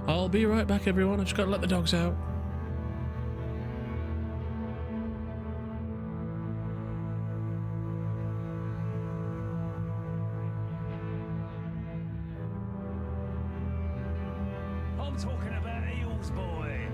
I'll be right back, everyone. I just got to let the dogs out. I'm talking about eels, boy.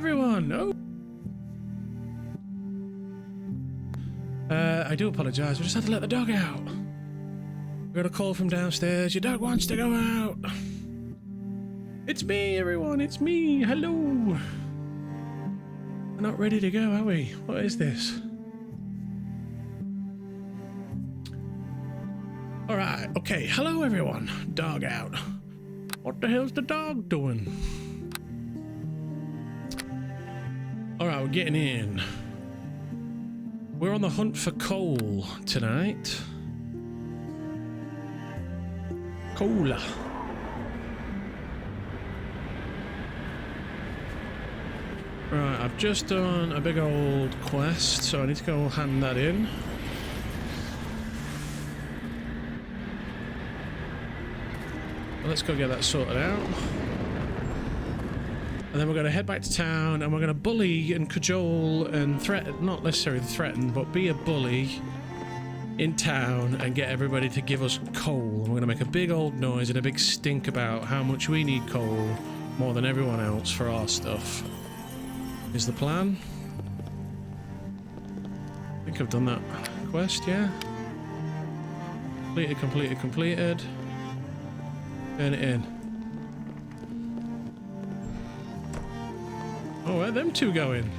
everyone. Oh. I do apologise. We just had to let the dog out. We got a call from downstairs. Your dog wants to go out. It's me, everyone. It's me. Hello. We're not ready to go, are we? What is this? All right. Okay. Hello, everyone. Dog out. What the hell's the dog doing? All right, we're getting in. We're on the hunt for coal tonight. Cola. Right, I've just done a big old quest, so I need to go hand that in. Well, let's go get that sorted out. And then we're going to head back to town and we're going to bully and cajole and threaten, not necessarily threaten, but be a bully in town and get everybody to give us coal. And we're going to make a big old noise and a big stink about how much we need coal more than everyone else for our stuff. Is the plan? I think I've done that quest, yeah? Completed. Turn it in. Oh, where are them two going?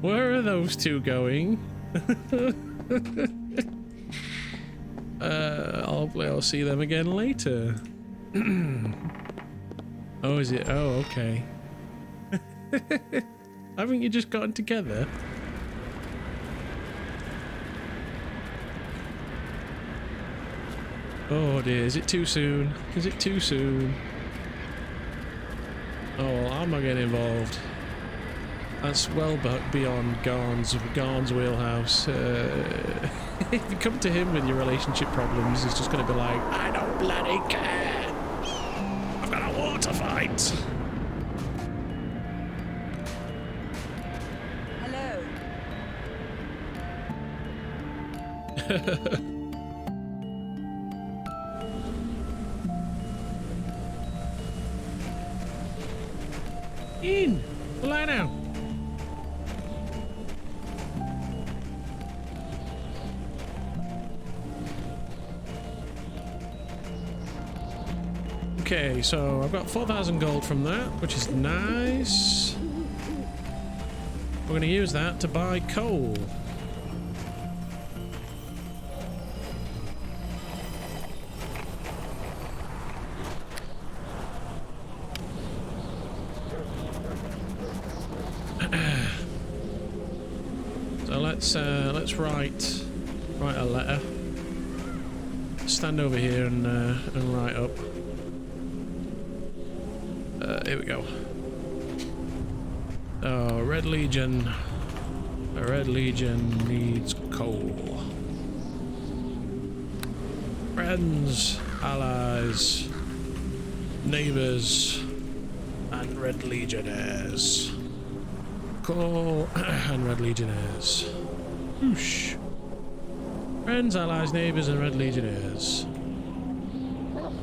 Where are those two going? Hopefully I'll see them again later. Oh, is it? Oh, okay. Haven't you just gotten together? Oh dear, is it too soon? Is it too soon? Oh, well, I'm not getting involved. That's well beyond Ghan's wheelhouse. If you come to him with your relationship problems, he's just going to be like, I don't bloody care. I've got a war to fight. Hello. In! Lie down! Okay, so I've got 4,000 gold from that, which is nice. We're going to use that to buy coal. So let's write a letter. Stand over here and write up. Here we go. Oh, Red Legion. The Red Legion needs coal. Friends, allies, neighbors, and Red Legionnaires. Coal and Red Legionnaires. Whoosh. Friends, allies, neighbours, and Red Legionnaires.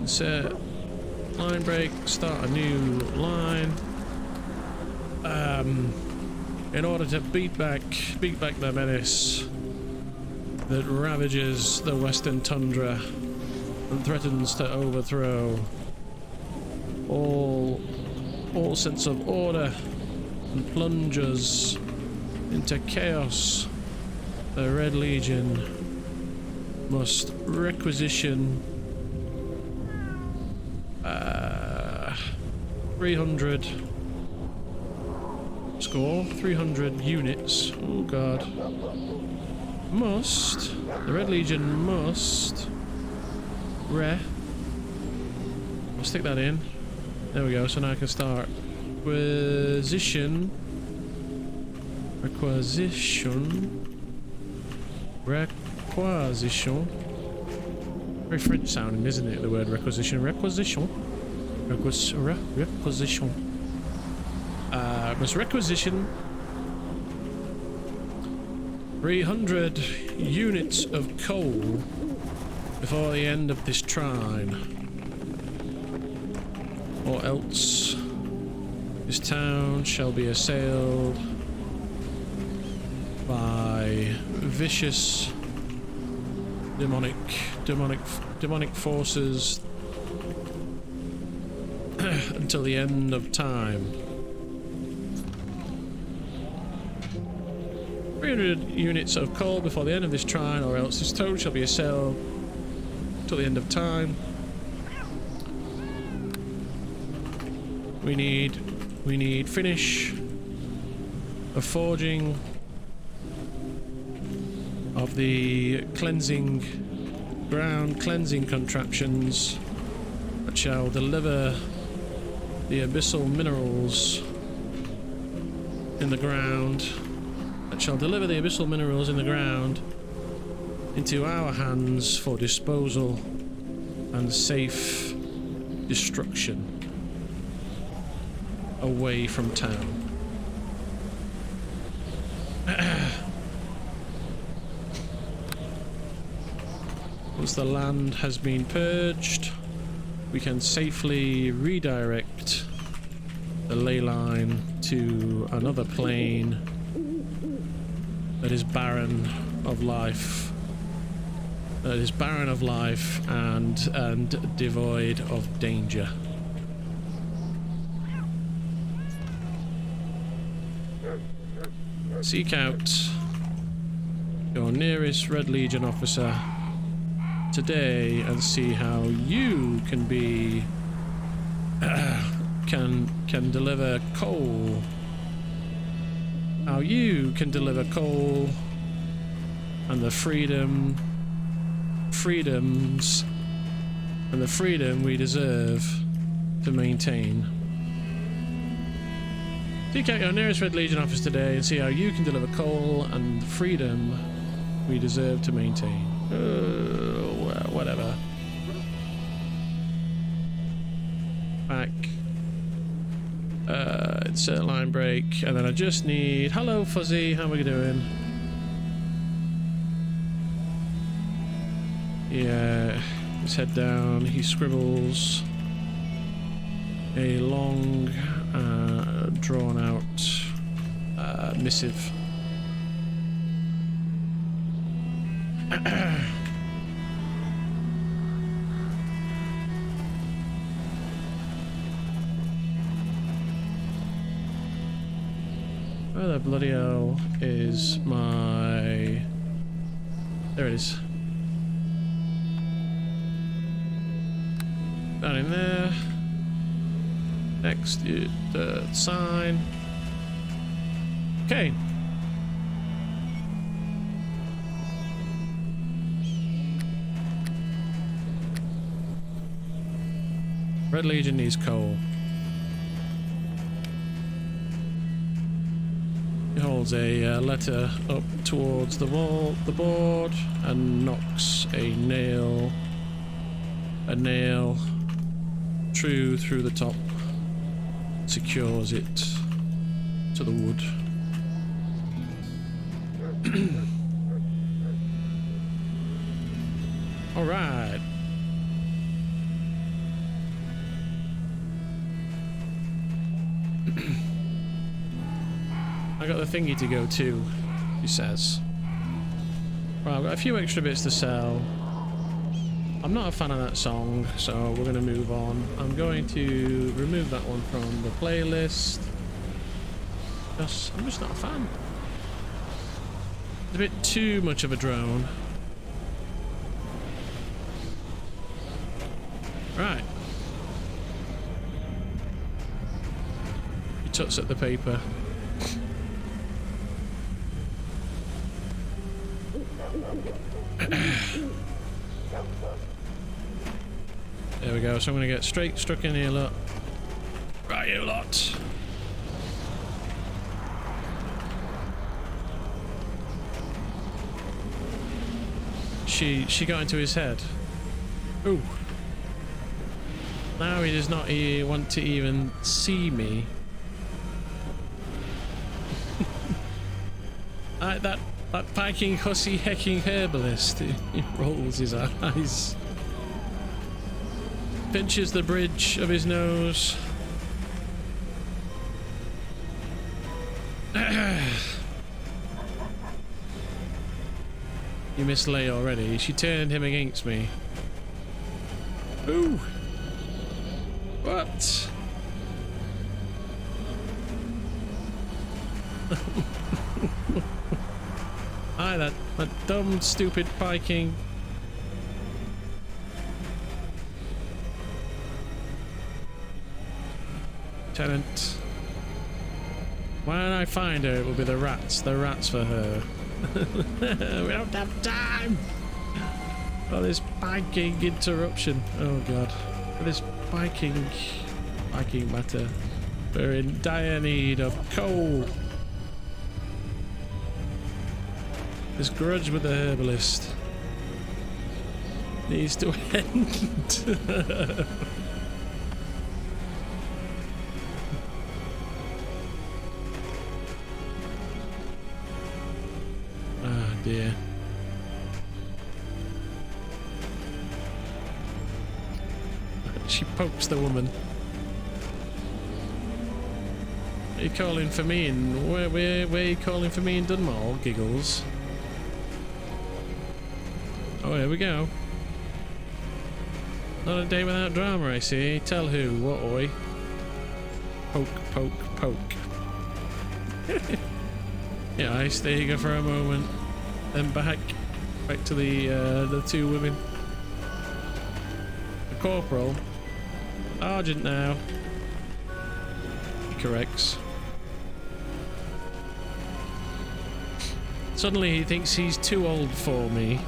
Set line break. Start a new line. In order to beat back the menace that ravages the Western Tundra and threatens to overthrow all sense of order and plunges into chaos, the Red Legion must requisition 300 score, 300 units. Oh god. The Red Legion must I'll stick that in. There we go, so now I can start requisition. Very French sounding, isn't it? The word requisition. Must requisition 300 units of coal before the end of this trine, or else This town shall be assailed by vicious demonic forces until the end of time. 300 units of coal before the end of this trine, or else this town shall be assailed till the end of time. We need finish of forging of the ground cleansing contraptions that shall deliver the abyssal minerals in the ground, into our hands for disposal and safe destruction away from town. Once the land has been purged, we can safely redirect the ley line to another plane that is barren of life. And devoid of danger. Seek out your nearest Red Legion officer today and see how you can be can deliver coal. How you can deliver coal and the freedom we deserve to maintain. Seek out your nearest Red Legion office today and see how you can deliver coal and freedom we deserve to maintain. Well, whatever. Back. Insert line break, and then I just need... Hello, Fuzzy, how are we doing? Yeah, let's head down. He scribbles a long, drawn-out missive. Where the bloody hell is my... There it is. Down in there. Next, the sign. Okay. Red Legion needs coal. He holds a letter up towards the board, and knocks a nail true through the top, secures it to the wood. All right. I got the thingy to go too, he says. Right, I've got a few extra bits to sell. I'm not a fan of that song, so we're going to move on. I'm going to remove that one from the playlist. I'm just not a fan. It's a bit too much of a drone. Right. He tucks at the paper. There we go, so I'm going to get straight stuck in here, look. Right, you lot. She got into his head. Ooh. Now he does not want to even see me. That Viking hussy hecking herbalist, he rolls his eyes. Pinches the bridge of his nose. You mislay already. She turned him against me. Ooh. What? Aye, that dumb, stupid Viking. Lieutenant. When I find her, it will be the rats. The rats for her. We don't have time for this Viking interruption. Oh god. For this Viking matter. We're in dire need of coal. This grudge with the herbalist needs to end. Oh dear. She pokes the woman. Are you calling for me in where are you calling for me in Dunmore? Giggles. Oh, here we go. Not a day without drama, I see. Tell who, what oi? Poke, poke, poke. Yeah, I stay here for a moment. Then back to the two women. The corporal. Sergeant now. He corrects. Suddenly he thinks he's too old for me.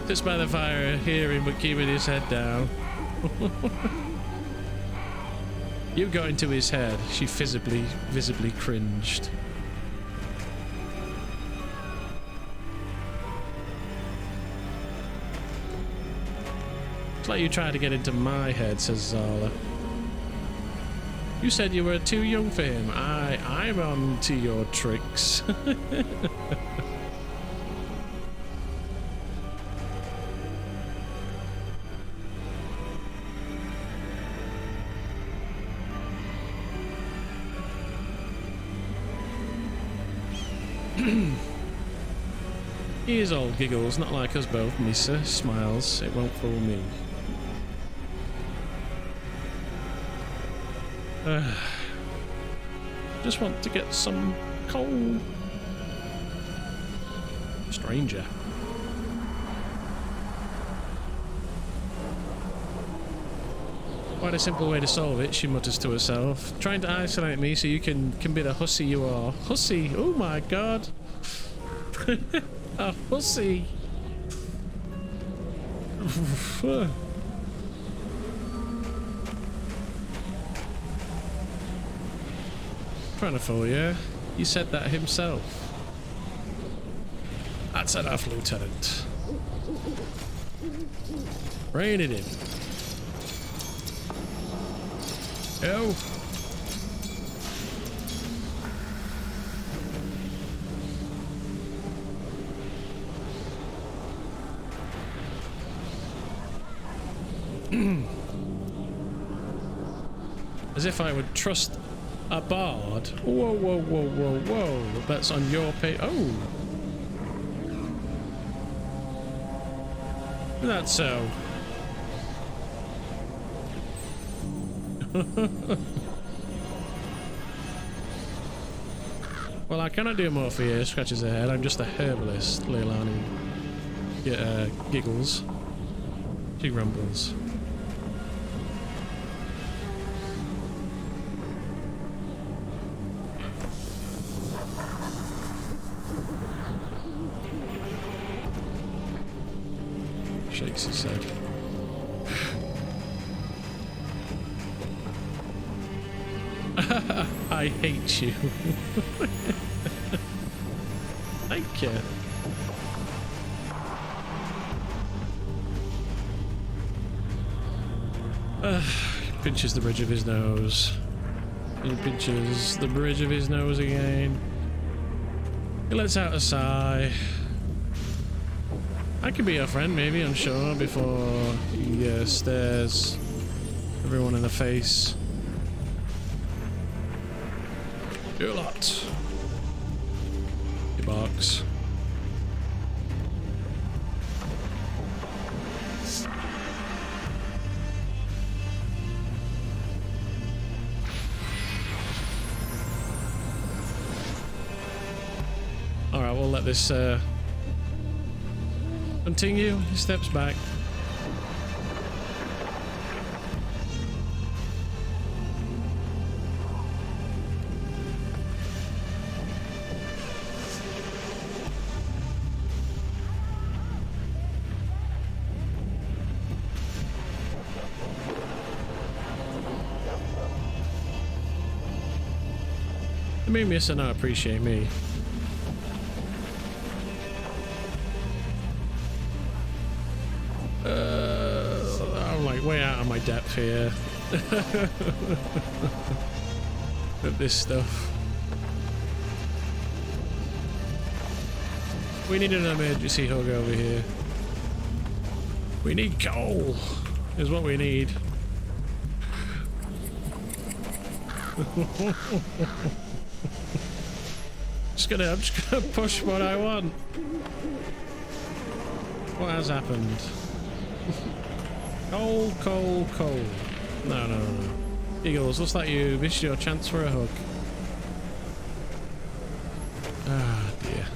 Sits by the fire, hearing but keeping his head down. You got into his head. She visibly cringed. It's like you tried to get into my head, says Zala. You said you were too young for him. I'm on to your tricks. He is old, Giggles, not like us both, Misa. Smiles. It won't fool me. Just want to get some coal. Stranger. Quite a simple way to solve it, she mutters to herself. Trying to isolate me so you can be the hussy you are. Hussy! Oh my god! A hussy! Trying to fool you. You said that himself. That's enough, Lieutenant. Rein it in. Go. As if I would trust a bard. Whoa, whoa, whoa, whoa, whoa. That's on your page. Oh. That's so. Well, I cannot do more for you, scratches her head. I'm just a herbalist, Leilani. Giggles. She grumbles. Shakes his head. I hate you. Thank you. Pinches the bridge of his nose. He pinches the bridge of his nose again. He lets out a sigh. I could be your friend, maybe, I'm sure, before he stares everyone in the face. Do a lot. He barks. this. Continue. He steps back. I mean, yes, I not appreciate me. I'm like way out of my depth here. With this stuff. We need an emergency hug over here. We need coal, is what we need. I'm just gonna push what I want. What has happened? Coal, coal, coal. No, no, no. Eagles, looks like you missed your chance for a hug. Ah, dear.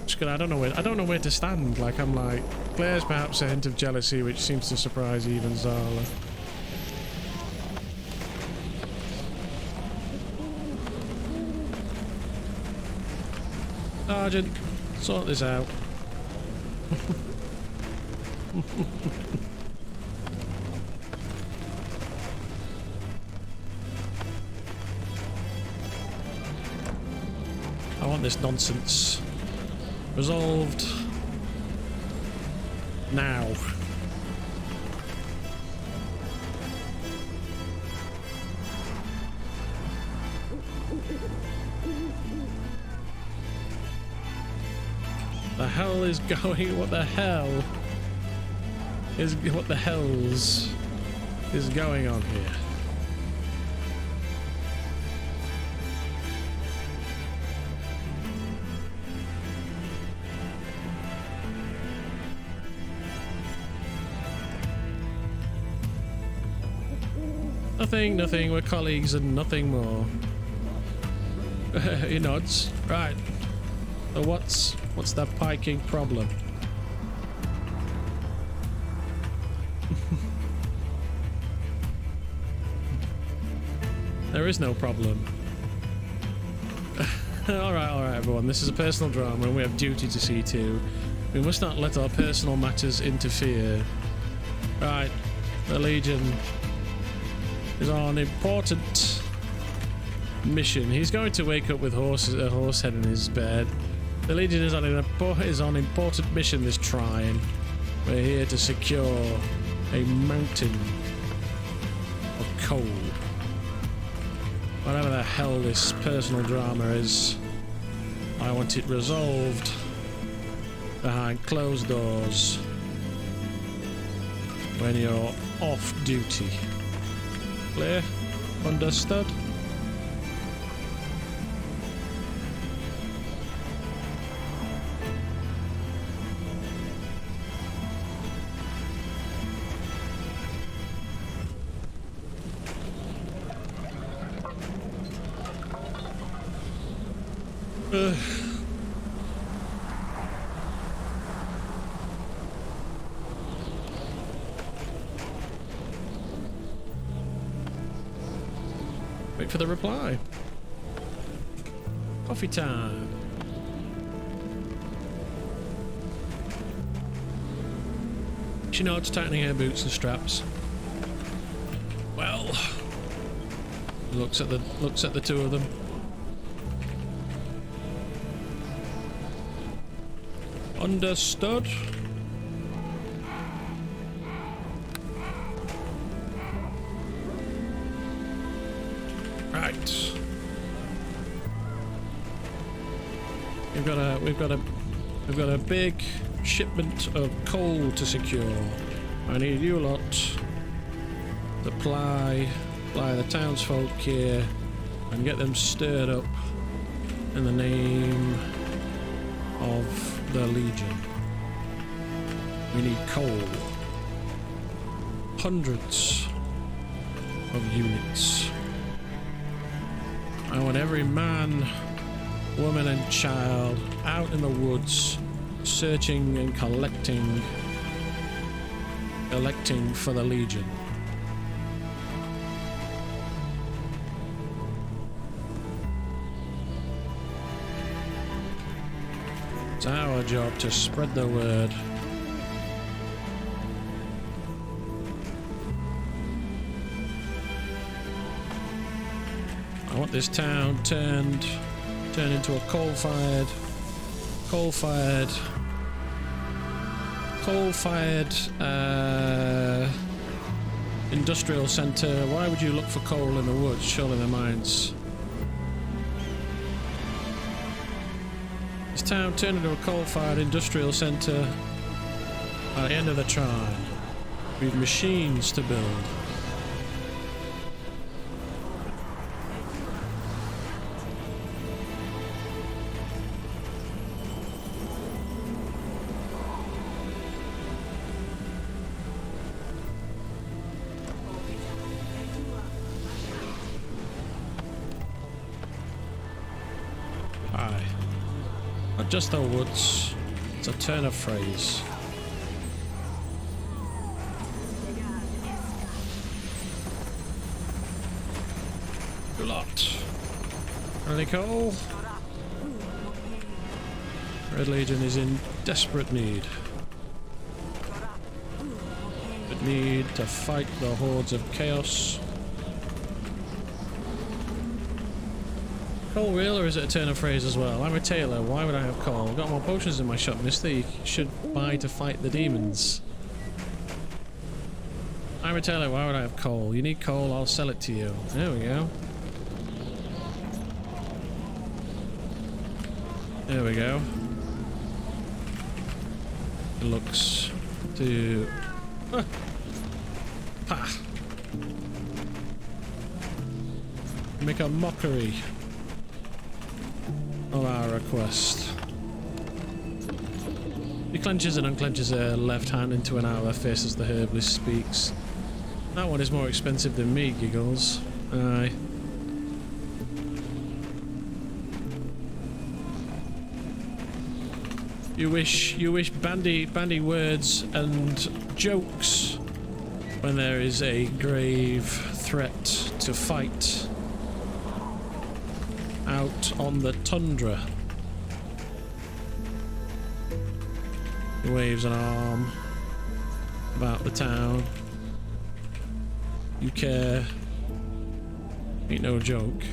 Just gonna, I don't know where to stand. Like, I'm like, Claire's perhaps a hint of jealousy, which seems to surprise even Zala. Sergeant, sort this out. I want this nonsense resolved now. The hell is going? What the hell is going on here? Nothing, nothing. We're colleagues and nothing more. He nods. Right. So what's the piking problem? There is no problem. Alright, everyone. This is a personal drama and we have duty to see to. We must not let our personal matters interfere. Right. The Legion is on an important mission. He's going to wake up with a horse head in his bed. The Legion is on an important mission this trine. We're here to secure a mountain of coal. Whatever the hell this personal drama is, I want it resolved behind closed doors when you're off duty. Clear? Understood? Wait for the reply. Coffee time. She nods, tightening her boots and straps. Well, looks at the two of them. Understood. Right. We've got a big shipment of coal to secure. I need you lot to ply the townsfolk here and get them stirred up in the name of the Legion. We need coal. Hundreds of units. I want every man woman and child out in the woods, searching and collecting for the Legion. It's our job to spread the word. I want this town turned into a coal-fired industrial centre. Why would you look for coal in the woods? Surely they're mines. This town turned into a coal-fired industrial centre at the end of the Trine. We've machines to build. Not just the woods, it's a turn of phrase. A lot. Really cool. Red Legion is in desperate need. But need to fight the hordes of chaos. Coal real, or is it a turn of phrase as well? I'm a tailor, why would I have coal? I've got more potions in my shop, mister. You should buy to fight the demons. I'm a tailor, why would I have coal? You need coal, I'll sell it to you. There we go. There we go. It looks to... Ha! Make a mockery of our request. He clenches and unclenches her left hand into an hour, faces the herbalist, speaks. That one is more expensive than me, giggles. Aye. You wish bandy words and jokes when there is a grave threat to fight out on the tundra. He waves an arm about the town. You care. Ain't no joke.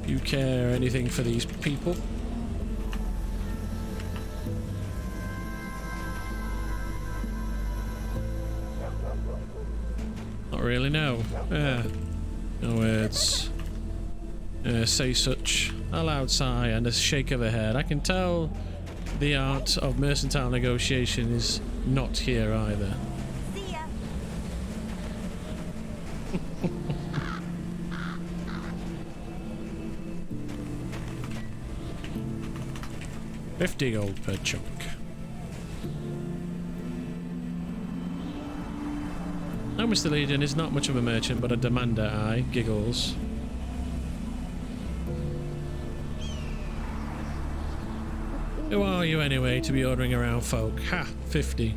You care anything for these people? Not really, no. No words. Say such. A loud sigh and a shake of her head. I can tell the art of mercantile negotiation is not here either. See ya. 50 gold per chunk. Now, Mr. Legion is not much of a merchant, but a demander, aye, giggles. Who are you anyway to be ordering around folk? Ha! 50.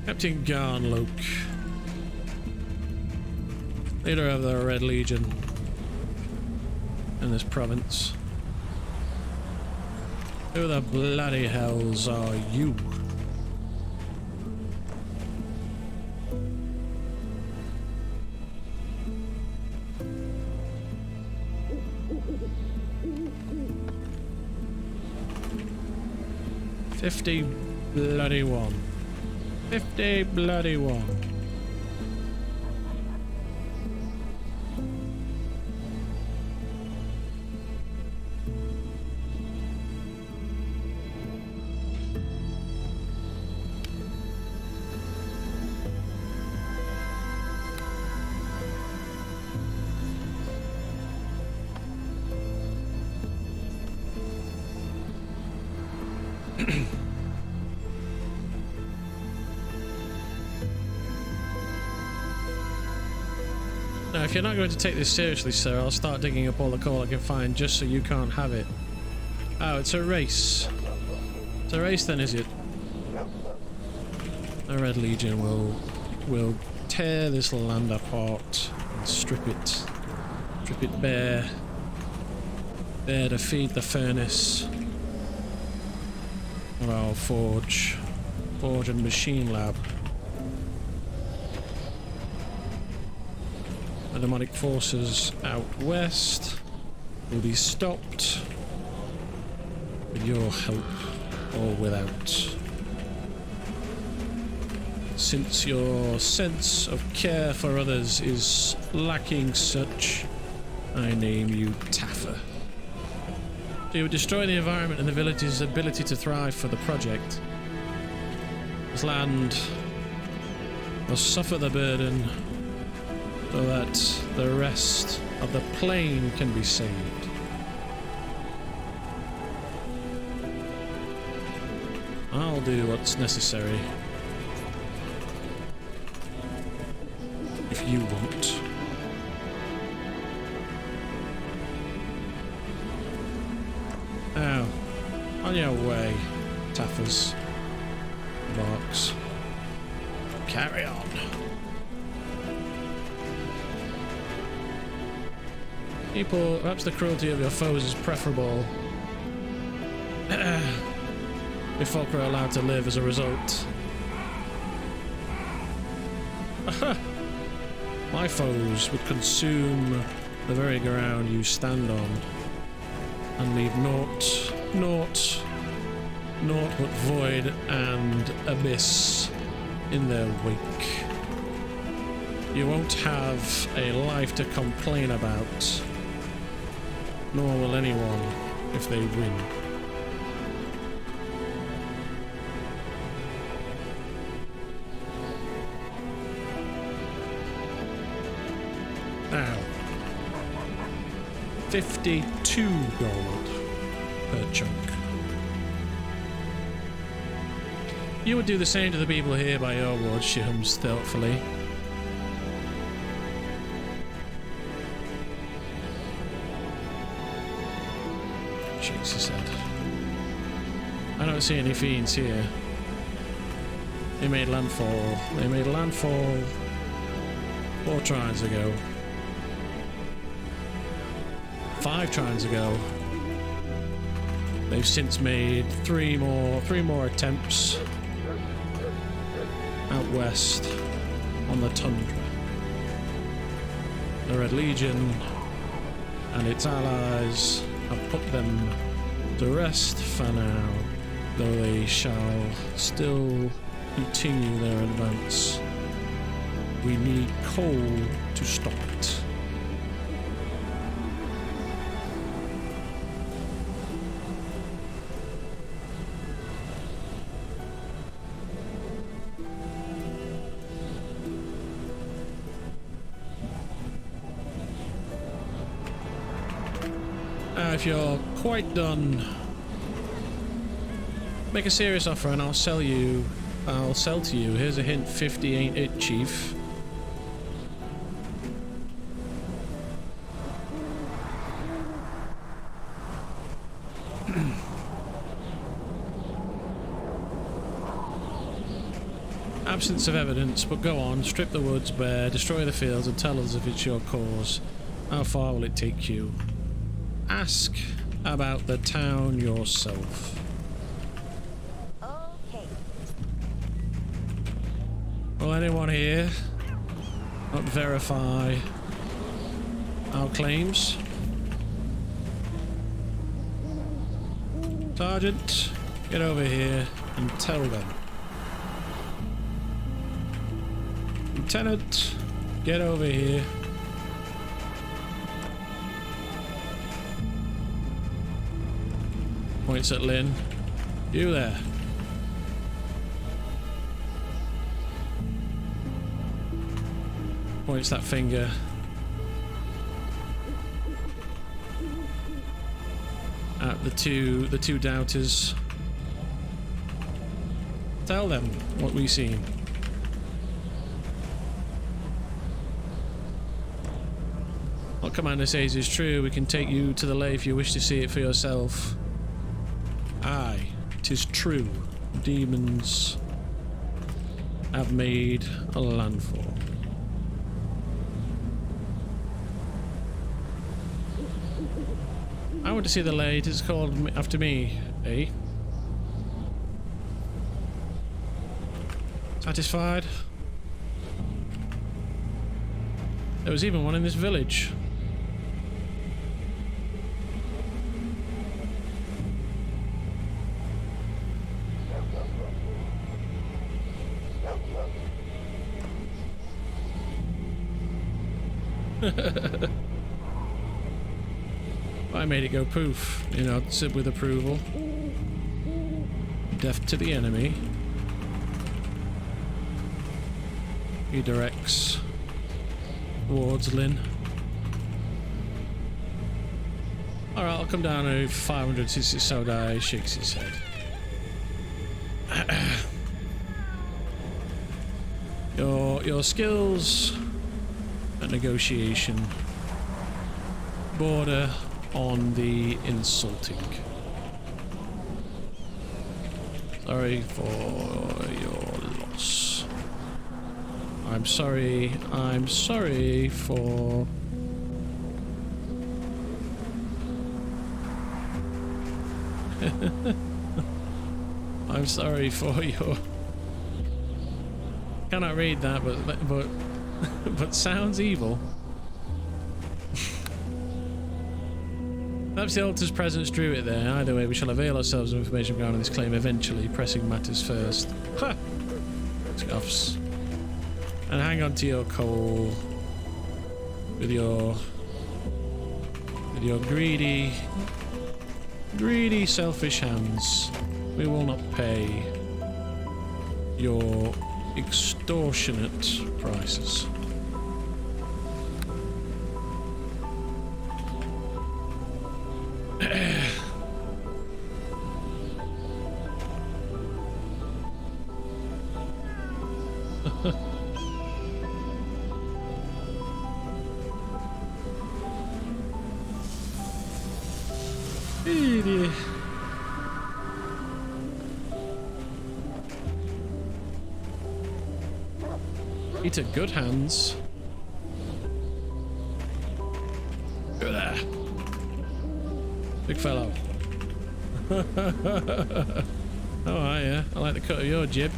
Captain Ghan, Loke. Leader of the Red Legion in this province. Who the bloody hells are you? $50 bloody one. 50 bloody one. if you're not going to take this seriously, sir, I'll start digging up all the coal I can find just so you can't have it. Oh, it's a race. It's a race then, is it? The Red Legion will tear this land apart and strip it bare to feed the furnace of our forge and machine lab. The demonic forces out west will be stopped with your help or without. Since your sense of care for others is lacking such, I name you Taffer. So you would destroy the environment and the village's ability to thrive for the project. This land must suffer the burden so that the rest of the plain can be saved. I'll do what's necessary. If you want. Now, on your way, Taffers. Barks. Carry on. People, perhaps the cruelty of your foes is preferable. If folk are allowed to live as a result. My foes would consume the very ground you stand on and leave naught but void and abyss in their wake. You won't have a life to complain about, nor will anyone if they win. Now, 52 gold per chunk. You would do the same to the people here by your ward, she hums thoughtfully. Shakes his head. I don't see any fiends here. They made landfall. They made landfall 4 trines ago. 5 trines ago. They've since made 3 more attempts out west on the tundra. The Red Legion and its allies have put them to rest for now, though they shall still continue their advance. We need coal to stop it. If you're quite done, make a serious offer and I'll sell to you. Here's a hint, 50 ain't it, chief. Absence of evidence, but go on, strip the woods bare, destroy the fields and tell us if it's your cause. How far will it take you? Ask about the town yourself. Okay. Will anyone here not verify our claims? Sergeant, get over here and tell them. Lieutenant, get over here. Points at Lynn. You there. Points that finger. At the two doubters. Tell them what we've seen. commander says is true, we can take you to the lake if you wish to see it for yourself. Aye, 'tis true. Demons have made a landfall. I want to see the lake. It's called after me, eh? Satisfied? There was even one in this village. I made it go poof, you know, sit with approval. Death to the enemy. He directs towards Lynn. Alright, I'll come down to 500 since it's so die, shakes his head. Your skills at negotiation border on the insulting. Sorry for your loss. I'm sorry for... I'm sorry for your... Cannot read that, but sounds evil. Perhaps the altar's presence drew it there. Either way, we shall avail ourselves of information regarding this claim eventually, pressing matters first. Ha! Scuffs. And hang on to your coal with your greedy, selfish hands. We will not pay your extortionate prices. He took good hands. Go there. Big fellow. Oh, yeah. I like the cut of your jib.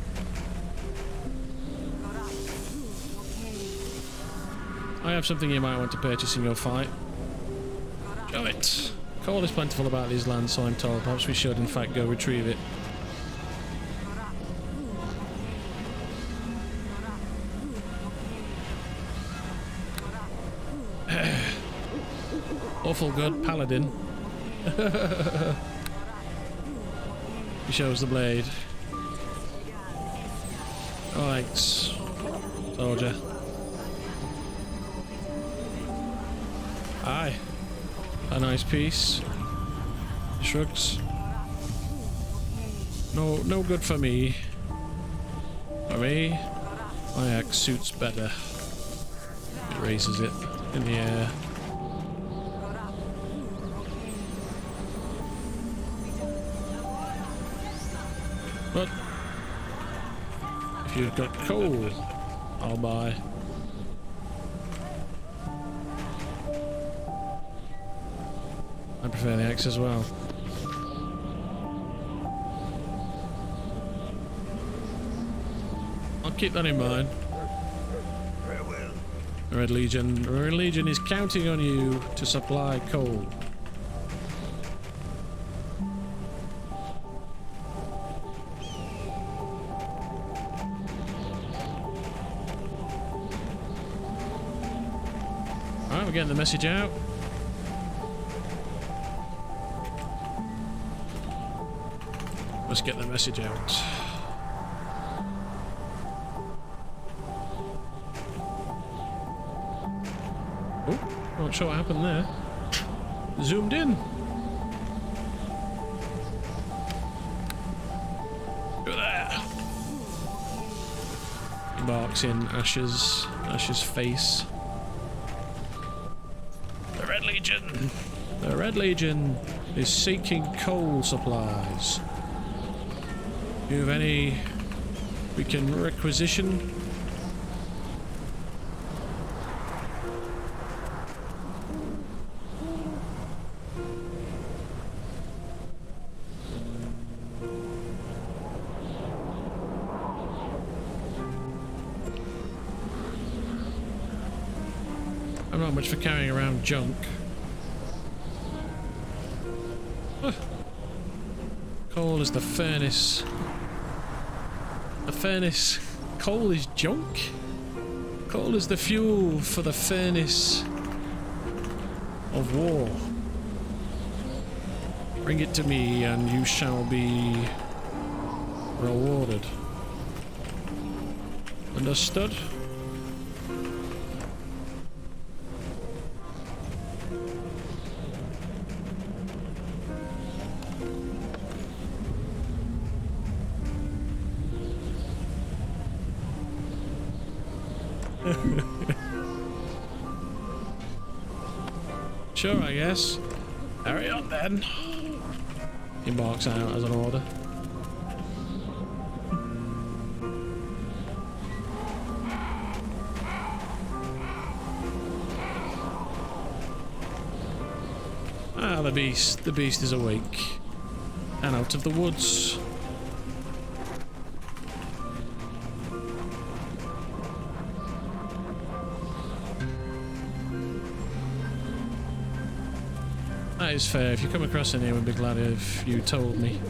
I have something you might want to purchase in your fight. Show it. Coal is plentiful about these lands, so I'm told. Perhaps we should, in fact, go retrieve it. Awful good paladin. He shows the blade. Oh, thanks, soldier. Aye. A nice piece. Shrugs. No good for me. For me, my axe suits better. It raises it in the air. But if you've got coal, I'll buy. I prefer the axe as well. I'll keep that in mind. The Red Legion is counting on you to supply coal. Alright, we're getting the message out. Let's get the message out. Oh, not sure what happened there. Zoomed in. Look at that. Embarks in Ash's face. Legion. The Red Legion is seeking coal supplies. Do you have any we can requisition? I'm not much for carrying around junk. Coal is the furnace. The furnace. Coal is junk? Coal is the fuel for the furnace of war. Bring it to me and you shall be rewarded. Understood? Sure, I guess. Hurry on then. He barks out as an order. Ah, the beast. The beast is awake. And out of the woods. That is fair. If you come across any, I would be glad if you told me.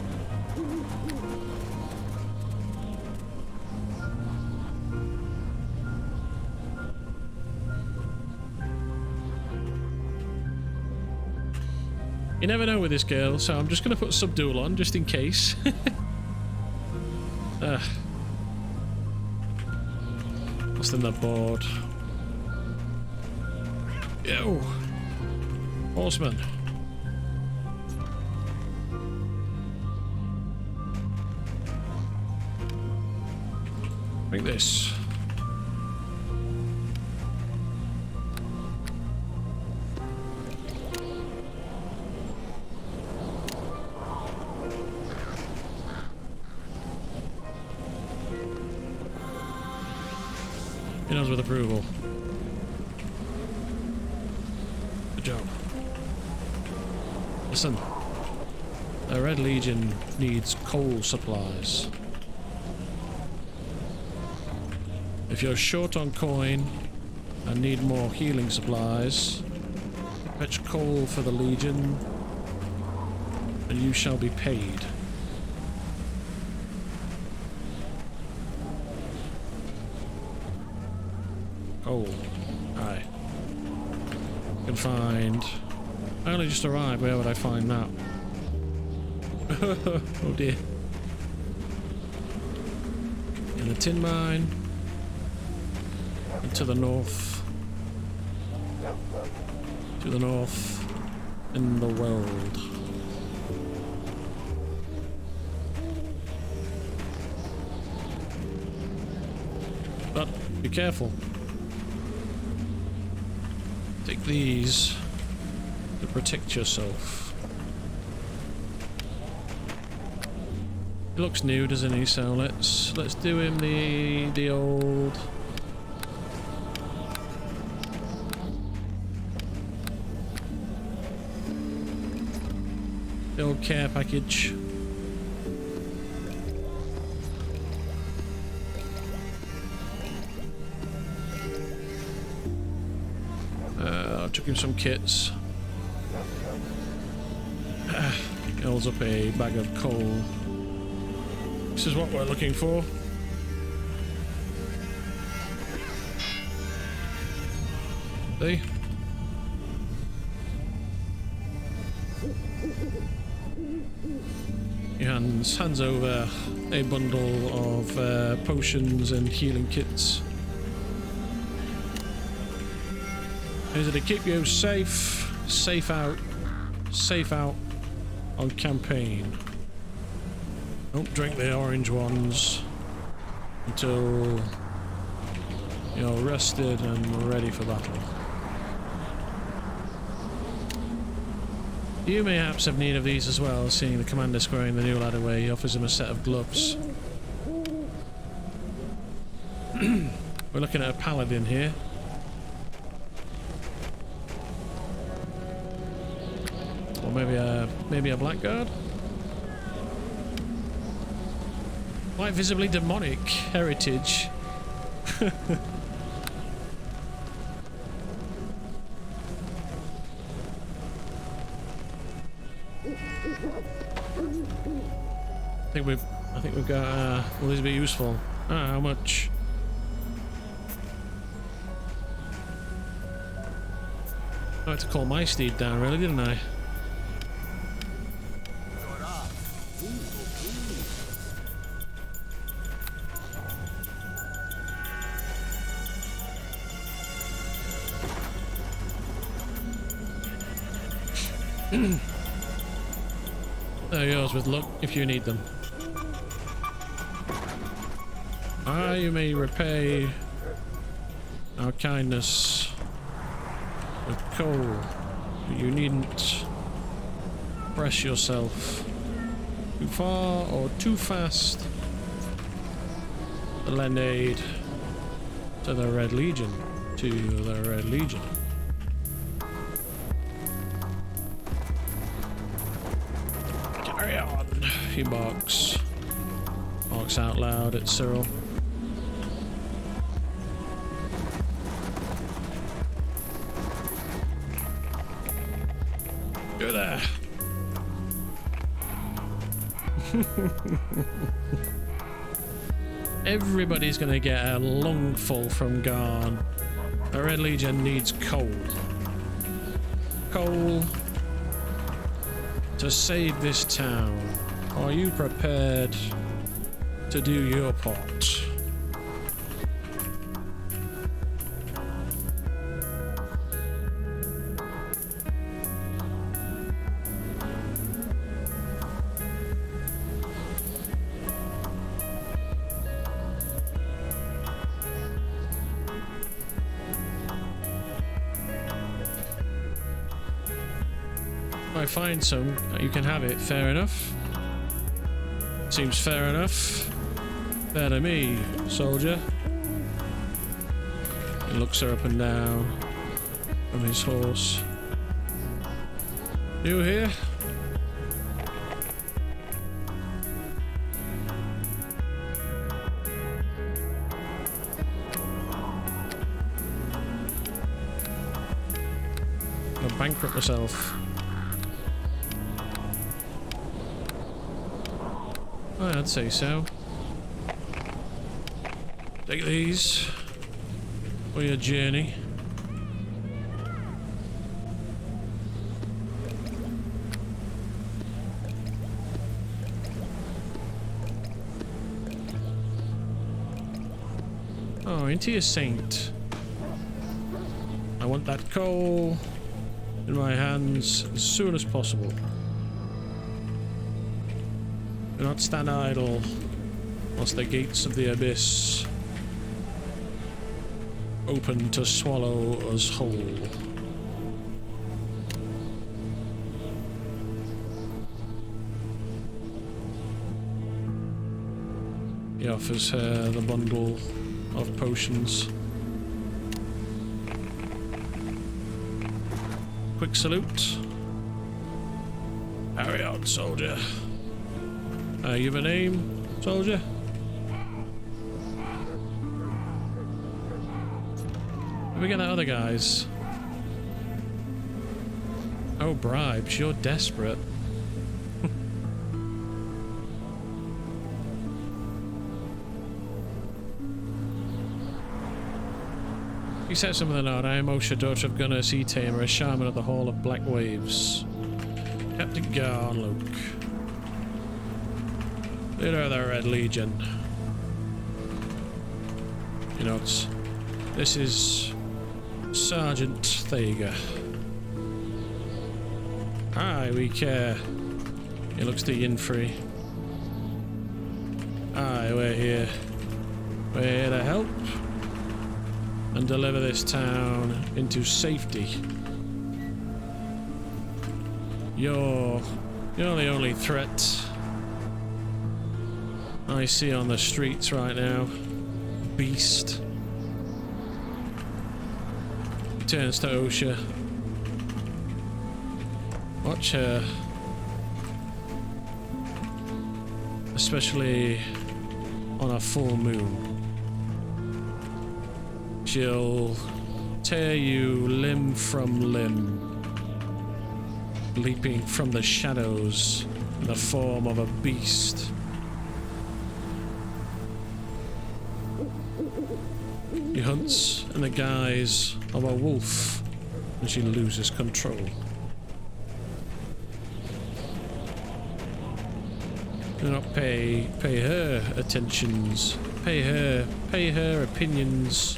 You never know with this girl, so I'm just going to put Subdual on, just in case. What's in that board? Yo! Horseman. Like this. He knows with approval. Good job. Listen. The Red Legion needs coal supplies. If you're short on coin and need more healing supplies, fetch coal for the Legion and you shall be paid. Coal. Aye. Can find... I only just arrived, where would I find that? Oh dear. In the tin mine. And to the north. To the north. In the world. But be careful. Take these to protect yourself. He looks new, doesn't he? So let's do him the old care package. I took him some kits. He holds up a bag of coal. This is what we're looking for. See? He hands over a bundle of potions and healing kits. Is it to keep you safe out on campaign. Don't drink the orange ones until you're rested and ready for battle. You mayhaps have need of these as well, seeing the commander squaring the new ladderway. He offers him a set of gloves. We're looking at a paladin here. Or maybe a blackguard? Quite visibly demonic heritage. I think we've got will these be useful? How much? I had to call my steed down, really, didn't I? They're yours with luck if you need them. You may repay our kindness with coal, but you needn't press yourself too far or too fast to lend aid to the Red Legion. Carry on, he barks out loud at Cyril. Go there. Everybody's gonna get a lungful from Ghan. The Red Legion needs coal. Coal to save this town. Are you prepared to do your part? If I find some, you can have it. Fair enough. Seems fair enough. Fair to me, soldier. He looks her up and down from his horse. You here? I'll bankrupt myself. I'd say so. Take these for your journey. Oh, into your saint. I want that coal in my hands as soon as possible. Do not stand idle whilst the gates of the abyss open to swallow us whole. He offers her the bundle of potions. Quick salute. Carry on, soldier. You have a name, soldier? Did we get that other guy's? Oh, bribes. You're desperate. You said something of the note. I am Osha, daughter of Gunnar Sea Tamer, a shaman of the Hall of Black Waves. Captain Ghan, Loke. Leader of the Red Legion. You know, this is Sergeant Saga. Aye, we care. He looks to Yinfree. Aye, we're here. We're here to help and deliver this town into safety. You're the only threat I see on the streets right now. Beast. Turns to Osha. Watch her. Especially on a full moon. She'll tear you limb from limb, leaping from the shadows in the form of a beast. She hunts in the guise of a wolf and she loses control. Do not pay her attentions, pay her opinions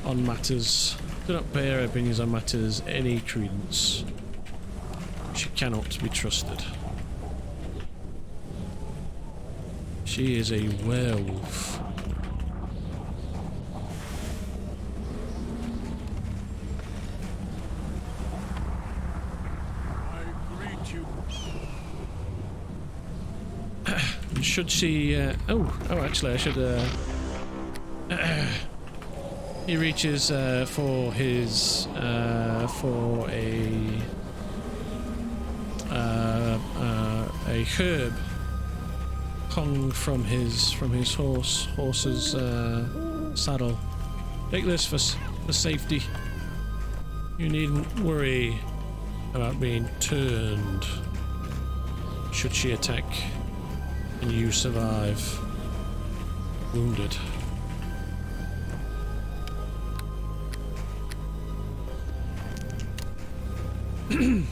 on matters. Do not pay her opinions on matters any credence. She cannot be trusted. She is a werewolf. Should she, actually I should, he reaches, for his, for a herb hung from his horse's, saddle. Take this for safety. You needn't worry about being turned should she attack. And you survive wounded. In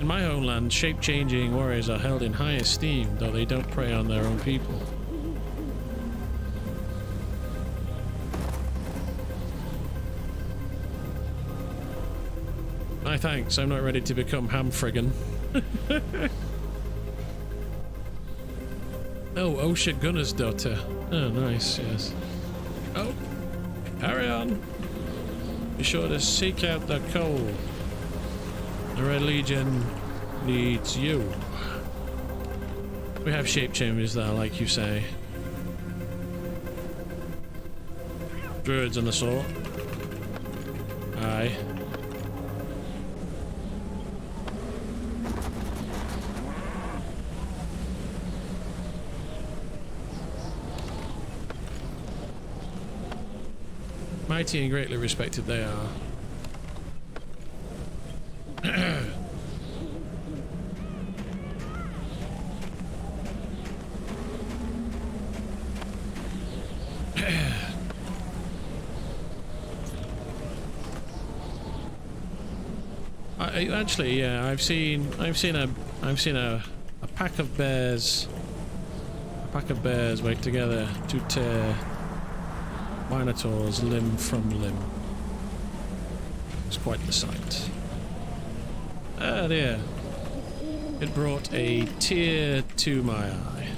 my homeland, shape-changing warriors are held in high esteem, though they don't prey on their own people. My thanks, I'm not ready to become Hamfriggin. Oh, Osha Gunner's daughter. Oh, nice, yes. Oh, carry on. Be sure to seek out the coal. The Red Legion needs you. We have shape chambers there, like you say. Druids on the sort. Aye. Mighty and greatly respected they are. Actually, yeah, I've seen a pack of bears. A pack of bears work together to tear Minotaurs limb from limb. It's quite the sight. Ah, dear. It brought a tear to my eye.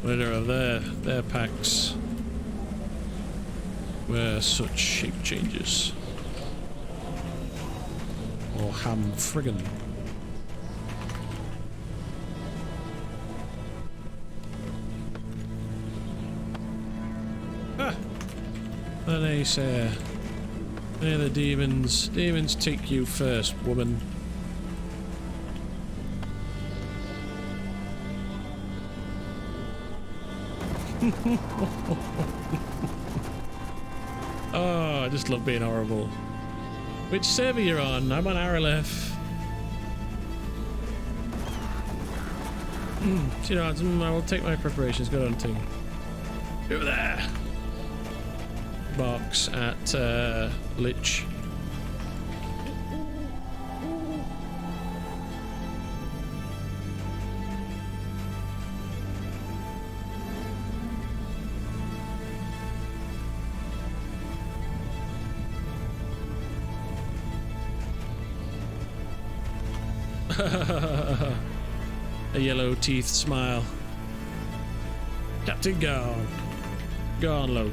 Whether of their packs were such shape changes. Or Hamfriggin. The naysayer. May the demons take you first, woman. Oh, I just love being horrible. Which server you're on? I'm on Arelith. You know, I will take my preparations. Good hunting. Over there. Barks at Lich. A yellow teeth smile. Captain Ghan. Ghan Loke.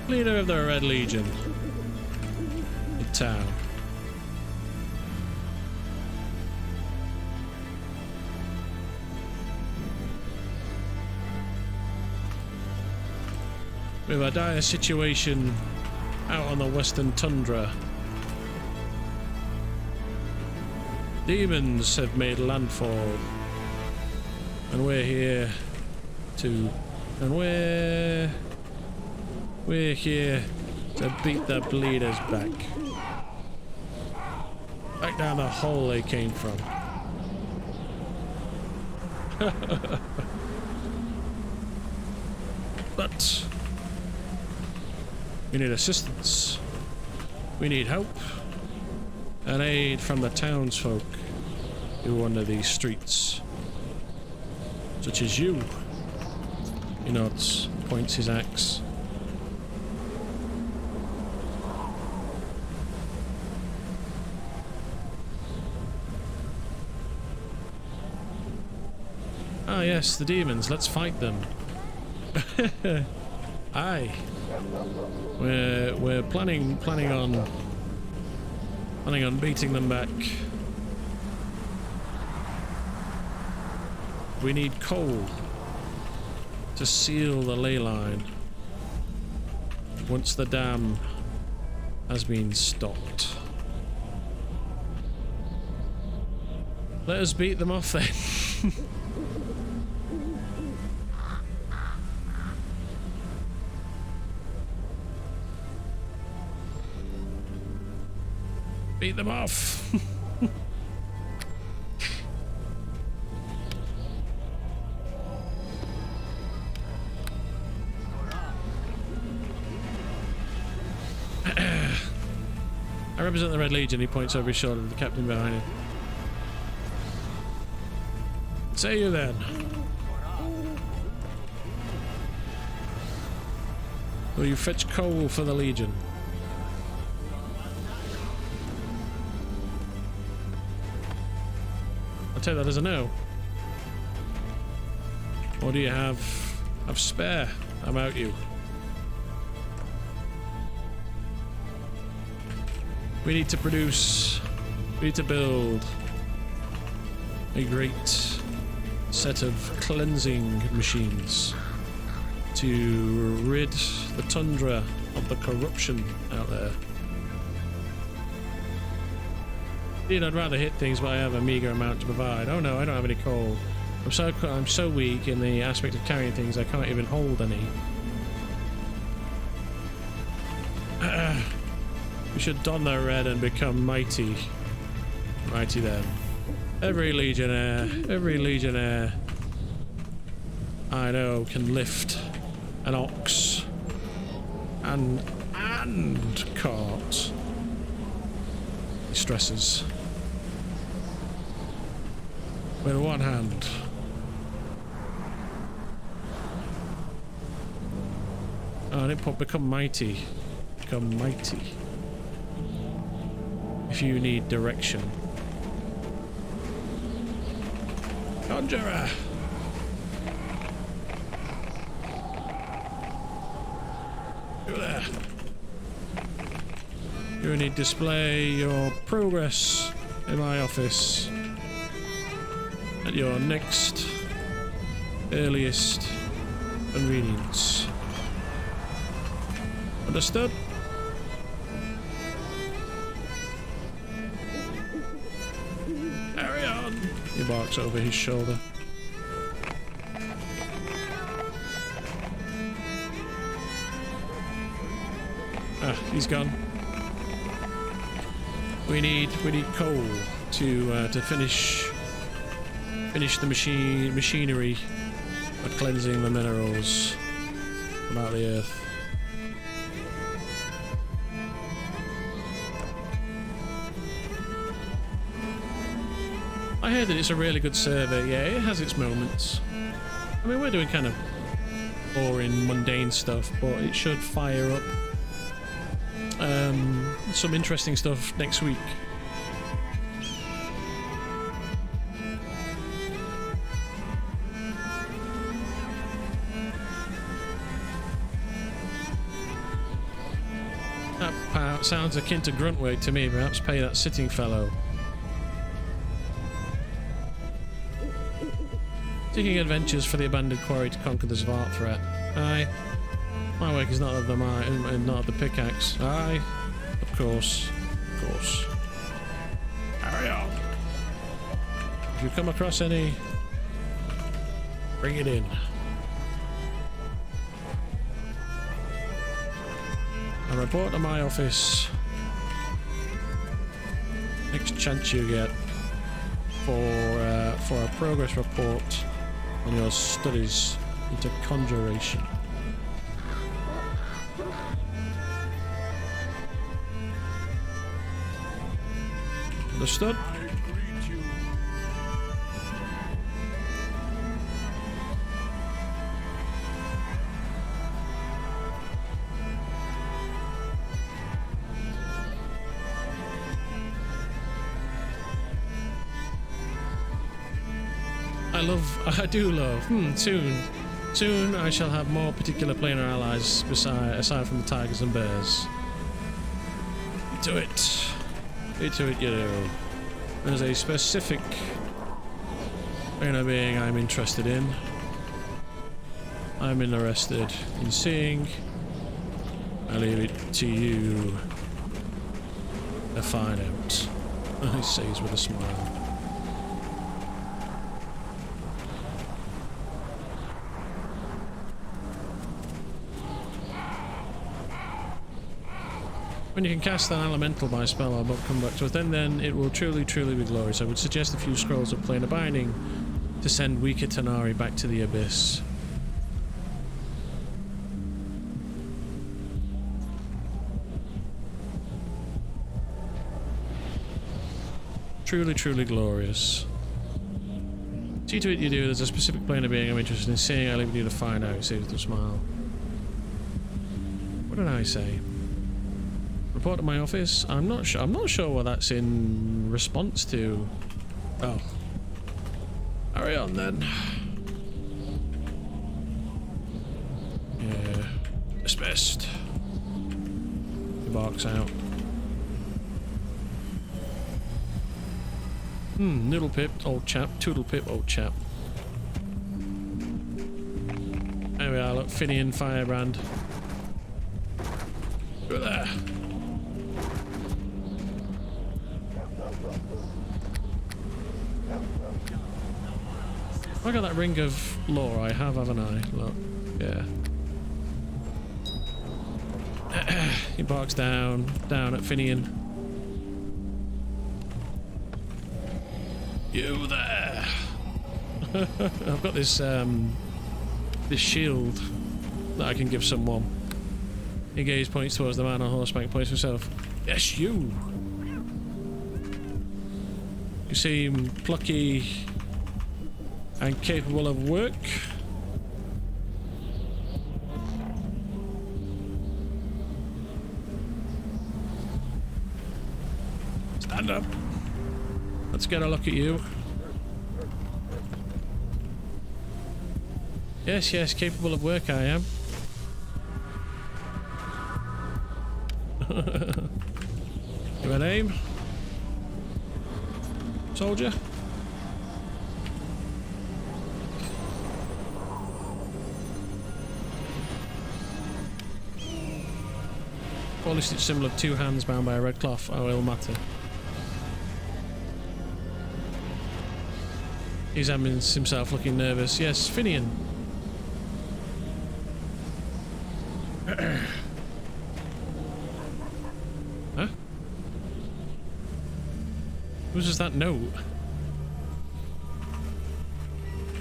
Leader of the Red Legion. In town. We have a dire situation out on the western tundra. Demons have made landfall. And we're here to... And we're here to beat the bleeders back. Back down the hole they came from. But we need assistance. We need help and aid from the townsfolk who wander these streets. Such as you. He nods, points his axe. Ah yes, the demons, let's fight them. Aye. We're planning on beating them back. We need coal to seal the ley line once the dam has been stopped. Let us beat them off then. Beat them off. I represent the Red Legion. He points over his shoulder to the captain behind him. Say you then. Will you fetch coal for the Legion? I'll take that as a no. Or do you have spare? I'm out you. We need to build a great set of cleansing machines to rid the tundra of the corruption out there. Indeed, I'd rather hit things, but I have a meager amount to provide. Oh no, I don't have any coal. I'm so weak in the aspect of carrying things, I can't even hold any. We should don the red and become mighty. Mighty then. Every legionnaire I know can lift an ox and cart. He stresses. With one hand. Oh, I didn't become mighty. Become mighty. If you need direction. Conjurer! You there. You need to display your progress in my office at your next earliest convenience. Understood? Carry on! He barks over his shoulder. Ah, he's gone. We need coal to finish the machinery of cleansing the minerals from out the earth. I heard that it's a really good server. Yeah, it has its moments. I mean, we're doing kind of boring, mundane stuff, but it should fire up some interesting stuff next week. sounds akin to grunt work to me. Perhaps pay that sitting fellow. Seeking adventures for the abandoned quarry to conquer the Zvart threat. Aye. My work is not of the not of the pickaxe. Aye. Of course. Of course. Hurry on. If you come across any, bring it in. A report to my office. Next chance you get for a progress report on your studies into conjuration. Understood? I do love. Soon I shall have more particular planar allies aside from the tigers and bears. Get to it. Get to it, you do. There's a specific planar being I'm interested in. I'm interested in seeing. I leave it to you to find out. He says with a smile. When you can cast an elemental by spell or book come back to us, then it will truly be glorious. I would suggest a few scrolls of planar binding to send weaker Tanari back to the abyss. Truly glorious. See to it you do. There's a specific planar being I'm interested in seeing. I leave you to find out. He says with a smile. What did I say? Report to my office. I'm not sure what that's in response to. Oh. Hurry on then. Yeah. Dismissed. He barks out. Noodle pip, old chap. Toodle pip, old chap. There we are, look. Finian Firebrand. Go there. I got that ring of lore I have, haven't I? Look. Yeah. He barks down at Finian. You there! I've got this this shield that I can give someone. He gaze points towards the man on horseback, points himself. Yes, you! You seem plucky and capable of work. Stand up. Let's get a look at you. Yes, capable of work I am. Your name? Soldier? Poorly stitched symbol of two hands bound by a red cloth. Oh, it'll matter. He examines himself, looking nervous. Yes, Finian. Huh? Who's just that note?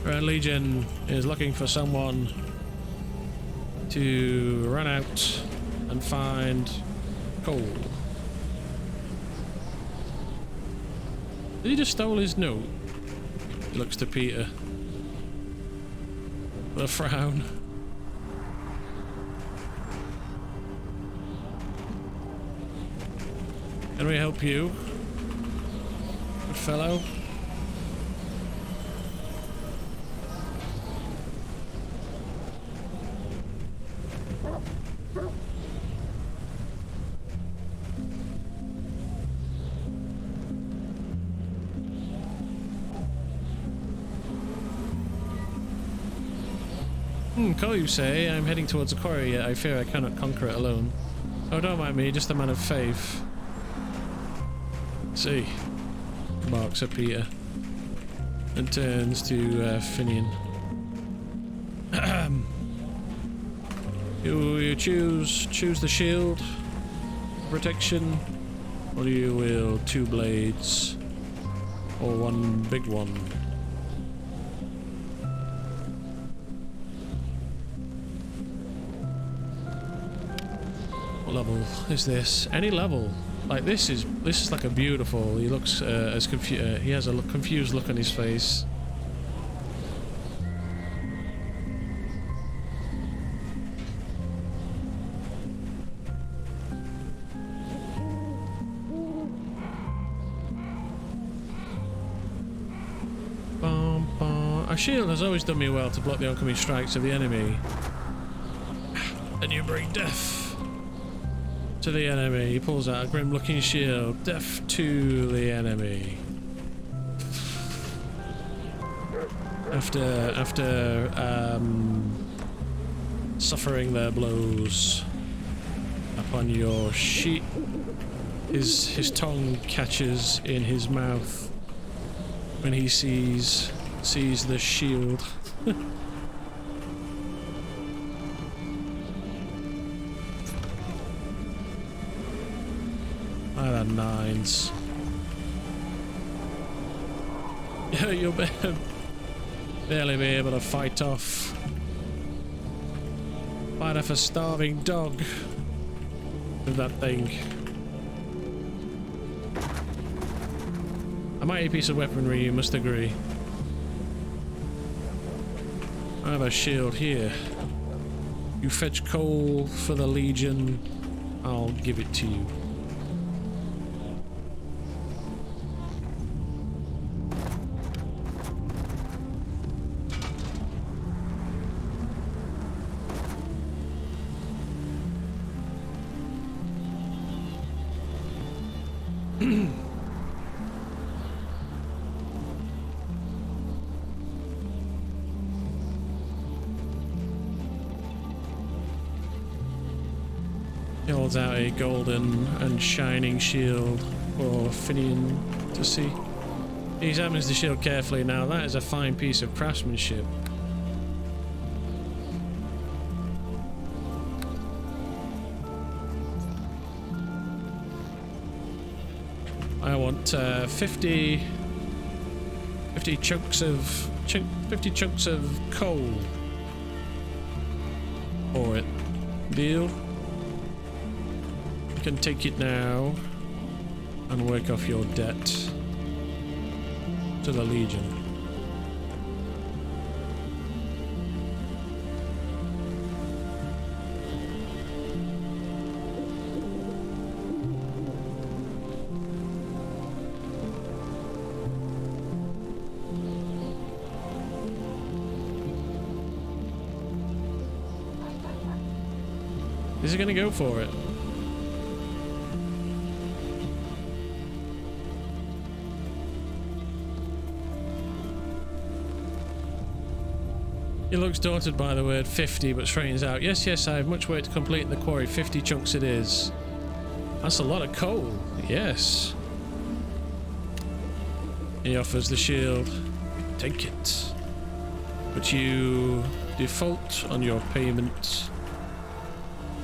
Red Legion is looking for someone to run out and find coal. Did he just stole his note? He looks to Peter with a frown. Can we help you, good fellow? Call you say, I'm heading towards the quarry, yet I fear I cannot conquer it alone. Oh, don't mind me, just a man of faith. See, barks at Peter and turns to Finian. You choose the shield protection, or you will 2 blades or 1 big one. What level is this? Any level. Like this is like a beautiful. He looks as confused. He has a confused look on his face. A shield has always done me well to block the oncoming strikes of the enemy. And you bring death to the enemy. He pulls out a grim-looking shield. Death to the enemy. After suffering their blows upon your sheet, his tongue catches in his mouth when he sees the shield. I had 9s. You'll barely be able to fight off a starving dog with that thing. A mighty piece of weaponry, you must agree. I have a shield here. You fetch coal for the Legion, I'll give it to you. He holds out a golden and shining shield for Finian to see. He examines the shield carefully. Now that is a fine piece of craftsmanship. I want 50 chunks of coal for it. Deal? You can take it now and work off your debt to the Legion. Is he gonna go for it? He looks daunted by the word 50, but straightens out. Yes, yes, I have much work to complete in the quarry. 50 chunks it is. That's a lot of coal. Yes. He offers the shield. Take it. But you default on your payment,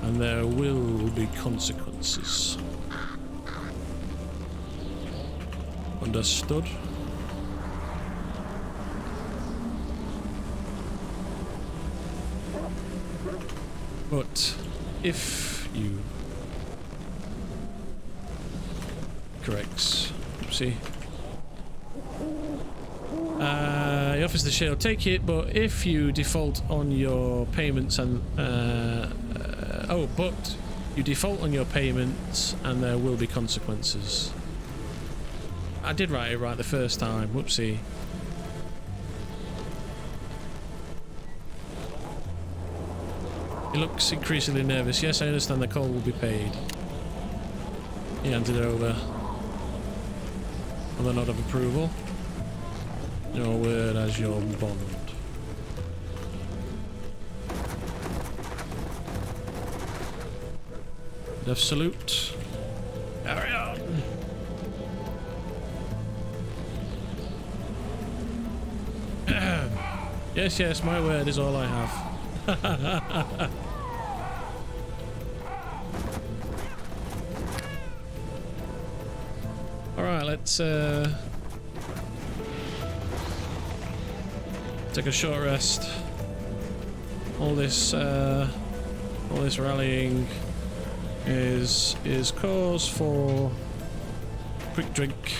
and there will be consequences. Understood? But if you corrects, oopsie. He offers the shield. Take it, but if you default on your payments and but you default on your payments and there will be consequences. I did write it right the first time. Whoopsie. He looks increasingly nervous. Yes, I understand the coal will be paid. He handed it over with a nod of approval. Your word as your bond. Death salute. Carry on. Yes, yes, my word is all I have. Alright, let's take a short rest. All this rallying is cause for a quick drink.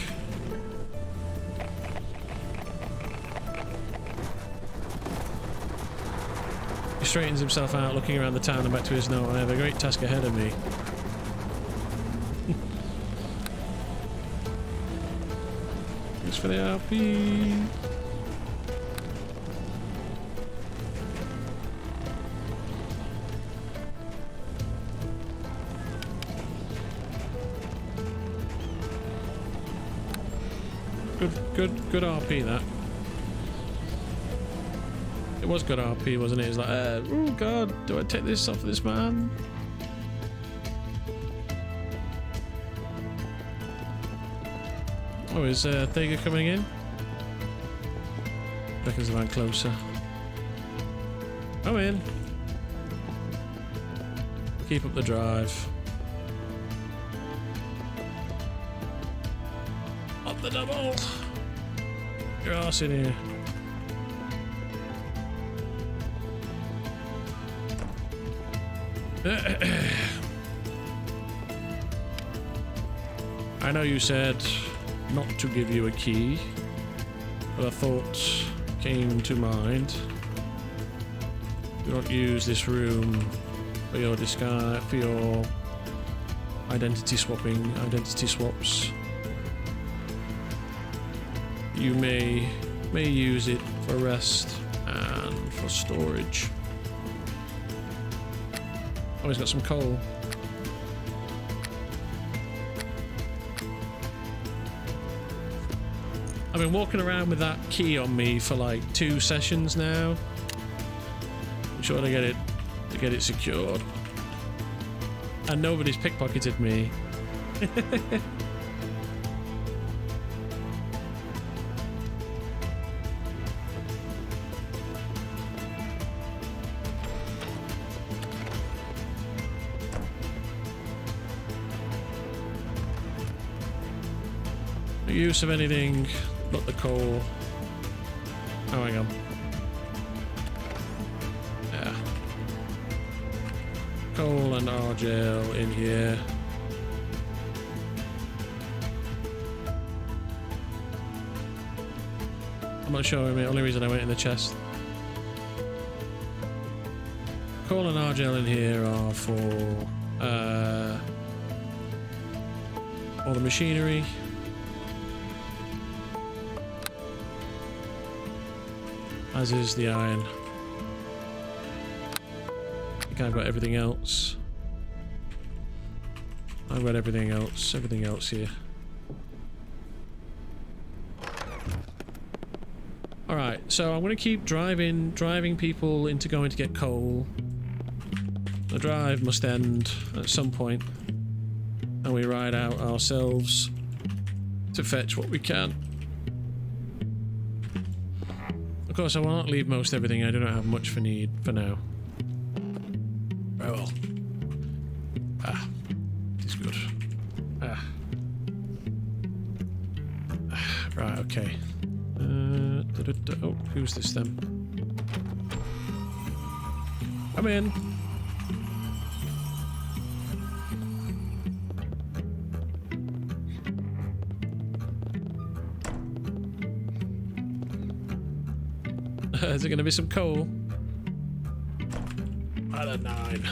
He straightens himself out, looking around the town and back to his note. I have a great task ahead of me. Thanks for the RP. Good RP that. It was good RP, wasn't it? It's like, oh god, do I take this off this man? Oh, is Thega coming in? Reckons the man closer. Come in. Keep up the drive. Up the double. Your ass in here. I know you said not to give you a key, but a thought came to mind. Do not use this room for your disguise, for your identity swaps. You may use it for rest and for storage. Oh, he's got some coal. I've been walking around with that key on me for like 2 sessions now. I'm sure to get it secured. And nobody's pickpocketed me. No use of anything but the coal. Oh, hang on. Yeah. Coal and Argel in here. I'm not showing me. Only reason I went in the chest. Coal and Argel in here are for all the machinery. As is the iron. I think I've got everything else. I've got everything else here. Alright, so I'm going to keep driving people into going to get coal. The drive must end at some point, and we ride out ourselves to fetch what we can. Of course, I will not leave most everything. I do not have much for need for now. Very well. Ah, it is good. Ah. Right, okay. Oh, who's this then? Come in. Is it going to be some coal? Out of 9.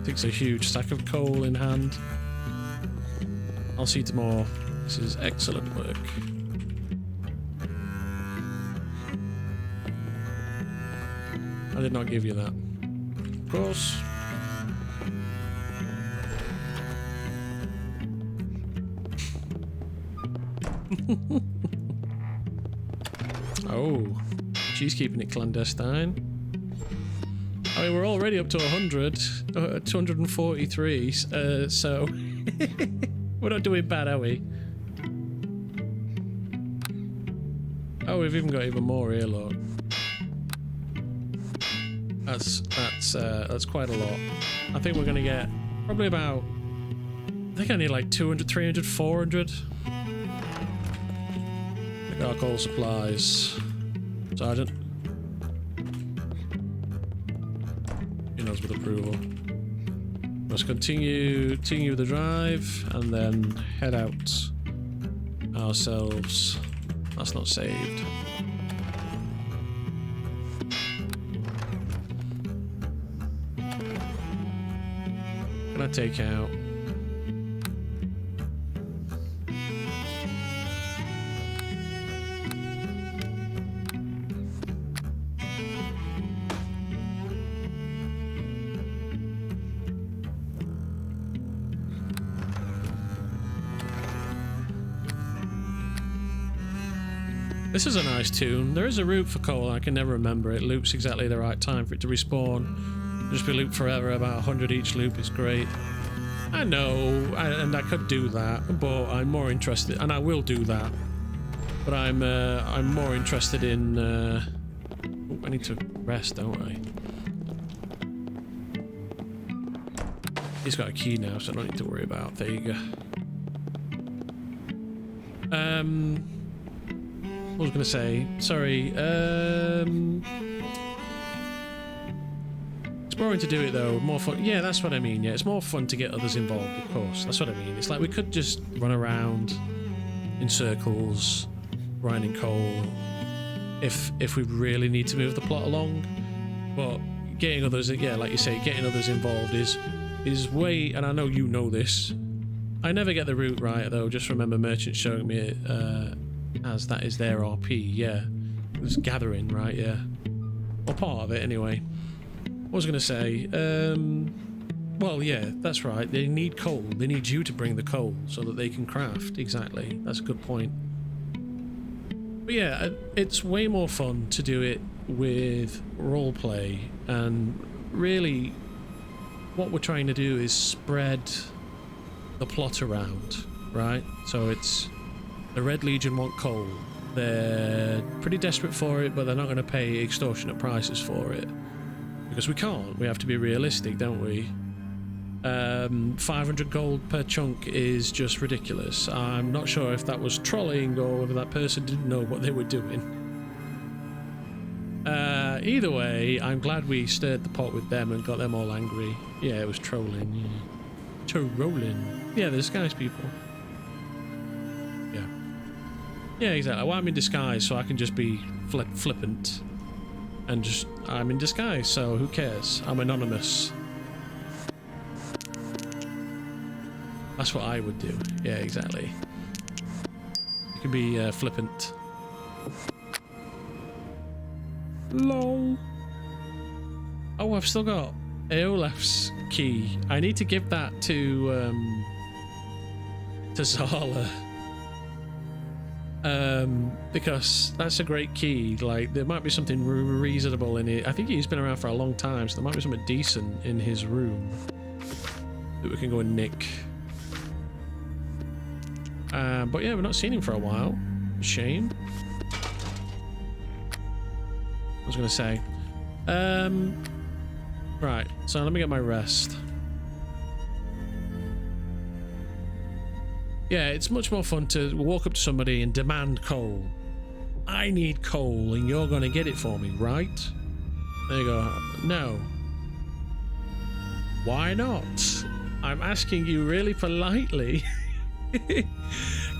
Takes a huge stack of coal in hand. I'll see tomorrow. This is excellent work. I did not give you that. Of course. Oh, she's keeping it clandestine. I mean, we're already up to 100, 243, so we're not doing bad, are we? Oh, we've even got even more here, look. That's quite a lot. I think we're gonna get probably about, I think I need like 200, 300, 400. Dark all supplies. Sergeant. He knows with approval. Let's continue the drive and then head out ourselves. That's not saved. Can I take out? This is a nice tune. There is a route for coal. I can never remember. It loops exactly the right time for it to respawn. Just be looped forever. About 100 each loop is great. I know, and I could do that, but I'm more interested, and I will do that. But I'm more interested in. I need to rest, don't I? He's got a key now, so I don't need to worry about. There you go. What was I going to say? Sorry. It's boring to do it though. More fun. Yeah, that's what I mean. Yeah, it's more fun to get others involved, of course. That's what I mean. It's like we could just run around in circles, grinding coal, if we really need to move the plot along. But getting others, yeah, like you say, getting others involved is way. And I know you know this. I never get the route right though. Just remember merchants showing me it. As that is their RP, yeah. It's gathering, right, yeah. Or part of it, anyway. What was I going to say? Well, yeah, that's right. They need coal. They need you to bring the coal so that they can craft. Exactly. That's a good point. But yeah, it's way more fun to do it with roleplay. And really, what we're trying to do is spread the plot around, right? So it's... The Red Legion want coal. They're pretty desperate for it, but they're not going to pay extortionate prices for it. Because we can't. We have to be realistic, don't we? 500 gold per chunk is just ridiculous. I'm not sure if that was trolling or whether that person didn't know what they were doing. Either way, I'm glad we stirred the pot with them and got them all angry. Yeah, it was trolling. Yeah. Trolling. Yeah, the disguised people. Yeah, exactly. Well, I'm in disguise, so I can just be flippant. And just... I'm in disguise, so who cares? I'm anonymous. That's what I would do. Yeah, exactly. You can be flippant. LOL. Oh, I've still got Aolef's key. I need to give that to Zala. Because that's a great key. Like, there might be something reasonable in it. I think he's been around for a long time, so there might be something decent in his room that we can go and nick. But yeah, we've not seen him for a while. Shame. I was gonna say. Right, so let me get my rest. Yeah, it's much more fun to walk up to somebody and demand coal. I need coal and you're going to get it for me, right? There you go. No. Why not? I'm asking you really politely.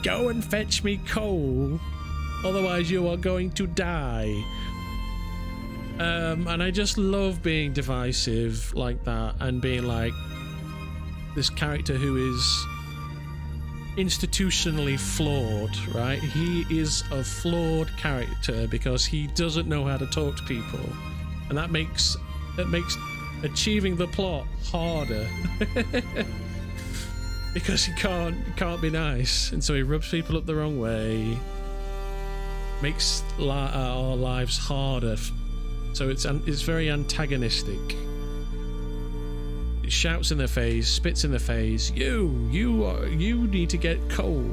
Go and fetch me coal. Otherwise you are going to die. And I just love being divisive like that and being like this character who is institutionally flawed, right? He is a flawed character because he doesn't know how to talk to people, and that makes achieving the plot harder because he can't be nice, and so he rubs people up the wrong way, makes our lives harder. So it's very antagonistic. shouts in their face, spits in their face. You need to get coal.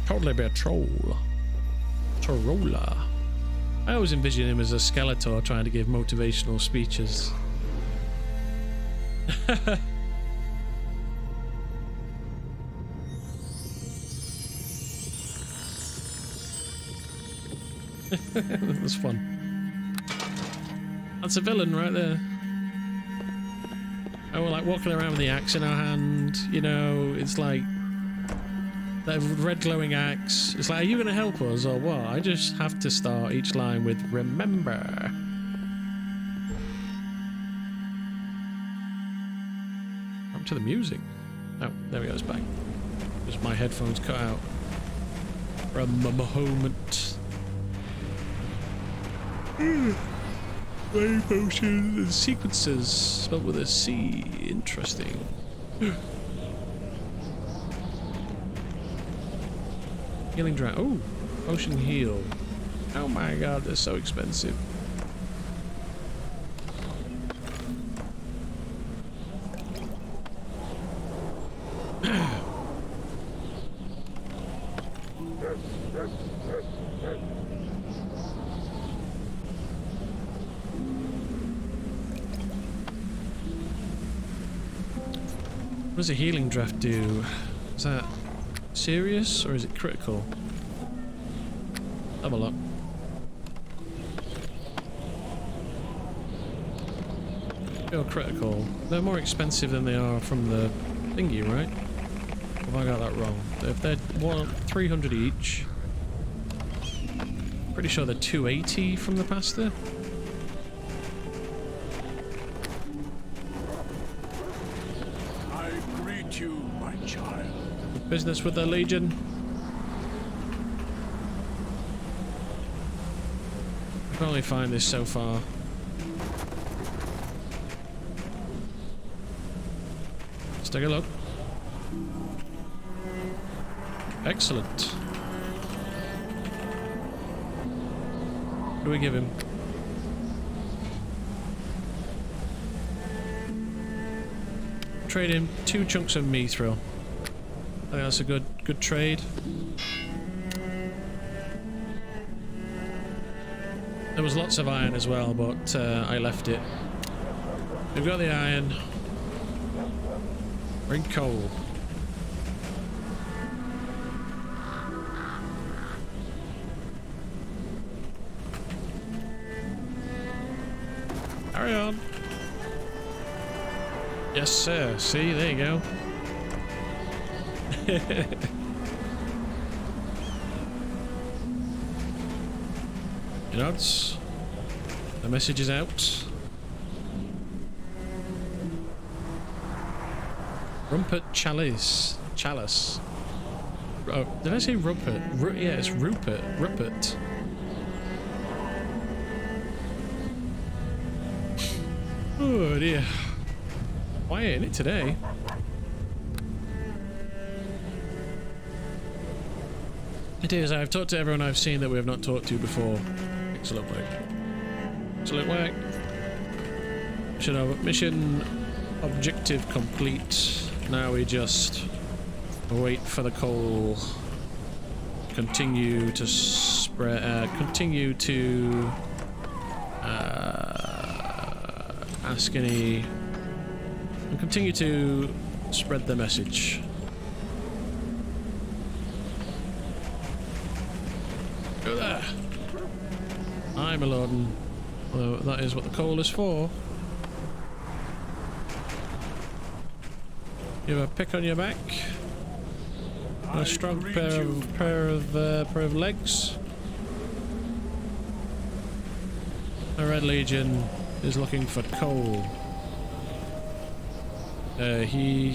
Totally be a troll. Troller. I always envision him as a Skeletor trying to give motivational speeches. That's fun. That's a villain right there. And we're like walking around with the axe in our hand, you know, it's like that red glowing axe. It's like, are you going to help us or what? I just have to start each line with remember. Up to the music. Oh, there we go, it's back. Just my headphones cut out for a moment. Wave motions and sequences spelled with a C. Interesting. Healing drought. Oh, potion heal. Oh my god, they're so expensive. What does a healing draft do? Is that serious or is it critical? Have a look. Feel critical. They're more expensive than they are from the thingy, right? Have I got that wrong? If they're 300 each, pretty sure they're 280 from the pasta. I greet you, my child. Business with the Legion. I can only find this so far. Let's take a look. Excellent. What do we give him? Trade him 2 chunks of mithril. I think that's a good trade. There was lots of iron as well, but I left it. We've got the iron. Bring coal. Carry on. Yes, sir. See, there you go. You know, the message is out. Rumpert Chalice. Chalice. Oh, did I say Rupert? Yeah, it's Rupert. Rupert. Oh dear. Quiet in it today. It is. I've talked to everyone I've seen that we have not talked to before. Excellent work. Excellent work. Mission objective complete. Now we just wait for the coal. Continue to spread. Continue to ask any. And continue to spread the message. Go there. Aye, my lord. Well, that is what the coal is for. You have a pick on your back. And a strong pair of legs. The Red Legion is looking for coal. You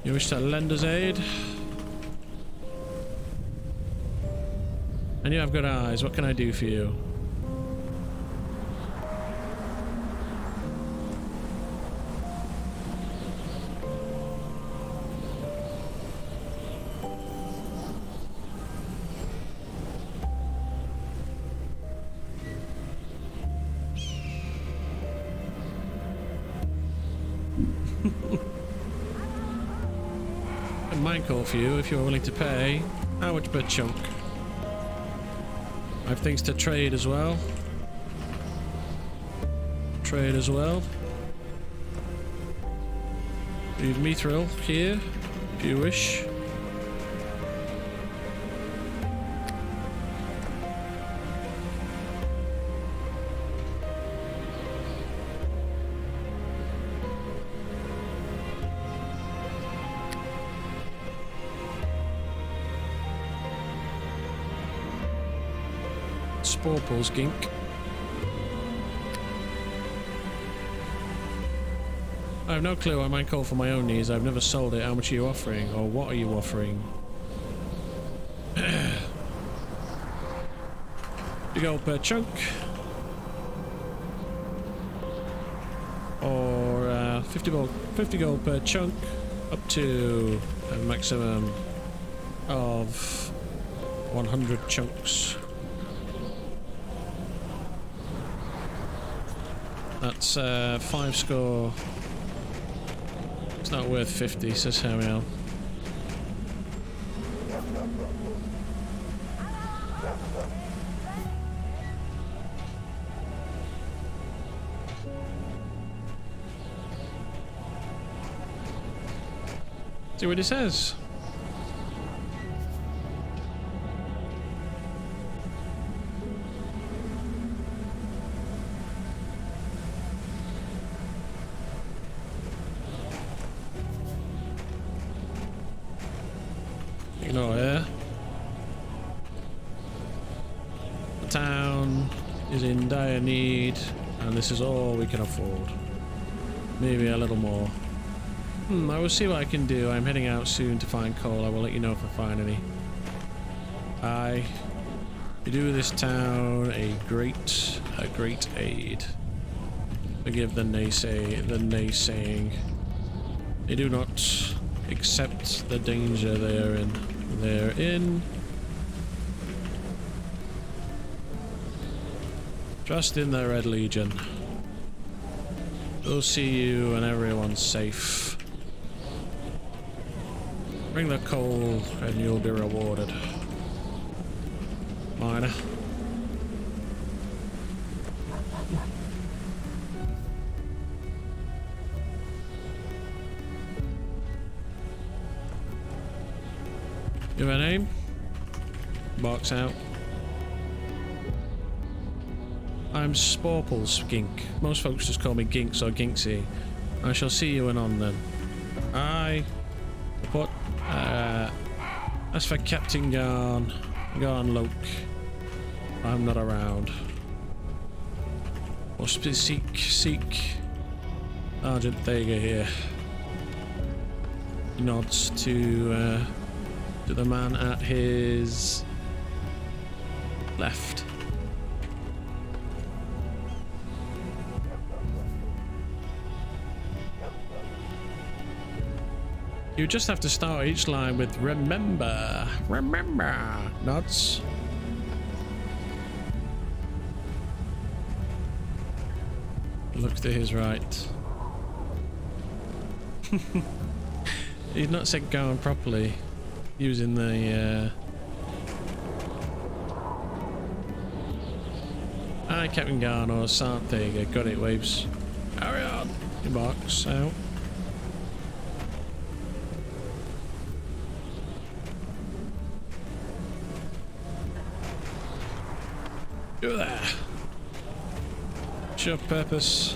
wish to lend us aid? And you have good eyes. What can I do for you? A mine call for you if you're willing to pay. How much per chunk? I have things to trade as well. Trade as well. Leave mithril here, if you wish. Sporples gink. I have no clue. I might call for my own needs. I've never sold it. How much are you offering? Or what are you offering? 50 gold per chunk. Or 50 gold per chunk. Up to a maximum of 100 chunks. That's 5 score. It's not worth 50, says Samuel. See what it says. Ignore here. The town is in dire need, and this is all we can afford. Maybe a little more. I will see what I can do. I'm heading out soon to find coal. I will let you know if I find any. You do this town a great aid. Forgive the naysaying. They do not accept the danger they are in. They're in. Trust in the Red Legion. They'll see you and everyone's safe. Bring the coal and you'll be rewarded. Miner. You have a name? Box out. I'm Sporples Gink. Most folks just call me Ginks or Ginksy. I shall see you anon then. I report. As for Captain Ghan, Loke, I'm not around. Or seek Sergeant Thaga here. He nods to the man at his left. You just have to start each line with remember, nods. Look to his right. He's not said Ghan properly, using the Hi Captain Ghan or Sergeant Thaga, got it waves. Hurry on! Your box out. You there. What's your purpose?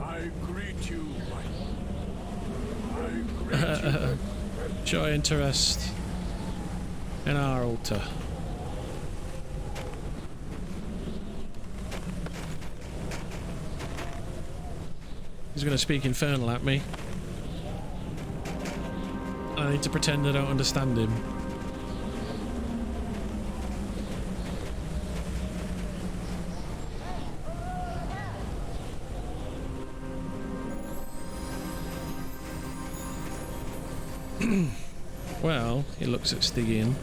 I greet you. I greet you. Show interest in our altar. He's going to speak Infernal at me. I need to pretend I don't understand him. Well, he looks at Stygian.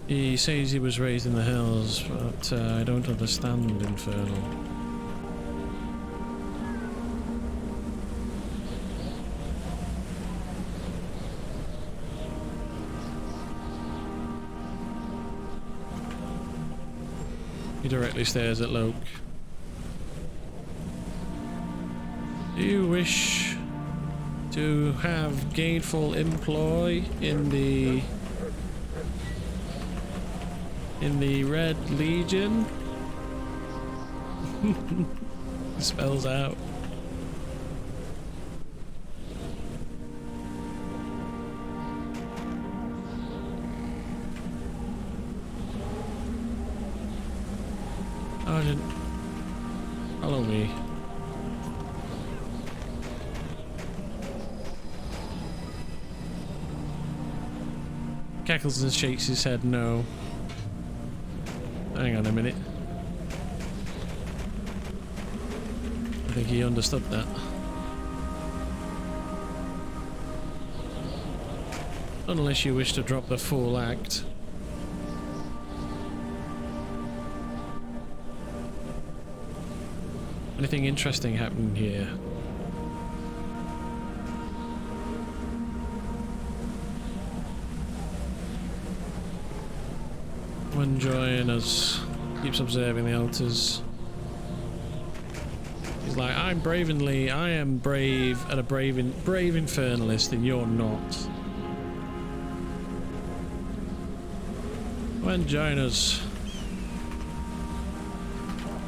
He says he was raised in the hills, but I don't understand Infernal. He directly stares at Loke. Do you wish to have gainful employ in the Red Legion? Spells out. Sergeant, follow me. Cackles and shakes his head no. Hang on a minute. I think he understood that. Unless you wish to drop the full act. Anything interesting happening here? When join us, keeps observing the altars. He's like, I am brave and a brave infernalist, and you're not. When join us.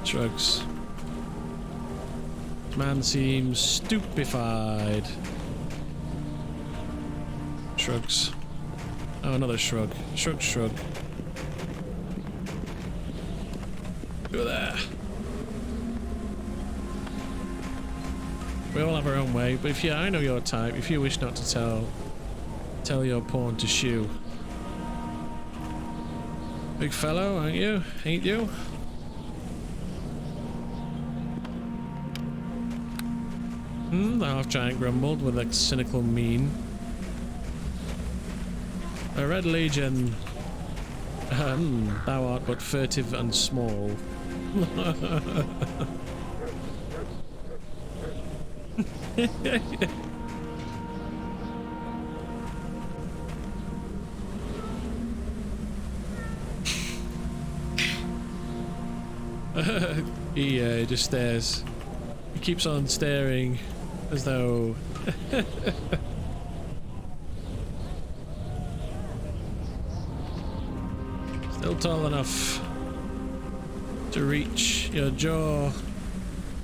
Shrugs. Man seems stupefied. Shrugs. Oh, another shrug. Shrug, shrug. Go there. We all have our own way, but if I know your type. If you wish not to tell your pawn to shoe. Big fellow, aren't you? Ain't you? The half-giant grumbled with a cynical mien. A Red Legion. Thou art but furtive and small. He just stares. He keeps on staring as though still tall enough to reach your jaw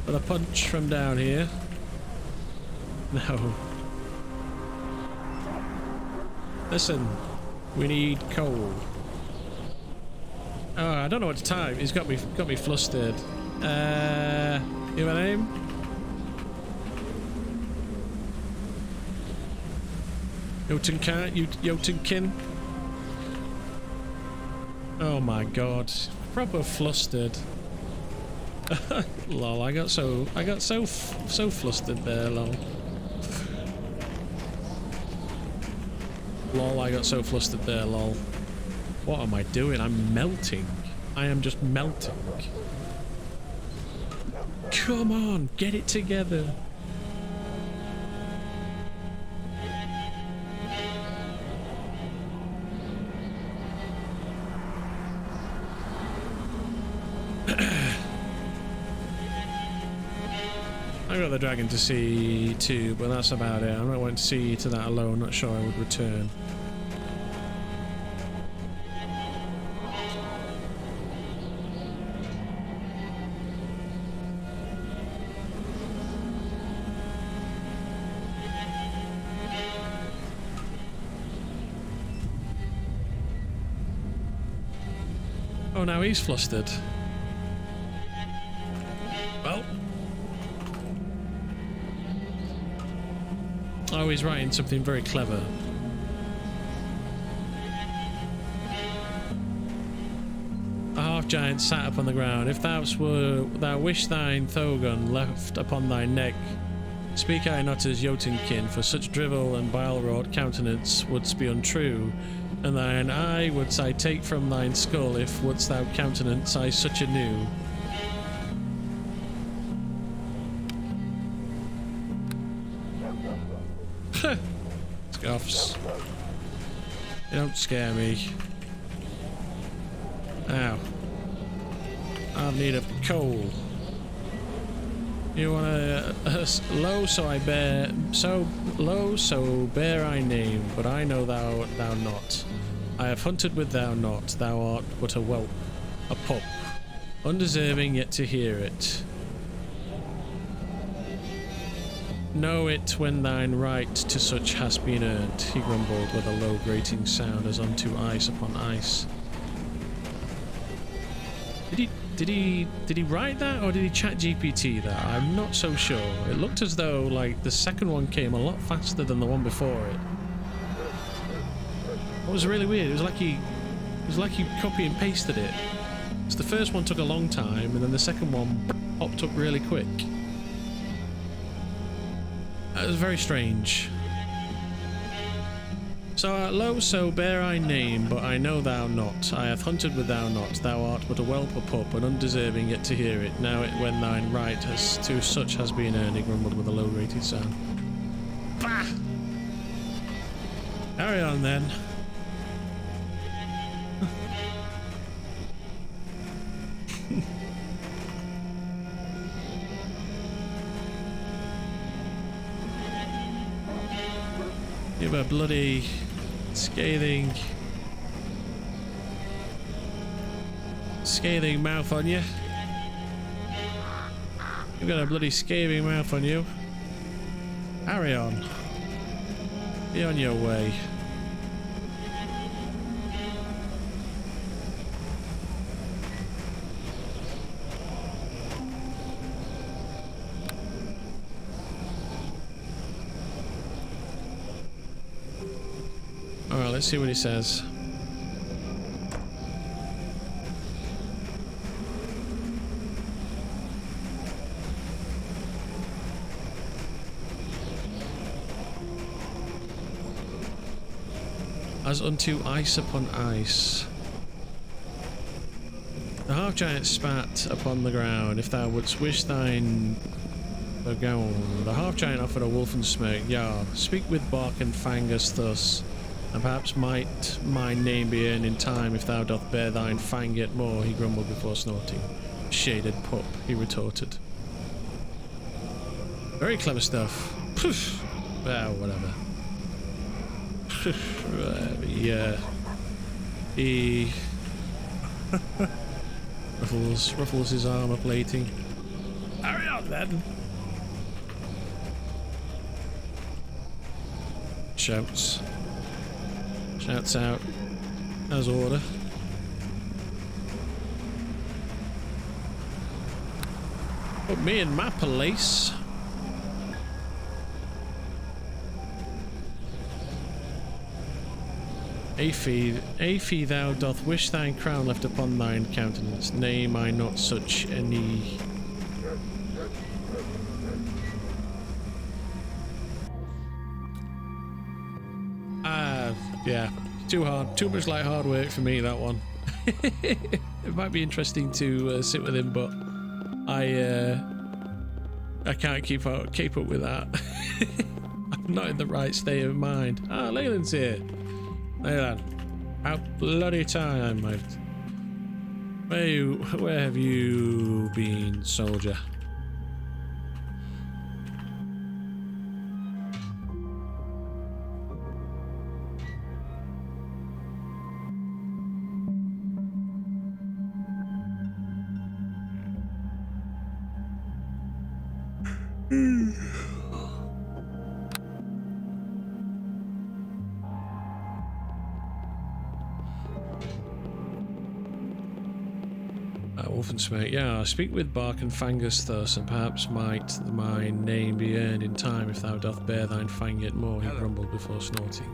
with a punch from down here. No. Listen, we need coal. Oh, I don't know what to type. He's got me flustered. You have a name? Jotunkin? Oh my god. Proper flustered. Lol, I got so flustered there, lol. Lol, I got so flustered there, lol. What am I doing? I'm melting. I am just melting. Come on, get it together. I got the dragon to see too, but that's about it. I'm not wanting to see to that alone. Not sure I would return. Oh, now he's flustered. Well. Oh, he's writing something very clever. A half-giant sat upon the ground. If thou wish thine Thogun left upon thy neck, Speak I not as Jotunkin, for such drivel and bile-wrought countenance wouldst be untrue, and thine eye wouldst I take from thine skull, if wouldst thou countenance I such a new. Scoffs. You don't scare me. Ow. I need a coal. You want low, so I bear, so low, so bear I name, but I know thou not. I have hunted with thou not, thou art but a whelp, a pup, undeserving yet to hear it. Know it when thine right to such has been earned, he grumbled with a low grating sound as unto ice upon ice. Did he write that, or did he chat GPT that? I'm not so sure. It looked as though like the second one came a lot faster than the one before it. It was really weird. It was like he copy and pasted it. So the first one took a long time, and then the second one popped up really quick. It was very strange. So lo, so bear I name, but I know thou not. I have hunted with thou not. Thou art but a whelp, a pup, and undeserving yet to hear it. Now it when thine right has to such has been earned, he grumbled with a low-rated sound. Bah! Carry on then. You have a bloody scathing mouth on you. You've got a bloody scathing mouth on you. Carry on. Be on your way. Alright, let's see what he says. As unto ice upon ice. The half-giant spat upon the ground, if thou wouldst wish thine Ghan. The half-giant offered a wolf and smirk. Yah, speak with bark and fang us thus, and perhaps might my name be earned in time if thou doth bear thine fang yet more, he grumbled before snorting. Shaded pup, he retorted. Very clever stuff. Poof. Well, whatever. Yeah. He ruffles his armor plating. Hurry up then. Shouts out as order. Put me in my place. Afy, thou doth wish thine crown left upon thine countenance. Nay, I not such any. Yeah, too hard. Too much like hard work for me, that one. It might be interesting to sit with him, but I can't keep up with that. I'm not in the right state of mind. Ah, Leyland's here. Leyland, about bloody time, mate. Where have you been, soldier? Wolfensmake, yeah, speak with bark and fangus thus, and perhaps might my name be earned in time if thou doth bear thine fang yet more, he grumbled before snorting.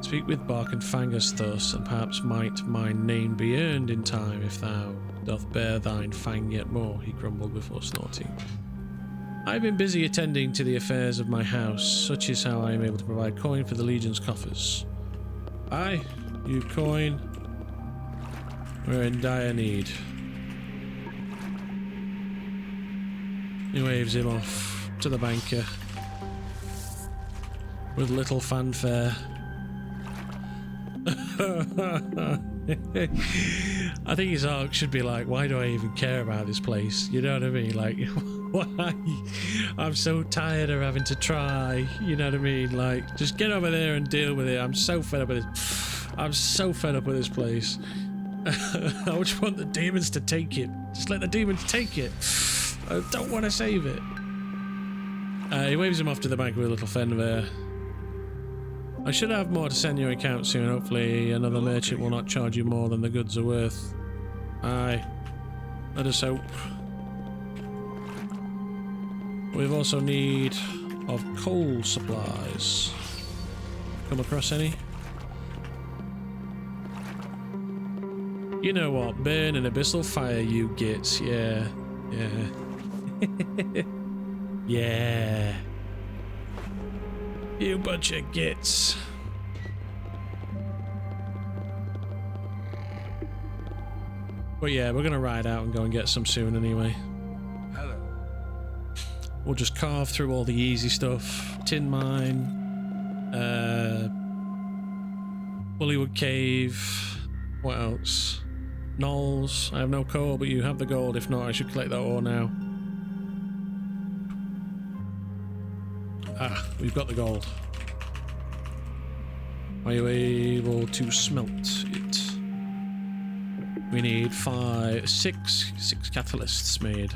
Speak with bark and fangus thus, and perhaps might my name be earned in time if thou doth bear thine fang yet more, he grumbled before snorting. I've been busy attending to the affairs of my house. Such is how I am able to provide coin for the Legion's coffers. Aye, you coin. We're in dire need. He waves him off to the banker with little fanfare. I think his arc should be like, why do I even care about this place? You know what I mean? Like, why? I'm so tired of having to try. You know what I mean? Like, just get over there and deal with it. I'm so fed up with this. I'm so fed up with this place. I just want the demons to take it. Just let the demons take it. I don't want to save it. He waves him off to the bank with a little fanfare. I should have more to send your account soon. Hopefully another merchant will not charge you more than the goods are worth. Aye. Let us hope. We've also need of coal supplies. Come across any? You know what? Burn an abyssal fire, you gits. Yeah. Yeah. Yeah. You bunch of gits. But yeah, we're gonna ride out and go and get some soon anyway. Hello. We'll just carve through all the easy stuff. Tin mine, Bullywood Cave. What else? Knolls. I have no coal, but you have the gold. If not, I should collect that ore now. Ah, we've got the gold. Are you able to smelt it? We need six catalysts made.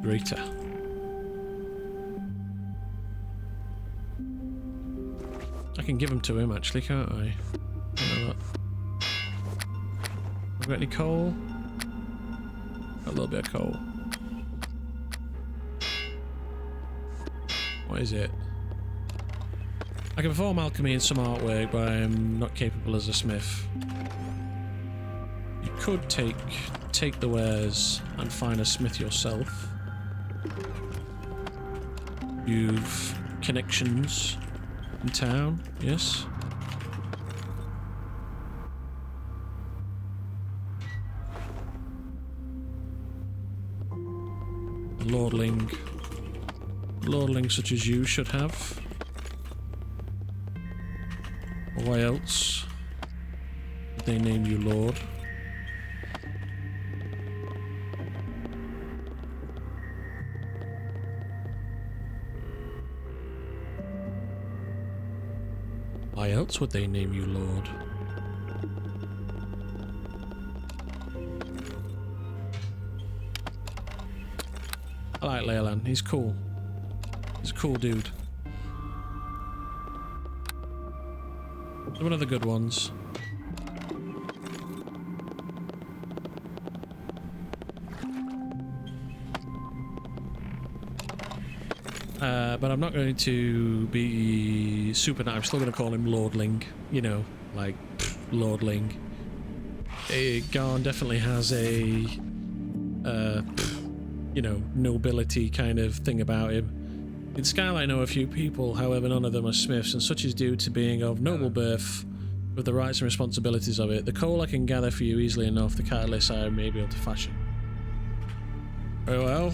Greater. I can give them to him actually, can't I? I know that. Have I got any coal? Got a little bit of coal. What is it? I can perform alchemy and some artwork, but I'm not capable as a smith. You could take the wares and find a smith yourself. You've connections in town, yes? Lordling such as you should have. Why else would they name you Lord? Why else would they name you Lord? I like Leyland, he's cool. He's a cool dude. One of the good ones. But I'm not going to be super nice. I'm still going to call him Lordling. You know, like, Lordling. Ghan definitely has a, you know, nobility kind of thing about him. In Skylight I know a few people, however none of them are smiths, and such is due to being of noble birth with the rights and responsibilities of it. The coal I can gather for you easily enough, the catalyst I may be able to fashion. Very well.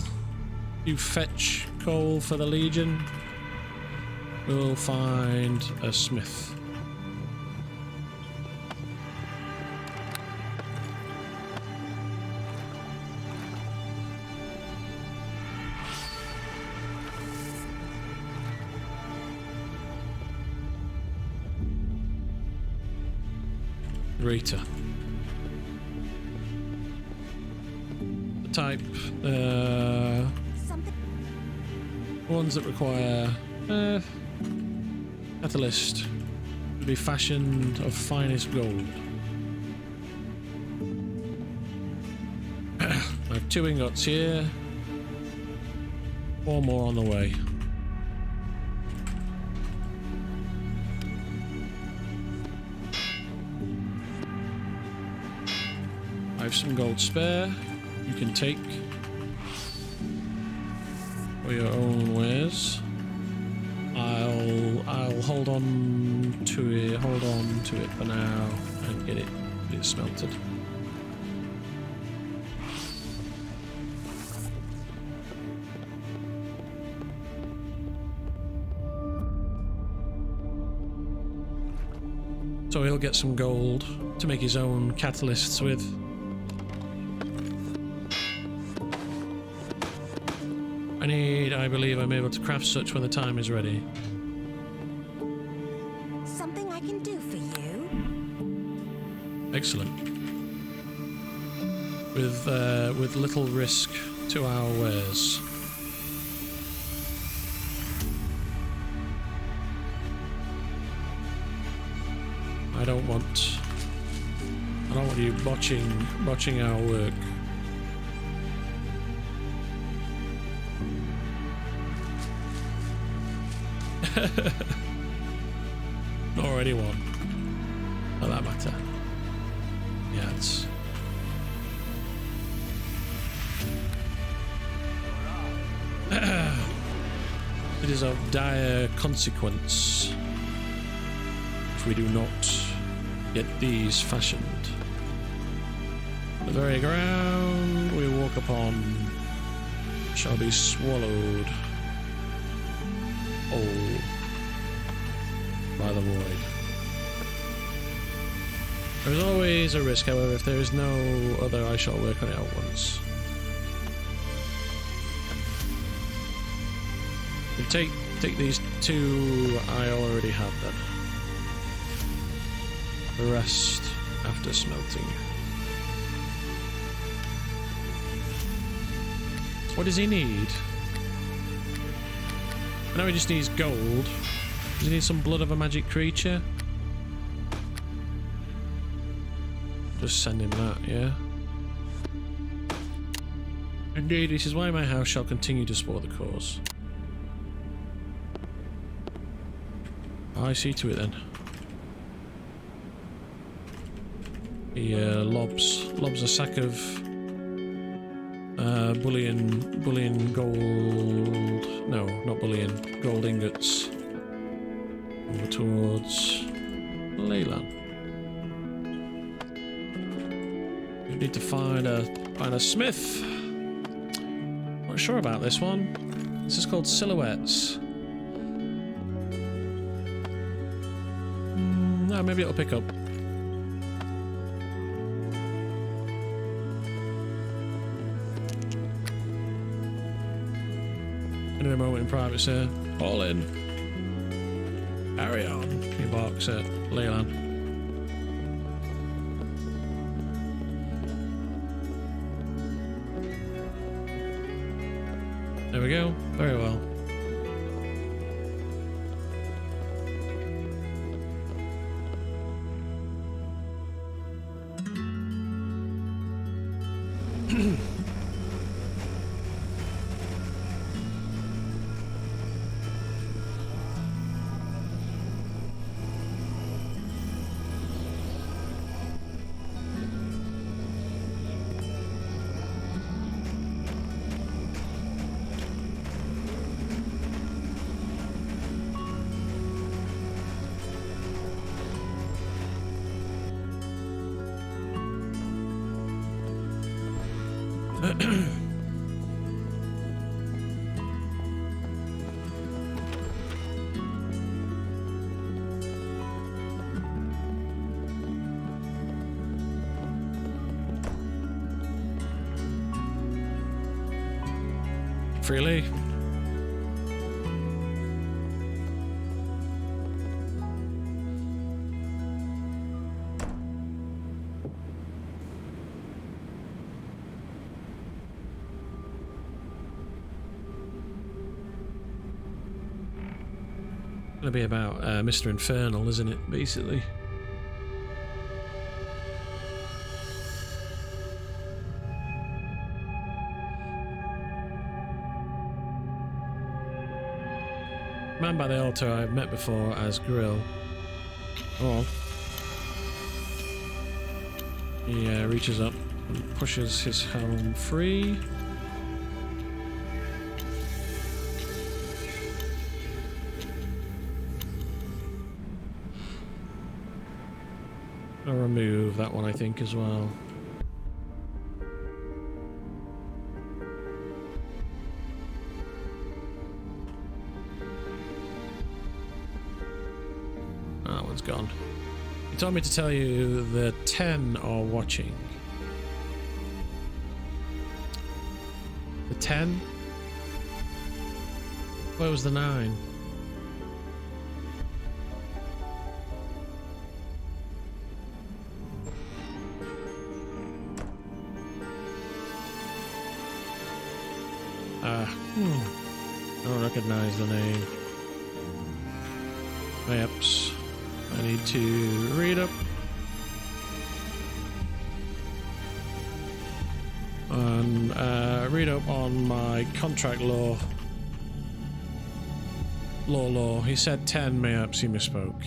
You fetch coal for the Legion. We'll find a smith. Greater. The type, ones that require catalyst to be fashioned of finest gold. I have 2 ingots here, 4 more on the way. I have some gold spare. you can take for your own wares. I'll hold on to it for now and get it smelted. So he'll get some gold to make his own catalysts with. I believe I'm able to craft such when the time is ready. Something I can do for you? Excellent. With little risk to our wares. I don't want you botching our work. Nor anyone, for that matter. Yeah, it's... It is of dire consequence if we do not get these fashioned. The very ground we walk upon shall be swallowed whole by the void. There is always a risk, however. If there is no other, I shall work on it at once. You take these two. I already have them. The rest after smelting. What does he need? I know he just needs gold. Does he need some blood of a magic creature? Just send him that, yeah? Indeed, this is why my house shall continue to support the cause. I see to it then. He lobs a sack of bullion gold. No, not bullion. Gold ingots over towards Leyland. We need to find a smith. Not sure about this one. This is called Silhouettes. No, maybe it'll pick up. In a moment in private, sir. All in. Carry on. He barks at Leyland. There we go. Very well. Freely. Gonna be about Mr. Infernal, isn't it? Basically. Man by the altar I've met before as Grill. Oh. He reaches up. And pushes his helm free. I'll remove that one, I think, as well. That one's gone. He told me to tell you the 10 are watching. The 10? Where was the 9? I don't recognize the name. Maps. I need to read up. And read up on my contract law. Law. He said 10, mayhaps he misspoke.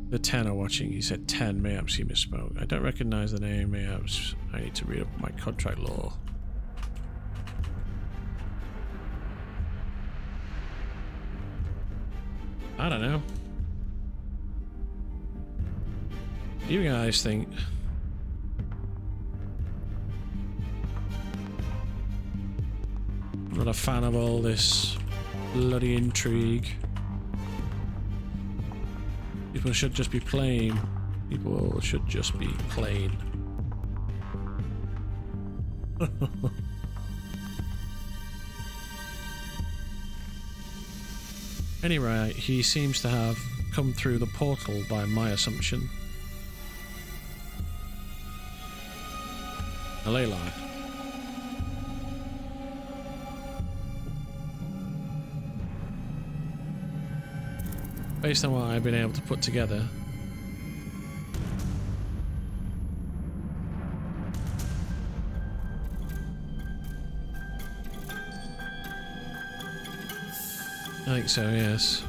The 10 are watching. He said 10, mayhaps he misspoke. I don't recognize the name, mayhaps I need to read up my contract law. I don't know. You guys think? I'm not a fan of all this bloody intrigue. People should just be plain. People should just be plain. Anyway, he seems to have come through the portal by my assumption. A ley line. Based on what I've been able to put together, I think so, yes.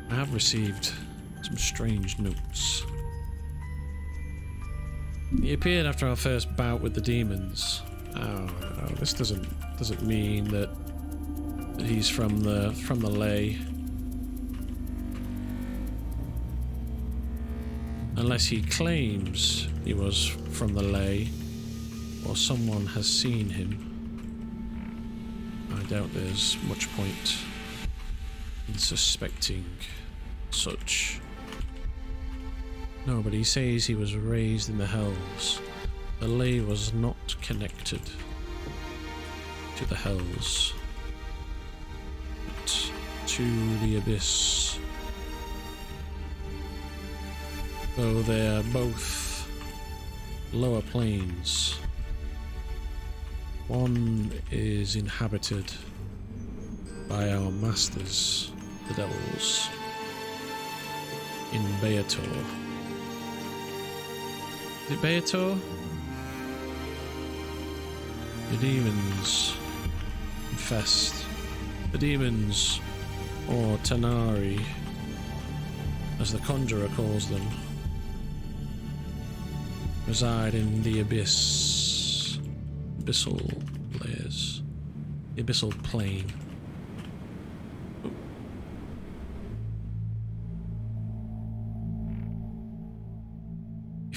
I have received some strange notes. He appeared after our first bout with the demons. Oh, this doesn't mean that he's from the ley. Unless he claims he was from the ley, or someone has seen him. I doubt there's much point in suspecting such. No, but he says he was raised in the hells. The ley was not connected to the hells, but to the abyss. Though they're both lower planes. One is inhabited by our masters, the devils, in Beator. Is it Beator? The demons infest. The demons, or Tanari, as the conjurer calls them, reside in the abyss, abyssal layers, the abyssal plane.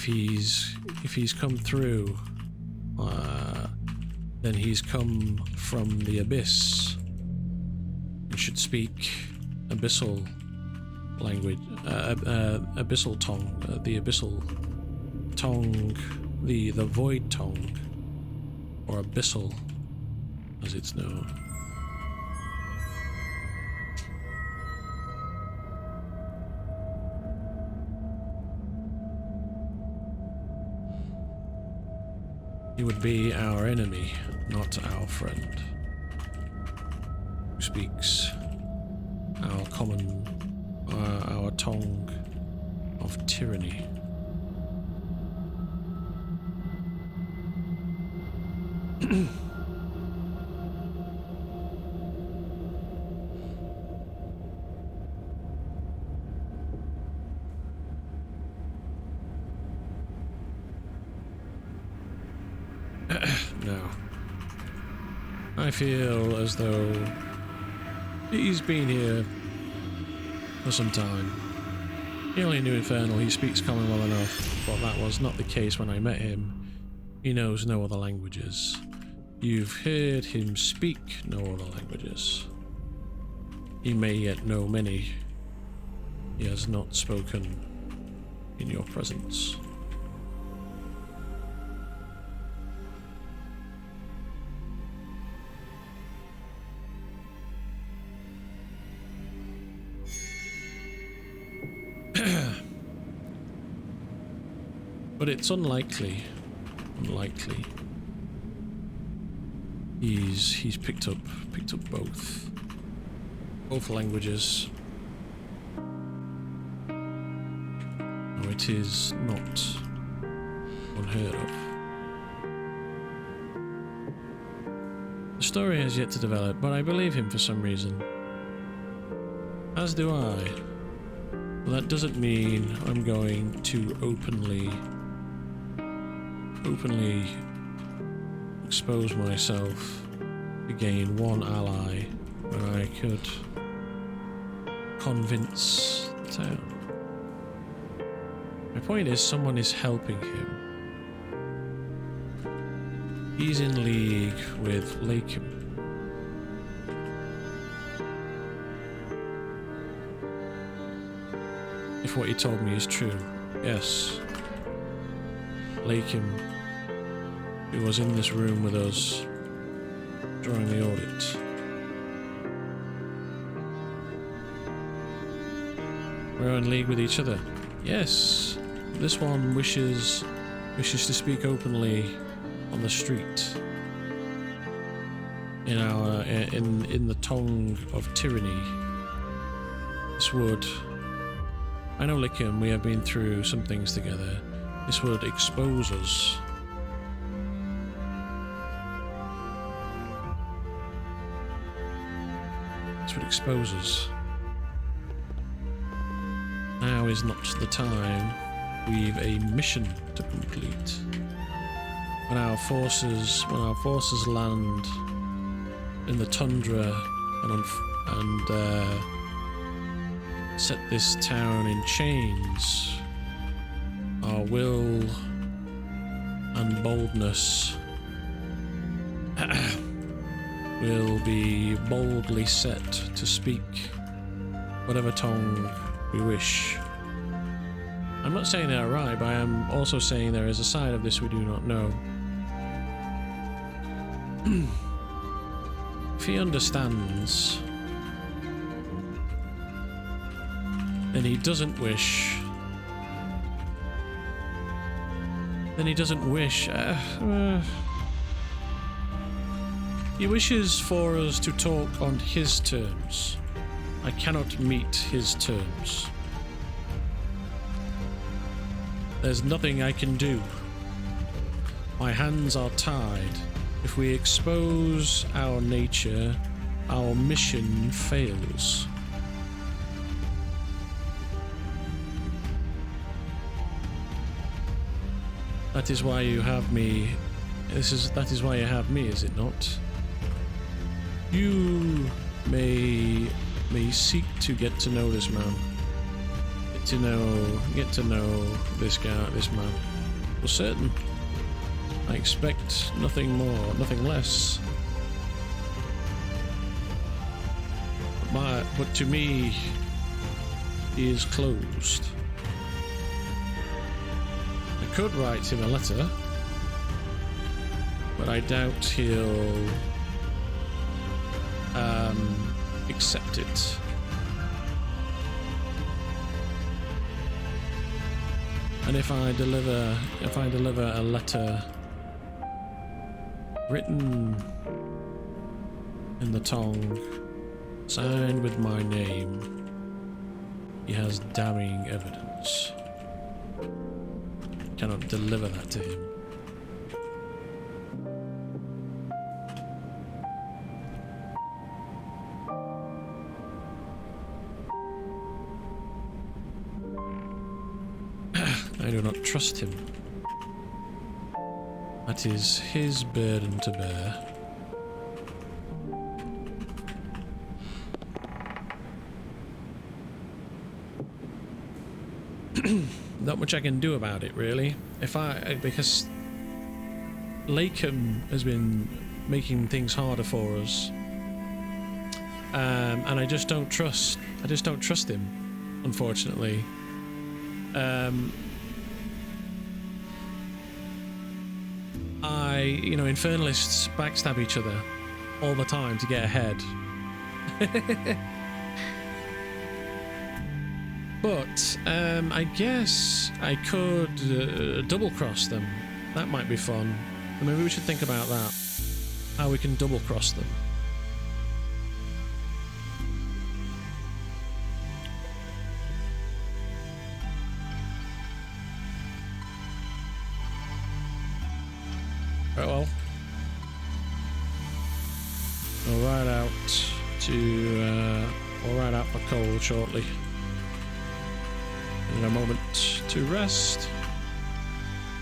If he's come through, then he's come from the abyss. He should speak abyssal language, abyssal tongue, the abyssal tongue, the void tongue, or abyssal as it's known. He would be our enemy, not our friend, who speaks our common, our tongue of tyranny. now. I feel as though he's been here for some time. He only knew Infernal, he speaks common well enough, but that was not the case when I met him. He knows no other languages. You've heard him speak no other languages. He may yet know many. He has not spoken in your presence. But it's unlikely. He's picked up both languages. No, it is not unheard of. The story has yet to develop, but I believe him for some reason. As do I. But that doesn't mean I'm going to openly expose myself to gain one ally where I could convince the town. My point is, someone is helping him. He's in league with Loke. If what he told me is true, yes. Loke, who was in this room with us during the audit. We're in league with each other. Yes, this one wishes to speak openly on the street in the tongue of tyranny. This would, I know Lickham, we have been through some things together. This would expose us. This would expose us. Now is not the time. We've a mission to complete. When our forces land in the tundra and set this town in chains, our will and boldness will be boldly set to speak whatever tongue we wish. I'm not saying they're right, but I am also saying there is a side of this we do not know. If he understands, then he doesn't wish. He wishes for us to talk on his terms. I cannot meet his terms. There's nothing I can do. My hands are tied. If we expose our nature, our mission fails. That is why you have me. That is why you have me, is it not? You may seek to get to know this man. Get to know this guy, this man. For certain. I expect nothing more, nothing less. But to me, he is closed. I could write him a letter, but I doubt he'll accept it. And if I deliver a letter written in the tongue, signed with my name, he has damning evidence. I cannot deliver that to him. I do not trust him. That is his burden to bear. Not much I can do about it, really. Because Lakem has been making things harder for us, and I just don't trust him, unfortunately. Infernalists backstab each other all the time to get ahead. But I guess I could double cross them. That might be fun. Maybe we should think about that. How we can double cross them. Right, well. We'll ride out for coal shortly. In a moment to rest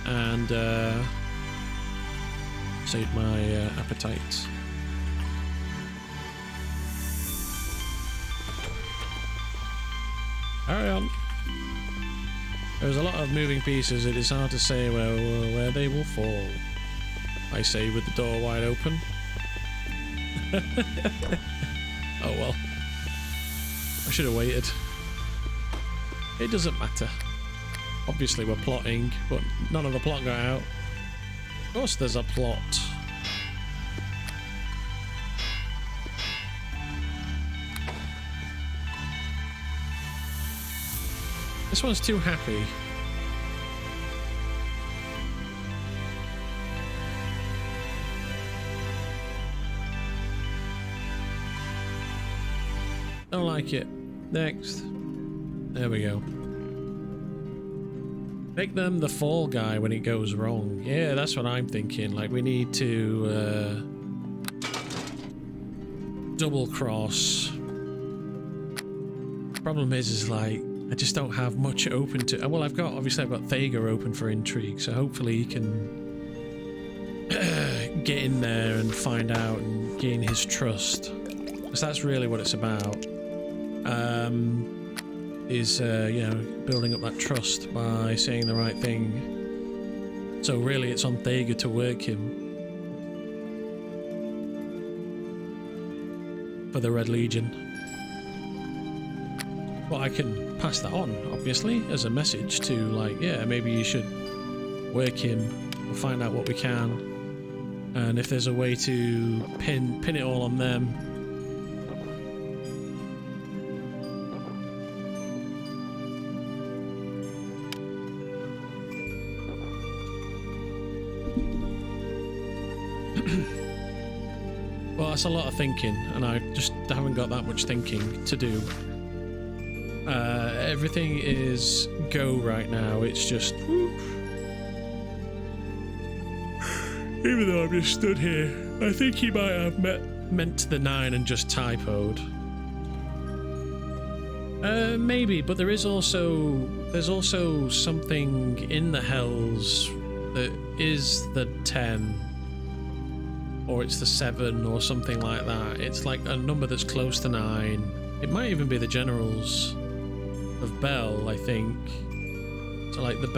and sate my appetite. Carry on. There's a lot of moving pieces. It is hard to say where they will fall. I say with the door wide open. Oh well. I should have waited. It doesn't matter. Obviously we're plotting, but none of the plot got out. Of course there's a plot. This one's too happy. Don't like it. Next. There we go. Make them the fall guy when it goes wrong. Yeah, that's what I'm thinking. Like, we need to double cross. Problem is like, I just don't have much open to... Well, obviously I've got Thaga open for intrigue, so hopefully he can get in there and find out and gain his trust. Because that's really what it's about. Building up that trust by saying the right thing. So really it's on Thaga to work him for the Red Legion. But I can pass that on, obviously, as a message to, like, yeah, maybe you should work him. We'll find out what we can. And if there's a way to pin it all on them. Well, that's a lot of thinking, and I just haven't got that much thinking to do. Everything is go right now. It's just... Even though I'm just stood here, I think he might have meant the 9 and just typoed. Maybe, but there's also something in the Hells that is the 10. Or it's the 7 or something like that. It's like a number that's close to 9. It might even be the generals of Bell, I think. So like the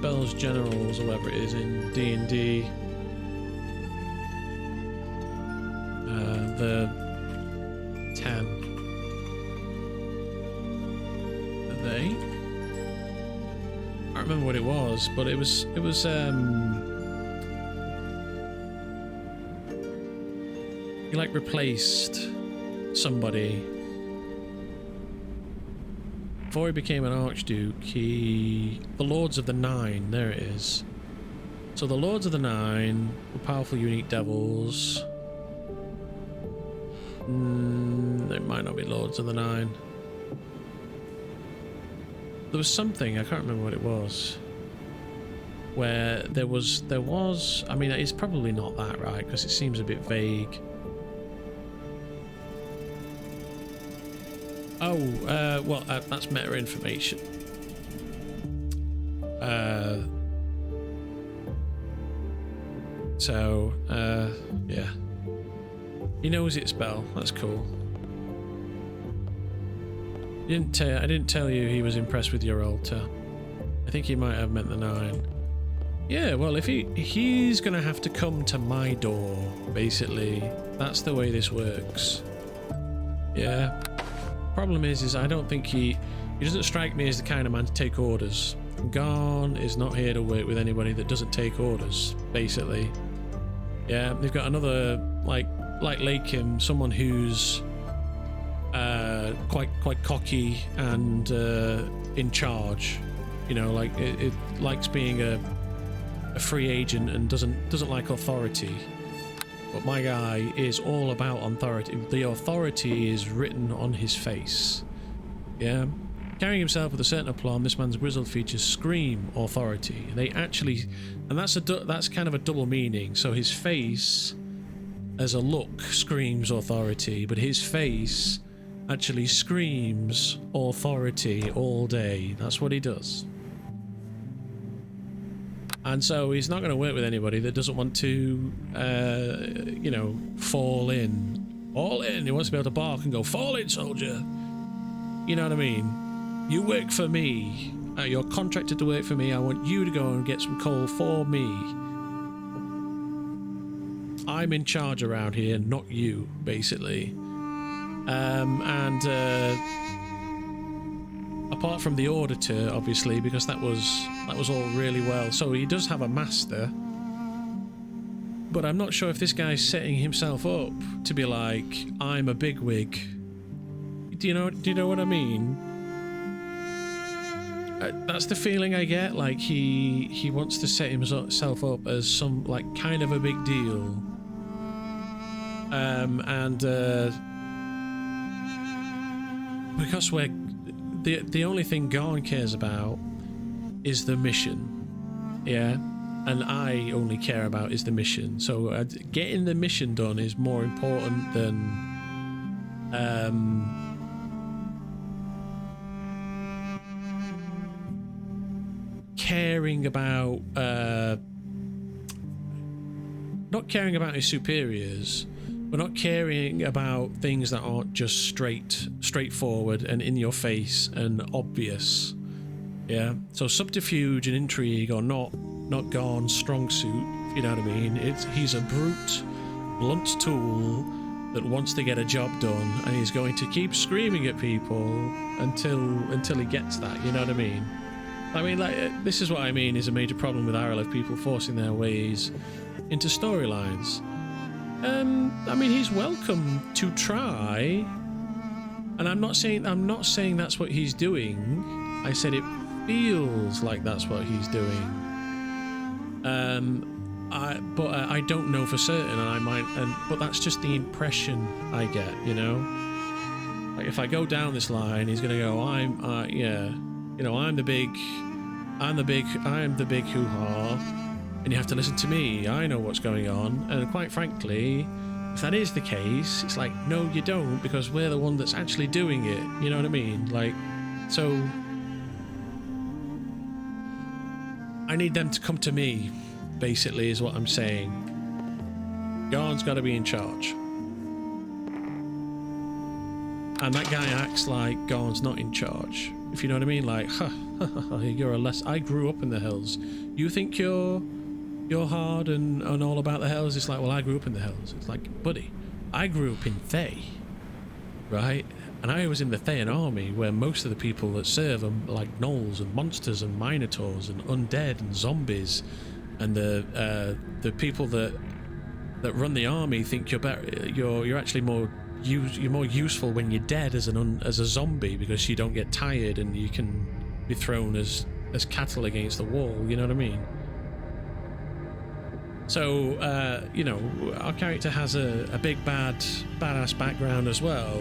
Bell's generals or whatever it is in D&D. The 10. Are they? I don't remember what it was, but it was he like replaced somebody. Before he became an Archduke, the Lords of the Nine, there it is. So the Lords of the Nine were powerful, unique devils. It might not be Lords of the Nine. There was something, I can't remember what it was, where there was, I mean, it's probably not that, right? Because it seems a bit vague. Oh, well, that's meta information. So, yeah. He knows it spell. That's cool. I didn't tell you he was impressed with your altar. I think he might have meant the 9. Yeah, well, if he's gonna have to come to my door, basically. That's the way this works. Yeah. Problem is I don't think he doesn't strike me as the kind of man to take orders. Ghan is not here to work with anybody that doesn't take orders, basically. Yeah, they've got another, like Lakem, someone who's quite cocky and in charge. You know, like it likes being a free agent and doesn't like authority. But my guy is all about authority. The authority is written on his face. Yeah. Carrying himself with a certain aplomb, this man's grizzled features scream authority. They actually, and that's kind of a double meaning. So his face, as a look, screams authority, but his face actually screams authority all day. That's what he does. And so he's not going to work with anybody that doesn't want to, you know, fall in. All in. He wants to be able to bark and go, fall in, soldier. You know what I mean? You work for me. You're contracted to work for me. I want you to go and get some coal for me. I'm in charge around here, not you, basically. Apart from the auditor, obviously, because that was all really well. So he does have a master, but I'm not sure if this guy's setting himself up to be like, I'm a bigwig. Do you know what I mean? That's the feeling I get. Like he wants to set himself up as some like kind of a big deal. Because we're the only thing Ghan cares about is the mission, yeah, and I only care about is the mission. So getting the mission done is more important than caring about not caring about his superiors. We're not caring about things that aren't just straightforward and in your face and obvious. Yeah. So subterfuge and intrigue are not Ghan's strong suit, if you know what I mean. He's a brute, blunt tool that wants to get a job done, and he's going to keep screaming at people until he gets that, you know what I mean? I mean, like, this is what I mean is a major problem with Arelith, people forcing their ways into storylines. I mean, he's welcome to try, and I'm not saying that's what he's doing. I said it feels like that's what he's doing. But I don't know for certain, and I might, but that's just the impression I get, you know. Like if I go down this line, he's gonna go, yeah, you know, I'm the big hoo-ha. And you have to listen to me. I know what's going on. And quite frankly, if that is the case, it's like, no, you don't, because we're the one that's actually doing it. You know what I mean? Like, so I need them to come to me, basically, is what I'm saying. Ghan's got to be in charge. And that guy acts like Ghan's not in charge. If you know what I mean? Like, you're I grew up in the hills. You think you're hard and all about the hills? It's like, well, I grew up in the hills. It's like, buddy, I grew up in Thay, right? And I was in the Thayan army, where most of the people that serve are like gnolls and monsters and minotaurs and undead and zombies, and the people that run the army think you're better. You're actually more useful when you're dead as a zombie, because you don't get tired and you can be thrown as cattle against the wall. You know what I mean? So, you know, our character has a big badass background as well.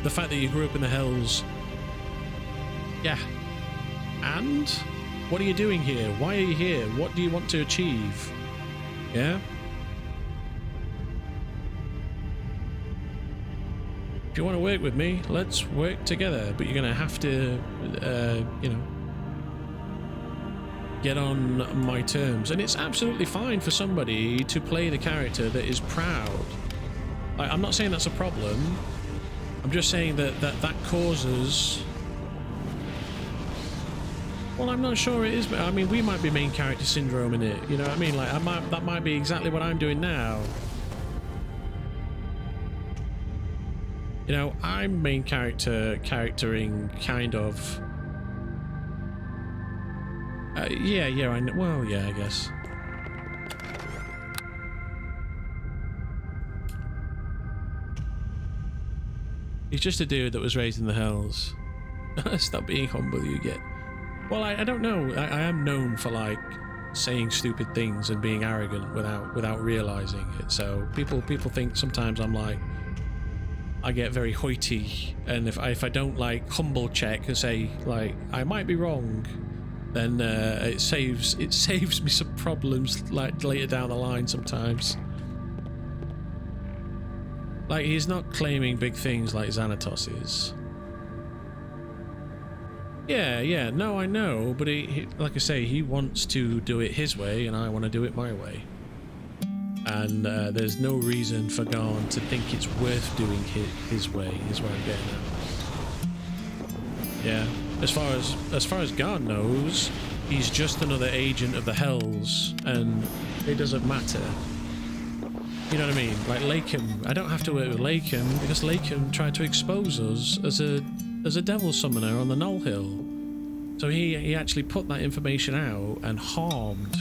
The fact that you grew up in the hills, yeah. And what are you doing here? Why are you here? What do you want to achieve? Yeah. If you want to work with me, let's work together. But you're gonna have to, you know, get on my terms. And it's absolutely fine for somebody to play the character that is proud. I'm not saying that's a problem. I'm just saying that causes... Well, I'm not sure it is, but I mean, we might be main character syndrome in it. You know what I mean? Like, that might be exactly what I'm doing now. You know, I'm main charactering kind of. Yeah, I know. Well, yeah, I guess. He's just a dude that was raised in the hells. Stop being humble, you get. Well, I don't know. I am known for like saying stupid things and being arrogant without realizing it. So people think sometimes I'm like, I get very hoity, and if I don't like humble check and say like I might be wrong, then it saves me some problems like later down the line sometimes. Like, he's not claiming big things like Xanatos is. Yeah, no, I know, but he like I say, he wants to do it his way, and I want to do it my way. And there's no reason for Ghan to think it's worth doing his way, is what I'm getting at. Yeah, as far as Ghan knows, he's just another agent of the Hells, and it doesn't matter. You know what I mean? Like Lakem, I don't have to work with Lakem because Lakem tried to expose us as a devil summoner on the Null Hill. So he actually put that information out and harmed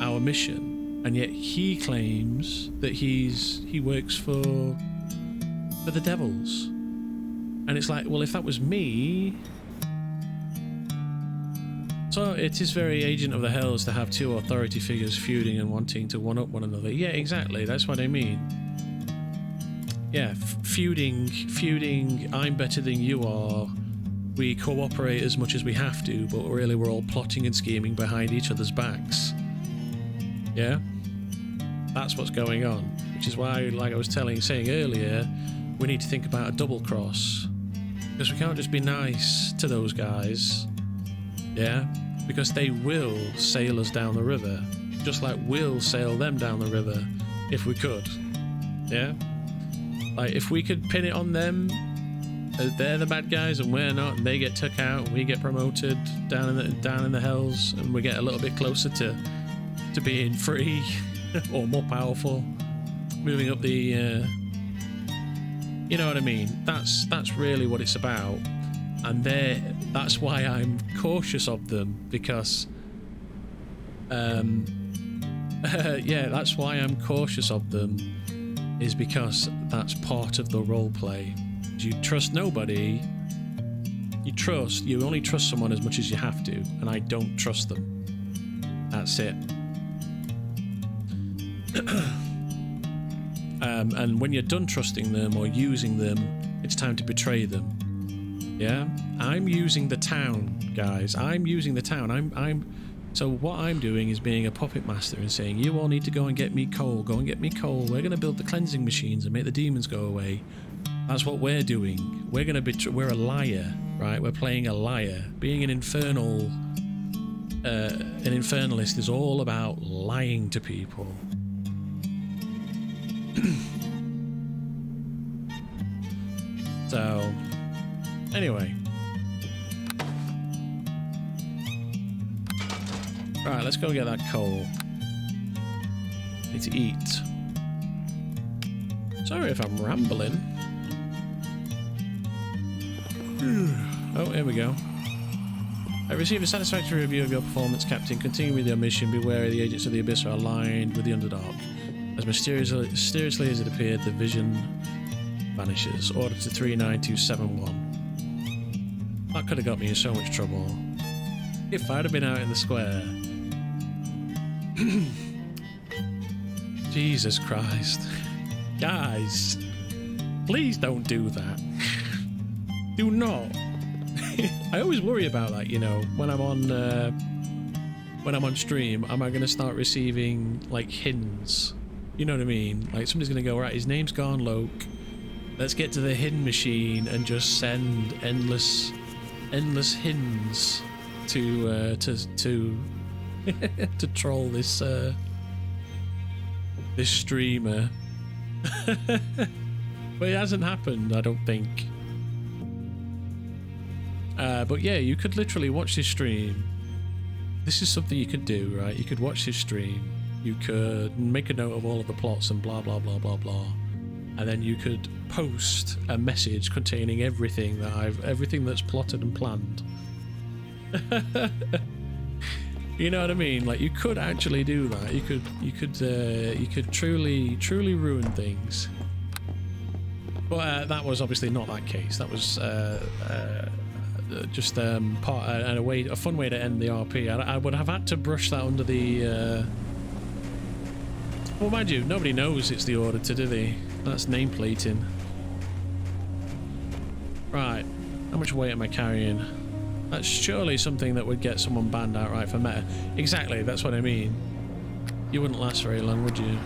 our mission. And yet he claims that he works for the devils. And it's like, well, if that was me... So it is very Agent of the Hells to have two authority figures feuding and wanting to one-up one another. Yeah, exactly, that's what I mean. Yeah, feuding, I'm better than you are. We cooperate as much as we have to, but really we're all plotting and scheming behind each other's backs. Yeah? That's what's going on. Which is why, like I was saying earlier, we need to think about a double cross. Because we can't just be nice to those guys. Yeah? Because they will sail us down the river. Just like we'll sail them down the river if we could. Yeah? Like, if we could pin it on them, as they're the bad guys and we're not, and they get took out and we get promoted down in the hells, and we get a little bit closer to being free or more powerful, moving up the you know what I mean? That's really what it's about. And that's why I'm cautious of them, because yeah, that's why I'm cautious of them, is because that's part of the role play. You trust nobody. You only trust someone as much as you have to, and I don't trust them. That's it. And when you're done trusting them or using them, it's time to betray them. Yeah, I'm using the town, guys. I'm using the town. So what I'm doing is being a puppet master and saying, you all need to go and get me coal. Go and get me coal. We're going to build the cleansing machines and make the demons go away. That's what we're doing. We're going to we're a liar, right? We're playing a liar. Being an infernalist is all about lying to people. So, anyway. Right, let's go get that coal. Need to eat. Sorry if I'm rambling. Oh, here we go. I received a satisfactory review of your performance, Captain. Continue with your mission. Beware, the agents of the Abyss are aligned with the Underdark. As mysteriously as it appeared, the vision vanishes. Order to 39271. That could have got me in so much trouble. If I'd have been out in the square. Jesus Christ. Guys, please don't do that. Do not. I always worry about that, you know, when I'm on stream. Am I going to start receiving like hints? You know what I mean? Like somebody's going to go, right, his name's Ghan Loke. Let's get to the hidden machine and just send endless hints to to troll this this streamer. But it hasn't happened, I don't think. But yeah, you could literally watch this stream. This is something you could do, right? You could watch this stream. You could make a note of all of the plots and blah blah blah blah blah, and then you could post a message containing everything that's plotted and planned. You know what I mean? Like, you could actually do that. You could truly ruin things. But that was obviously not that case. That was just a fun way to end the RP. I would have had to brush that under the. Well, mind you, nobody knows it's the auditor, do they? That's nameplating. Right, how much weight am I carrying? That's surely something that would get someone banned outright for meta. Exactly, that's what I mean. You wouldn't last very long, would you?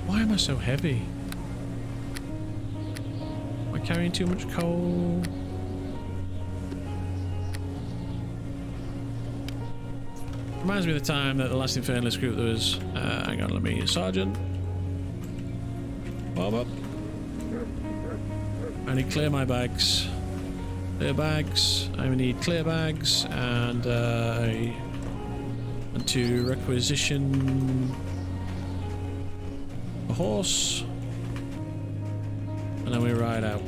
Why am I so heavy? Am I carrying too much coal? Reminds me of the time that the last Infernalist group there was... hang on, let me... Sergeant. Bob up. I need clear my bags. Clear bags. I need clear bags. And to requisition a horse. And then we ride out.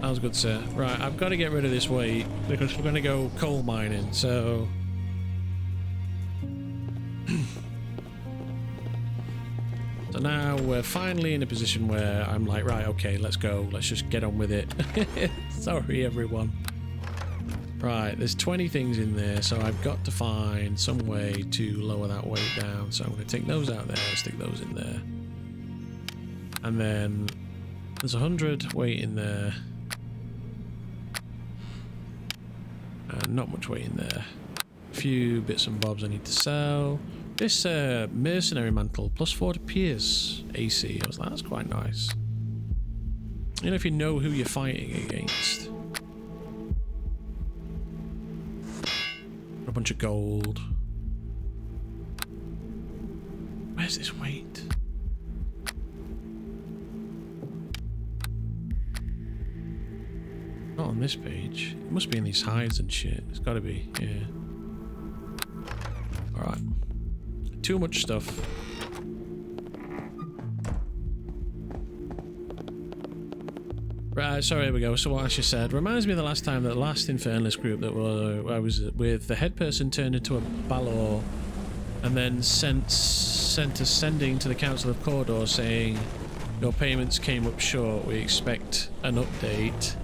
That was good, sir. Right, I've got to get rid of this weight because we're going to go coal mining, so... So now we're finally in a position where I'm like, right, okay, let's go. Let's just get on with it. Sorry, everyone. Right, there's 20 things in there, so I've got to find some way to lower that weight down. So I'm going to take those out there, stick those in there. And then there's 100 weight in there. Not much weight in there. A few bits and bobs I need to sell. This mercenary mantle, plus 4 to pierce AC. I was like, that's quite nice. You know, if you know who you're fighting against. A bunch of gold. Where's this weight? Not on this page. It must be in these hides and shit. It's gotta be, yeah. Alright. Too much stuff. Right, sorry, here we go. So what I just said reminds me of the last time that the last Infernalist group that I was with, the head person turned into a Balor and then sent us sending to the Council of Cawdor saying, your payments came up short, we expect an update.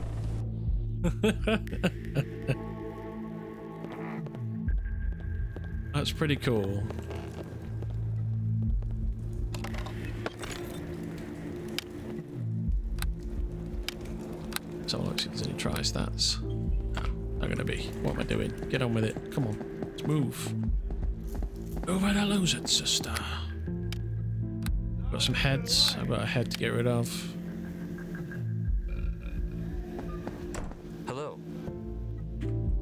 That's pretty cool. So let's see if there's any try stats. No, not gonna be. What am I doing? Get on with it. Come on. Let's move. Move and I lose it, sister. Got some heads. I've got a head to get rid of.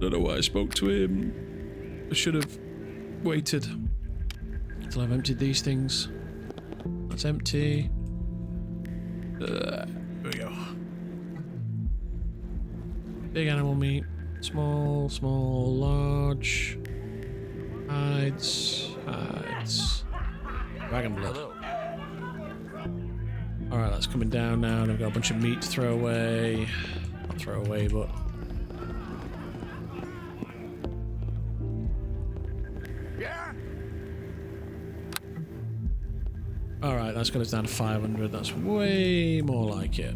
Don't know why I spoke to him. I should have waited until I've emptied these things. That's empty. Here we go. Big animal meat. Small, small, large. Hides. Hides. Dragon blood. Alright, that's coming down now. And I've got a bunch of meat to throw away. Not throw away, but... Alright, that's got us down to 500. That's way more like it.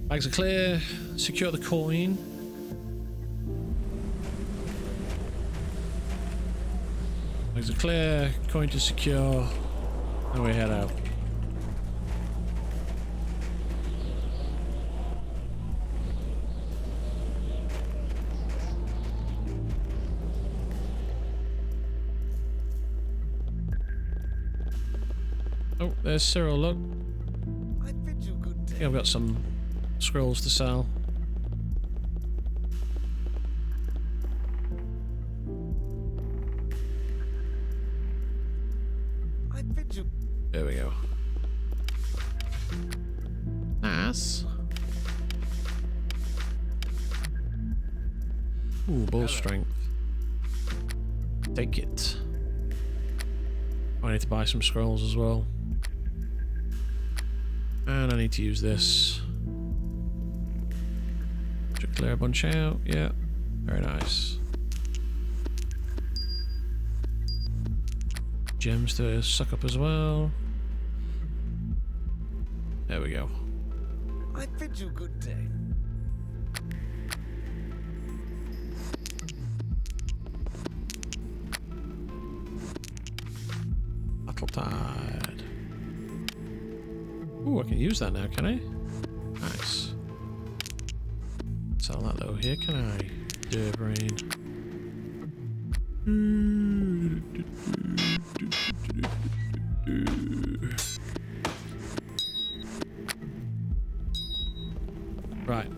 Bags are clear. Secure the coin. Bags are clear. Coin to secure. And we head out. Oh, there's Cyril, look. I bid you good day. Yeah, I've got some scrolls to sell. I bid you. There we go. Nice. Ooh, bull strength. Take it. I need to buy some scrolls as well. And I need to use this. Should clear a bunch out. Yeah. Very nice. Gems to suck up as well. There we go. I bid you good day. Battle Tide. Ooh, I can use that now, can I? Nice. Sell that though here, can I? Dirt brain. Right.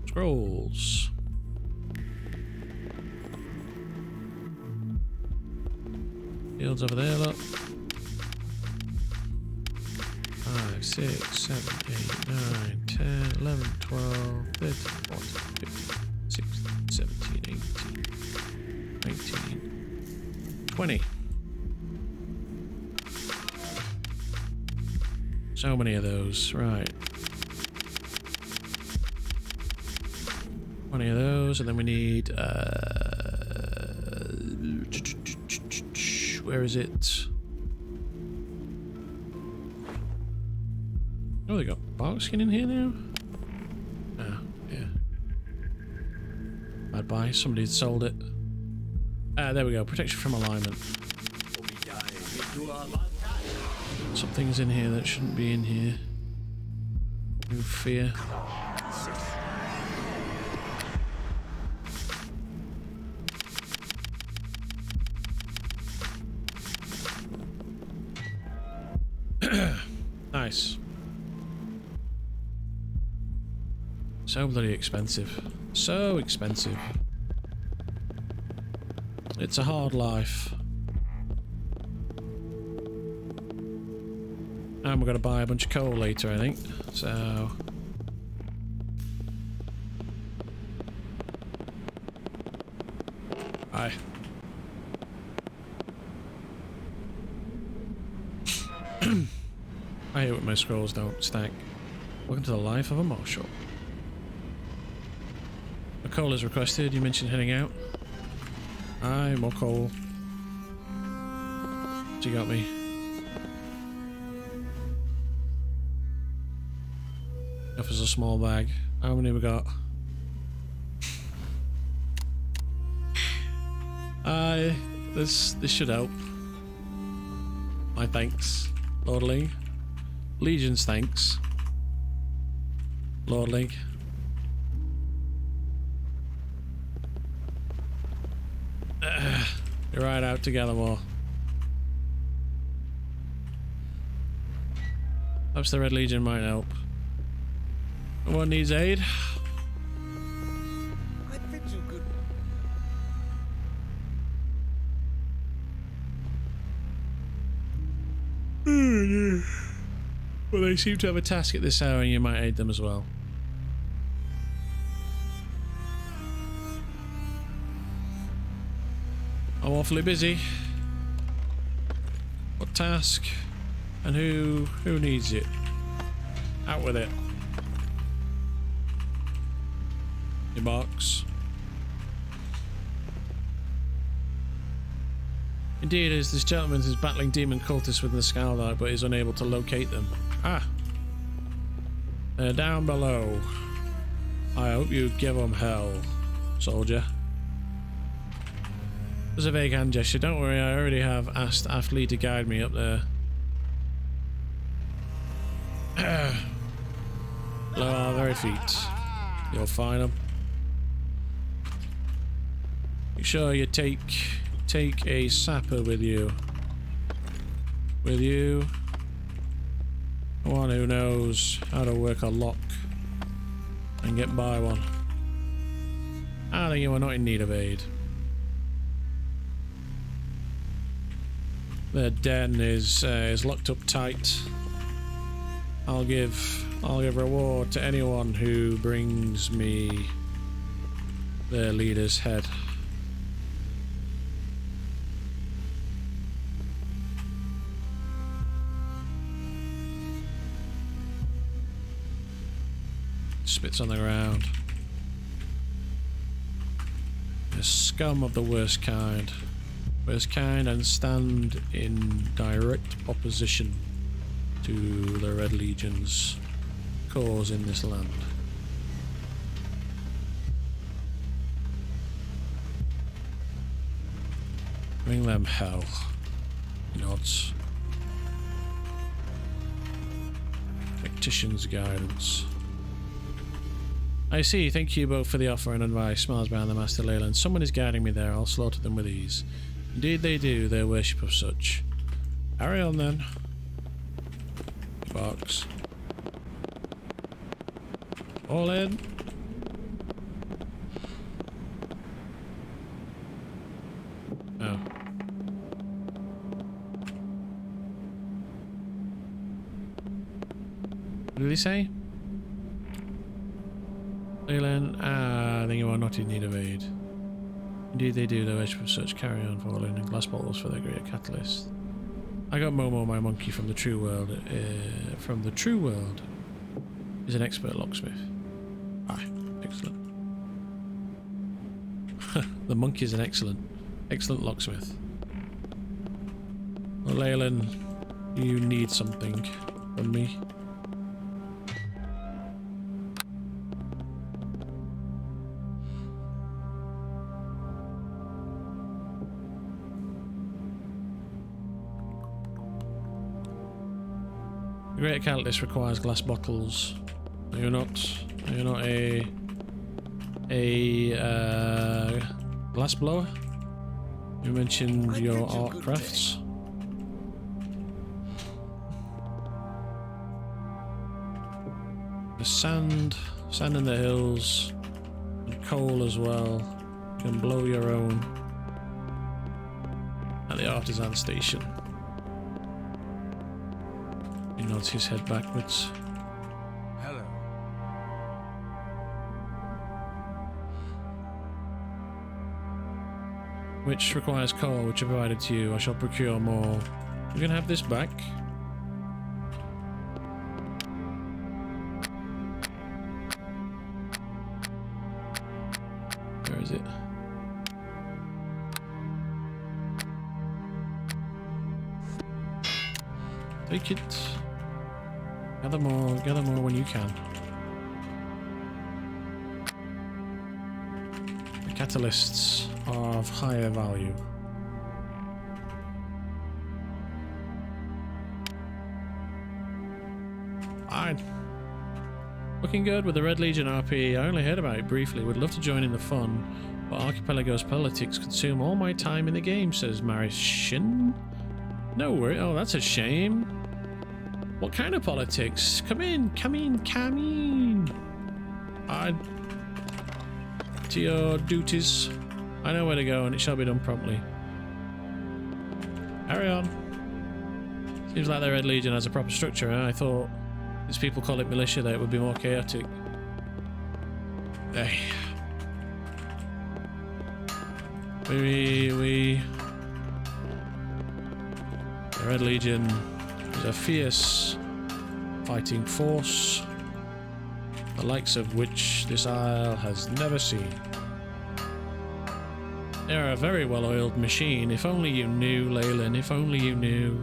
Scrolls. Fields over there, look. 5, 6, 7, 8, 9, 10, 11, 12, 13, 14, 15, 16, 17, 18, 19, 20. So many of those, right. 20 of those, and then we need, where is it? Oh, they got bark skin in here now? Oh, yeah. Bad buy. Somebody had sold it. There we go. Protection from alignment. Something's in here that shouldn't be in here. No fear. Nice. So bloody expensive. So expensive. It's a hard life. And we're going to buy a bunch of coal later, I think. So... Aye. I hate when my scrolls don't stack. Welcome to the life of a marshal. A coal is requested. You mentioned heading out. Aye, more coal. What you got me? Offers a small bag. How many we got? Aye, this should help. My thanks, Lordling. Legion's thanks. Lordling. You're right out together more. Perhaps the Red Legion might help. Anyone needs aid? I bid you good. Well, they seem to have a task at this hour and you might aid them as well. I'm awfully busy. What task? And who needs it? Out with it. Your box. Indeed, as this gentleman is battling demon cultists within the Skylight, but is unable to locate them. Ah! They're down below. I hope you give them hell, soldier. There's a vague hand gesture. Don't worry, I already have asked Athlete to guide me up there. Below our very feet. You'll find them. Make sure you take a sapper with you. With you. One who knows how to work a lock and get by one. I think you are not in need of aid. The den is locked up tight. I'll give reward to anyone who brings me their leader's head. Spits on the ground. The scum of the worst kind. Worst kind, and stand in direct opposition to the Red Legion's cause in this land. Bring them hell. Nods. Tactician's guidance. I see. Thank you both for the offer and advice. Smiles behind the Master Leyland. Someone is guiding me there. I'll slaughter them with ease. Indeed they do, their worship of such. Carry on then. Box. All in. Oh. What did he say? Leyland, I think you are not in need of aid. Indeed they do, their worship of such. Carry on, falling, and glass bottles for their great catalyst. I got Momo, my monkey, from the true world. From the true world. Is an expert locksmith. Ah, excellent. The monkey is an excellent locksmith. Well, Leyland, you need something from me. The great catalyst requires glass bottles. You're not a glass blower? You mentioned your art crafts. The sand in the hills, and coal as well. You can blow your own at the artisan station. He nods his head backwards. Hello. Which requires coal, which I provided to you. I shall procure more. You can have this back. Where is it? Take it. Gather more when you can. The catalysts are of higher value. Fine. Looking good with the Red Legion RP. I only heard about it briefly. Would love to join in the fun, but Archipelago's politics consume all my time in the game, says Marishin. No worry. Oh, that's a shame. What kind of politics? Come in. To your duties. I know where to go and it shall be done promptly. Carry on. Seems like the Red Legion has a proper structure, huh? I thought, as people call it militia, that it would be more chaotic. Hey. The Red Legion is a fierce fighting force, the likes of which this isle has never seen. They're a very well-oiled machine. If only you knew, Leyland, if only you knew.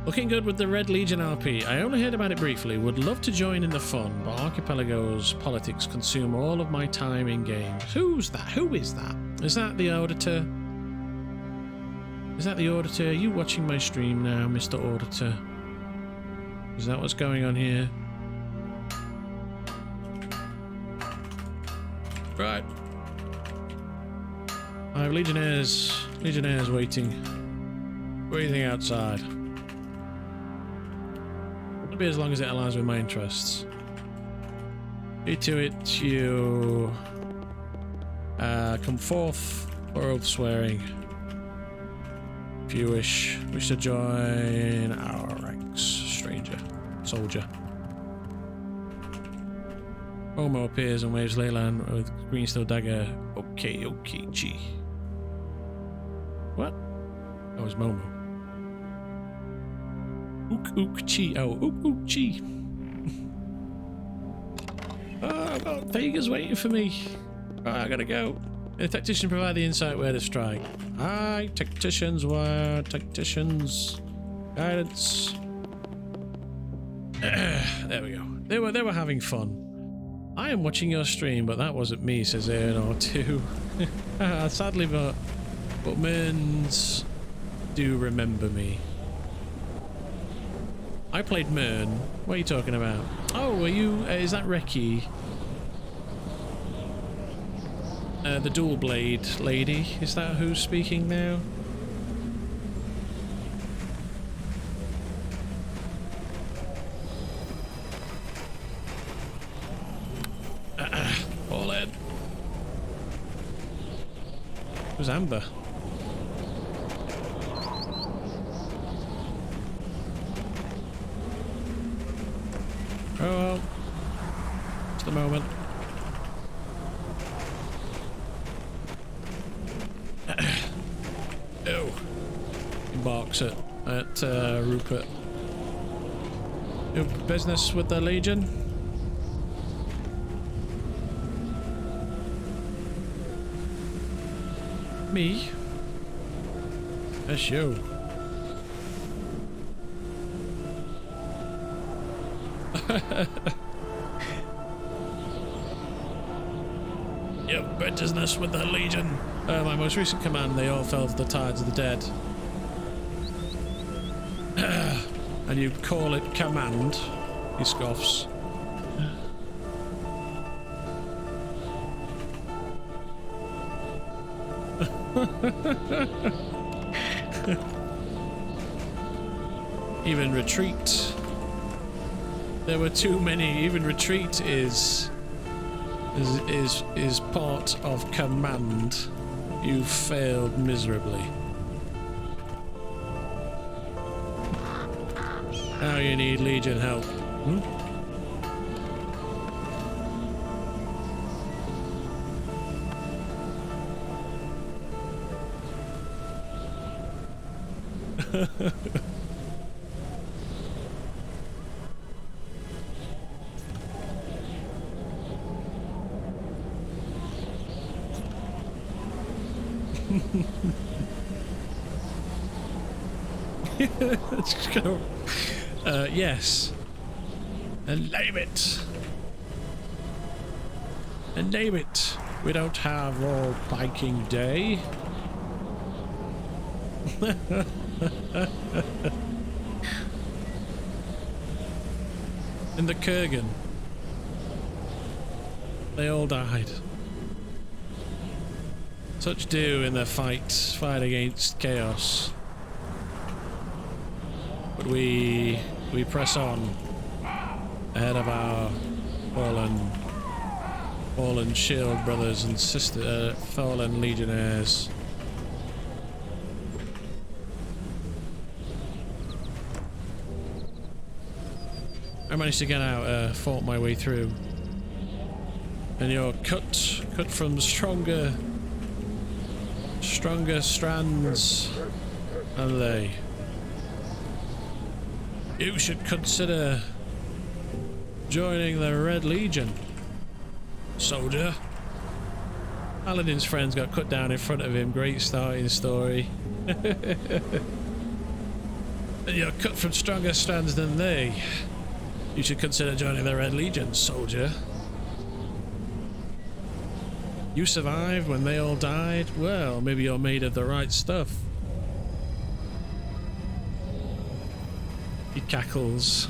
Looking good with the Red Legion RP. I only heard about it briefly. Would love to join in the fun, but Archipelago's politics consume all of my time in games. Who's that? Who is that? Is that the Auditor? Is that the Auditor? Are you watching my stream now, Mr. Auditor? Is that what's going on here? Right. survive. Legionnaires waiting outside. It'll be as long as it aligns with my interests. See to it, you come forth for oath swearing. If you wish to join our ranks, stranger, soldier. Momo appears and waves Leyland with green steel dagger. Okay, gee. What? Oh, it's Momo. Ook, chi. Oh, ook, chi. Oh, well, Vega's waiting for me. Oh, I gotta go. The tactician provide the insight where to strike. Aye, tacticians, guidance. There we go. They were having fun. I am watching your stream, but that wasn't me, says Aeron2. Sadly, but Merns do remember me. I played Mern. What are you talking about? Oh, are you? Is that Reki? The dual blade lady. Is that who's speaking now? All in. Who's Amber? Oh well. Just a moment. Oh. He barks at Rupert. Your business with the Legion? Me? That's you. Your business with the Legion. My most recent command, they all fell to the tides of the dead. And you call it command? He scoffs. Even retreat. There were too many. Even retreat is part of command. You failed miserably. Now you need Legion help. Hmm? Let's go. Yes. And name it. And name it. We don't have all Viking Day. In the Kurgan. They all died. Such do in their fight against chaos. But we press on ahead of our fallen shield brothers and sisters, fallen legionnaires. I managed to get out, fought my way through, and you're cut from stronger strands than they. You should consider joining the Red Legion, soldier. Paladin's friends got cut down in front of him. Great starting story. And you're cut from stronger strands than they. You should consider joining the Red Legion, soldier. You survived when they all died? Well, maybe you're made of the right stuff. He cackles.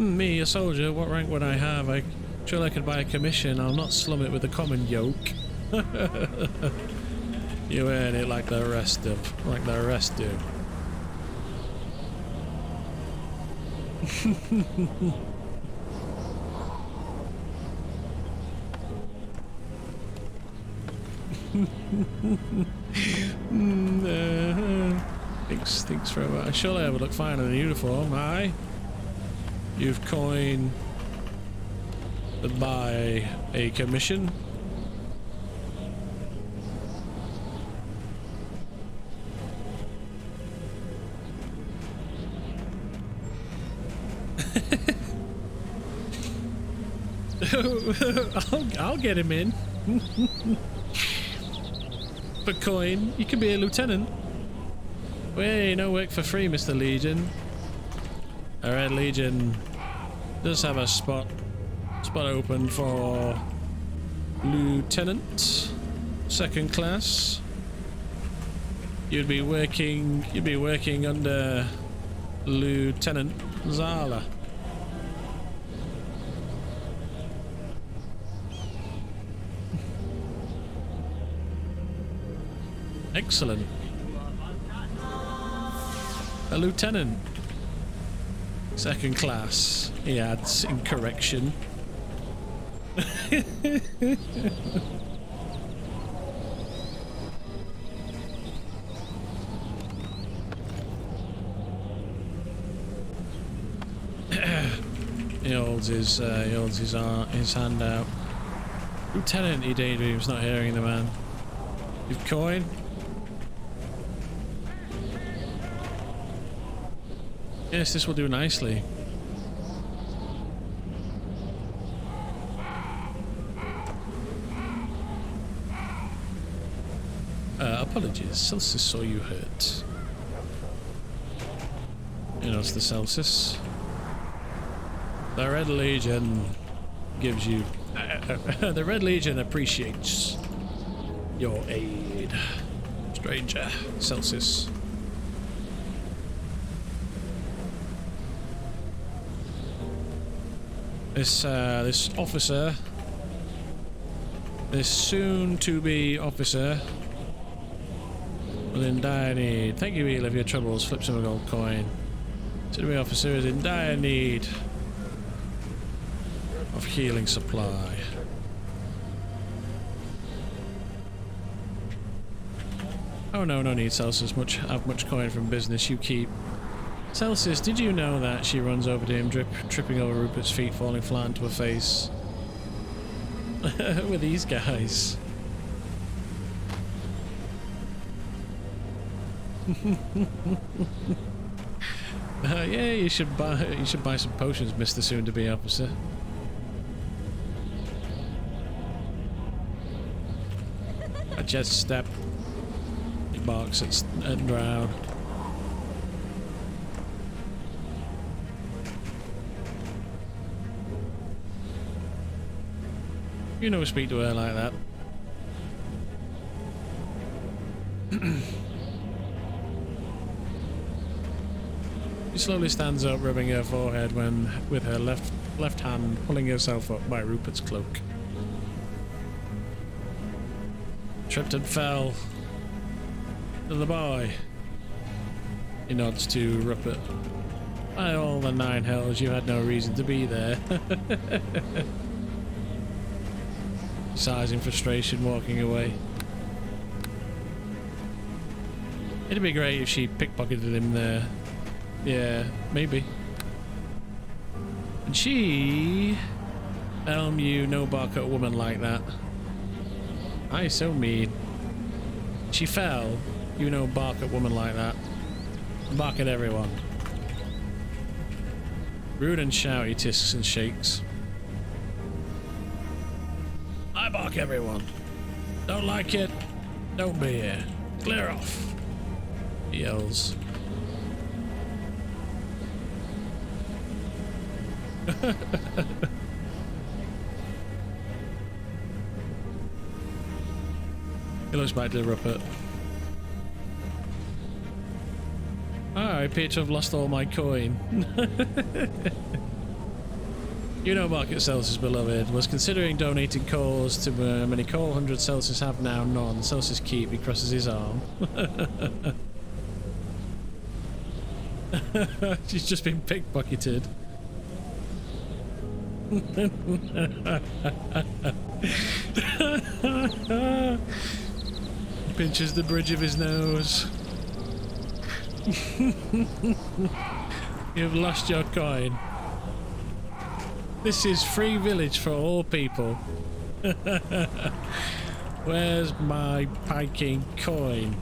Me, a soldier, what rank would I have? I surely I could buy a commission. I'll not slum it with a common yoke. You earn it like the rest do. Thinks for a while. Surely I would look fine in a uniform. Aye. You've coined to buy a commission. I'll get him in. For coin, you can be a lieutenant. Hey, no work for free, Mr. Legion. Alright, Legion does have a spot open for lieutenant, second class. You'd be working under Lieutenant Zala. Excellent. A lieutenant. Second class, he adds in correction. He holds his hand out. Lieutenant, he daydreams, not hearing the man. You've coin. Yes, this will do nicely. Apologies, Celsius saw you hurt. You know, it's the Celsius. The Red Legion gives you... the Red Legion appreciates your aid. Stranger, Celsius. This officer, this soon-to-be officer, will in dire need. Thank you, heal of your troubles. Flips him a gold coin. Soon-to-be officer is in dire need of healing supply. Oh no, no need, Celsius. Have much coin from business. You keep. Celsius, did you know that? She runs over to him, tripping over Rupert's feet, falling flat into her face. With these guys. Yeah, you should buy some potions, Mr. Soon-to-be officer. A jet step. He barks at Drow. You never speak to her like that. She slowly stands up, rubbing her forehead with her left hand pulling herself up by Rupert's cloak. Tripped and fell. To the boy. He nods to Rupert. By all the nine hells, you had no reason to be there. He sighs in frustration, walking away. It'd be great if she pickpocketed him there. Yeah, maybe. And she... you no bark at a woman like that. I so mean. She fell. You no bark at a woman like that. Bark at everyone. Rude and shouty, tisks and shakes. I bark everyone. Don't like it? Don't be here. Clear off. He yells. He looks back to Rupert. I appear to have lost all my coin. You know Market Celsius, beloved, was considering donating coals to many coal 100 Celsius have now none. Celsius keep, he crosses his arm. She's just been pickpocketed. Pinches the bridge of his nose. You've lost your coin. This is free village for all people. Where's my piking coin?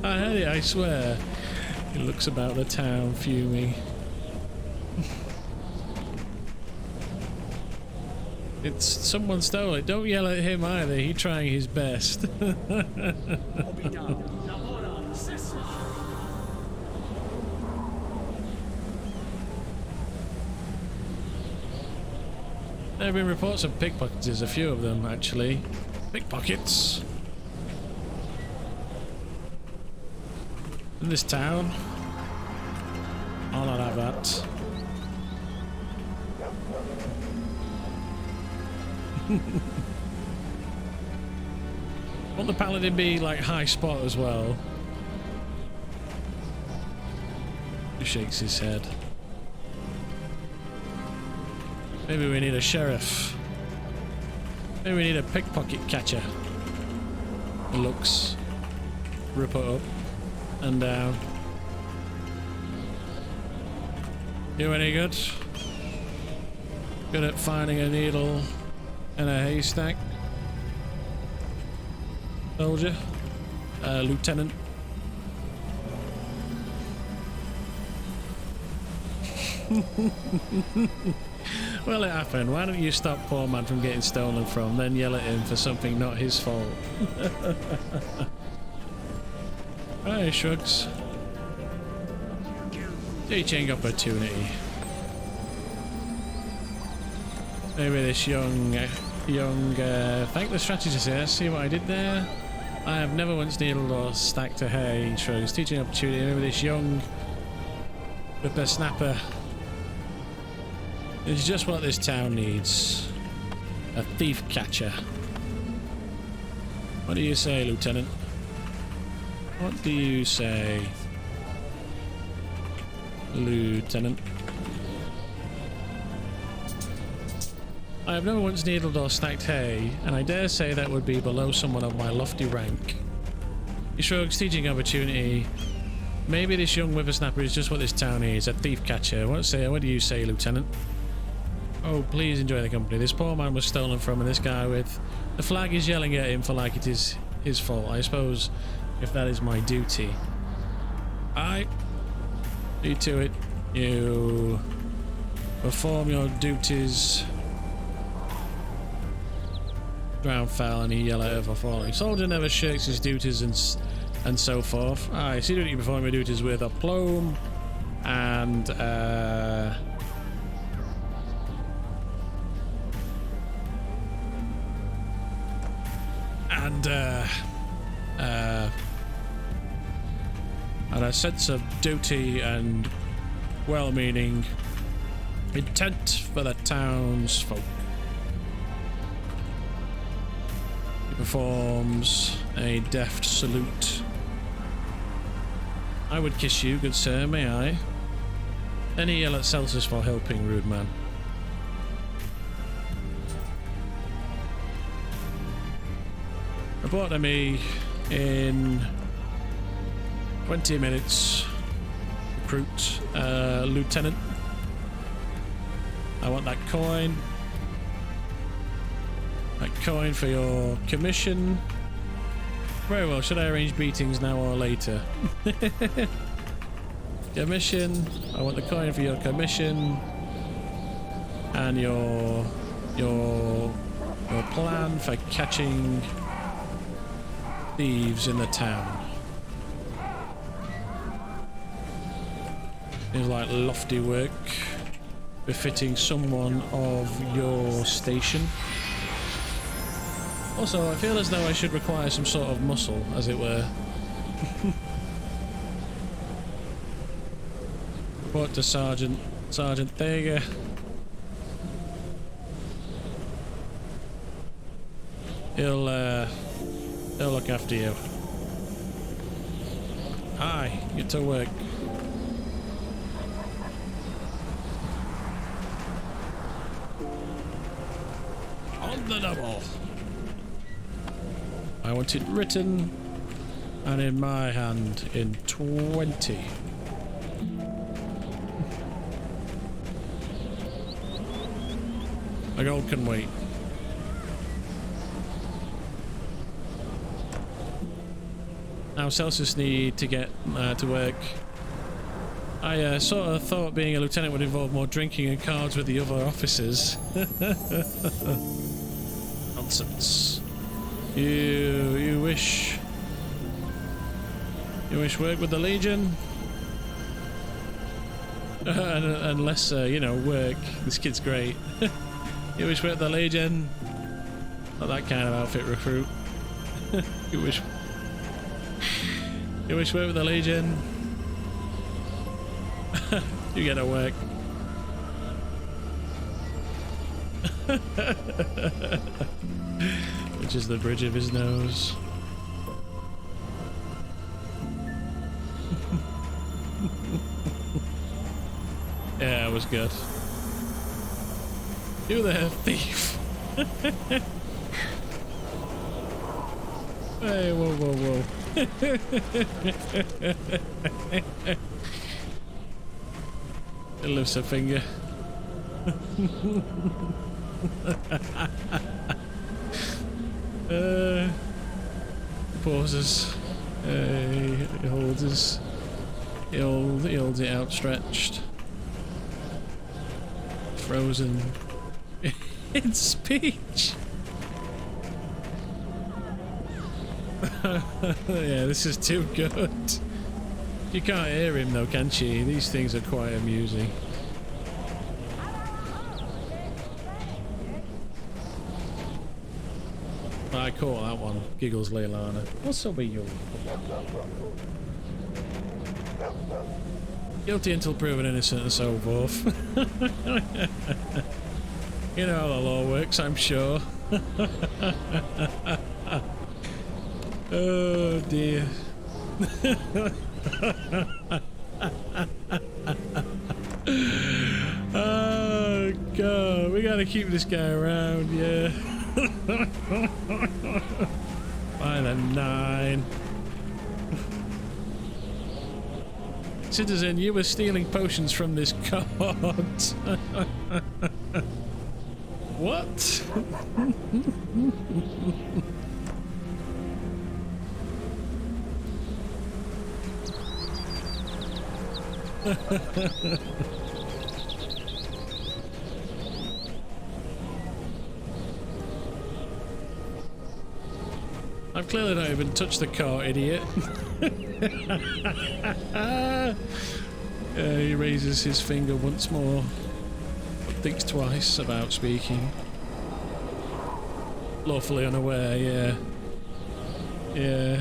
I heard it, I swear. He looks about the town, fuming. It's someone stole it. Don't yell at him either. He's trying his best. There have been reports of pickpockets. There's a few of them, actually. Pickpockets. In this town. I'll not have that. Won't the paladin be like high spot as well? He shakes his head. Maybe we need a sheriff. Maybe we need a pickpocket catcher. He looks. Rip it up and down. You any good? Good at finding a needle in a haystack? Soldier? Lieutenant? Well, it happened. Why don't you stop poor man from getting stolen from, then yell at him for something not his fault? He shrugs. Teaching opportunity. Maybe this young, thank the strategist here. See what I did there? I have never once needled or stacked a hay. He shrugs. Teaching opportunity. Maybe this young whippersnapper is just what this town needs. A thief catcher. What do you say, Lieutenant? What do you say, Lieutenant? I have never once needled or stacked hay, and I dare say that would be below someone of my lofty rank. He shrugs, teaching opportunity. Maybe this young whippersnapper is just what this town needs, a thief catcher. What do you say, Lieutenant? Oh, please enjoy the company. This poor man was stolen from, and this guy with the flag is yelling at him for like it is his fault. I suppose if that is my duty. Aye. See to it. You perform your duties. Ground fell and he yelled at her for falling. Soldier never shirks his duties and so forth. Aye, see that you perform your duties with aplomb and a sense of duty and well-meaning intent for the townsfolk. He performs a deft salute. I would kiss you, good sir, may I? Then he yell at Celsius for helping, rude man. Report to me in 20 minutes. Recruit, Lieutenant. I want that coin. That coin for your commission. Very well, should I arrange meetings now or later? Commission. I want the coin for your commission. And your plan for catching thieves in the town. Seems like lofty work, befitting someone of your station. Also, I feel as though I should require some sort of muscle, as it were. Report to Sergeant. Sergeant, there you go. He'll look after you. Hi, get to work. On the double. I want it written and in my hand in 20. My gold can wait. Now Celsius need to get to work. I sort of thought being a lieutenant would involve more drinking and cards with the other officers. Nonsense. You wish work with the Legion? Unless you know, work. This kid's great. You wish work with the Legion? Not that kind of outfit recruit. You wish work with the Legion? You get to work. Which is the bridge of his nose. Yeah, it was good. You there, thief. Hey, whoa, whoa, whoa. It lifts a finger. Pauses. He holds it outstretched. Frozen in speech. Yeah, this is too good. You can't hear him though, can she? These things are quite amusing. I caught that one. Giggles Leilana. What's up with you? Guilty until proven innocent and so forth. You know how the law works, I'm sure. Oh dear. Oh god, we gotta keep this guy around, yeah. By the 9. Citizen, you were stealing potions from this cart. What? I've clearly not even touched the car, idiot. He raises his finger once more, but thinks twice about speaking. Lawfully unaware, yeah. Yeah.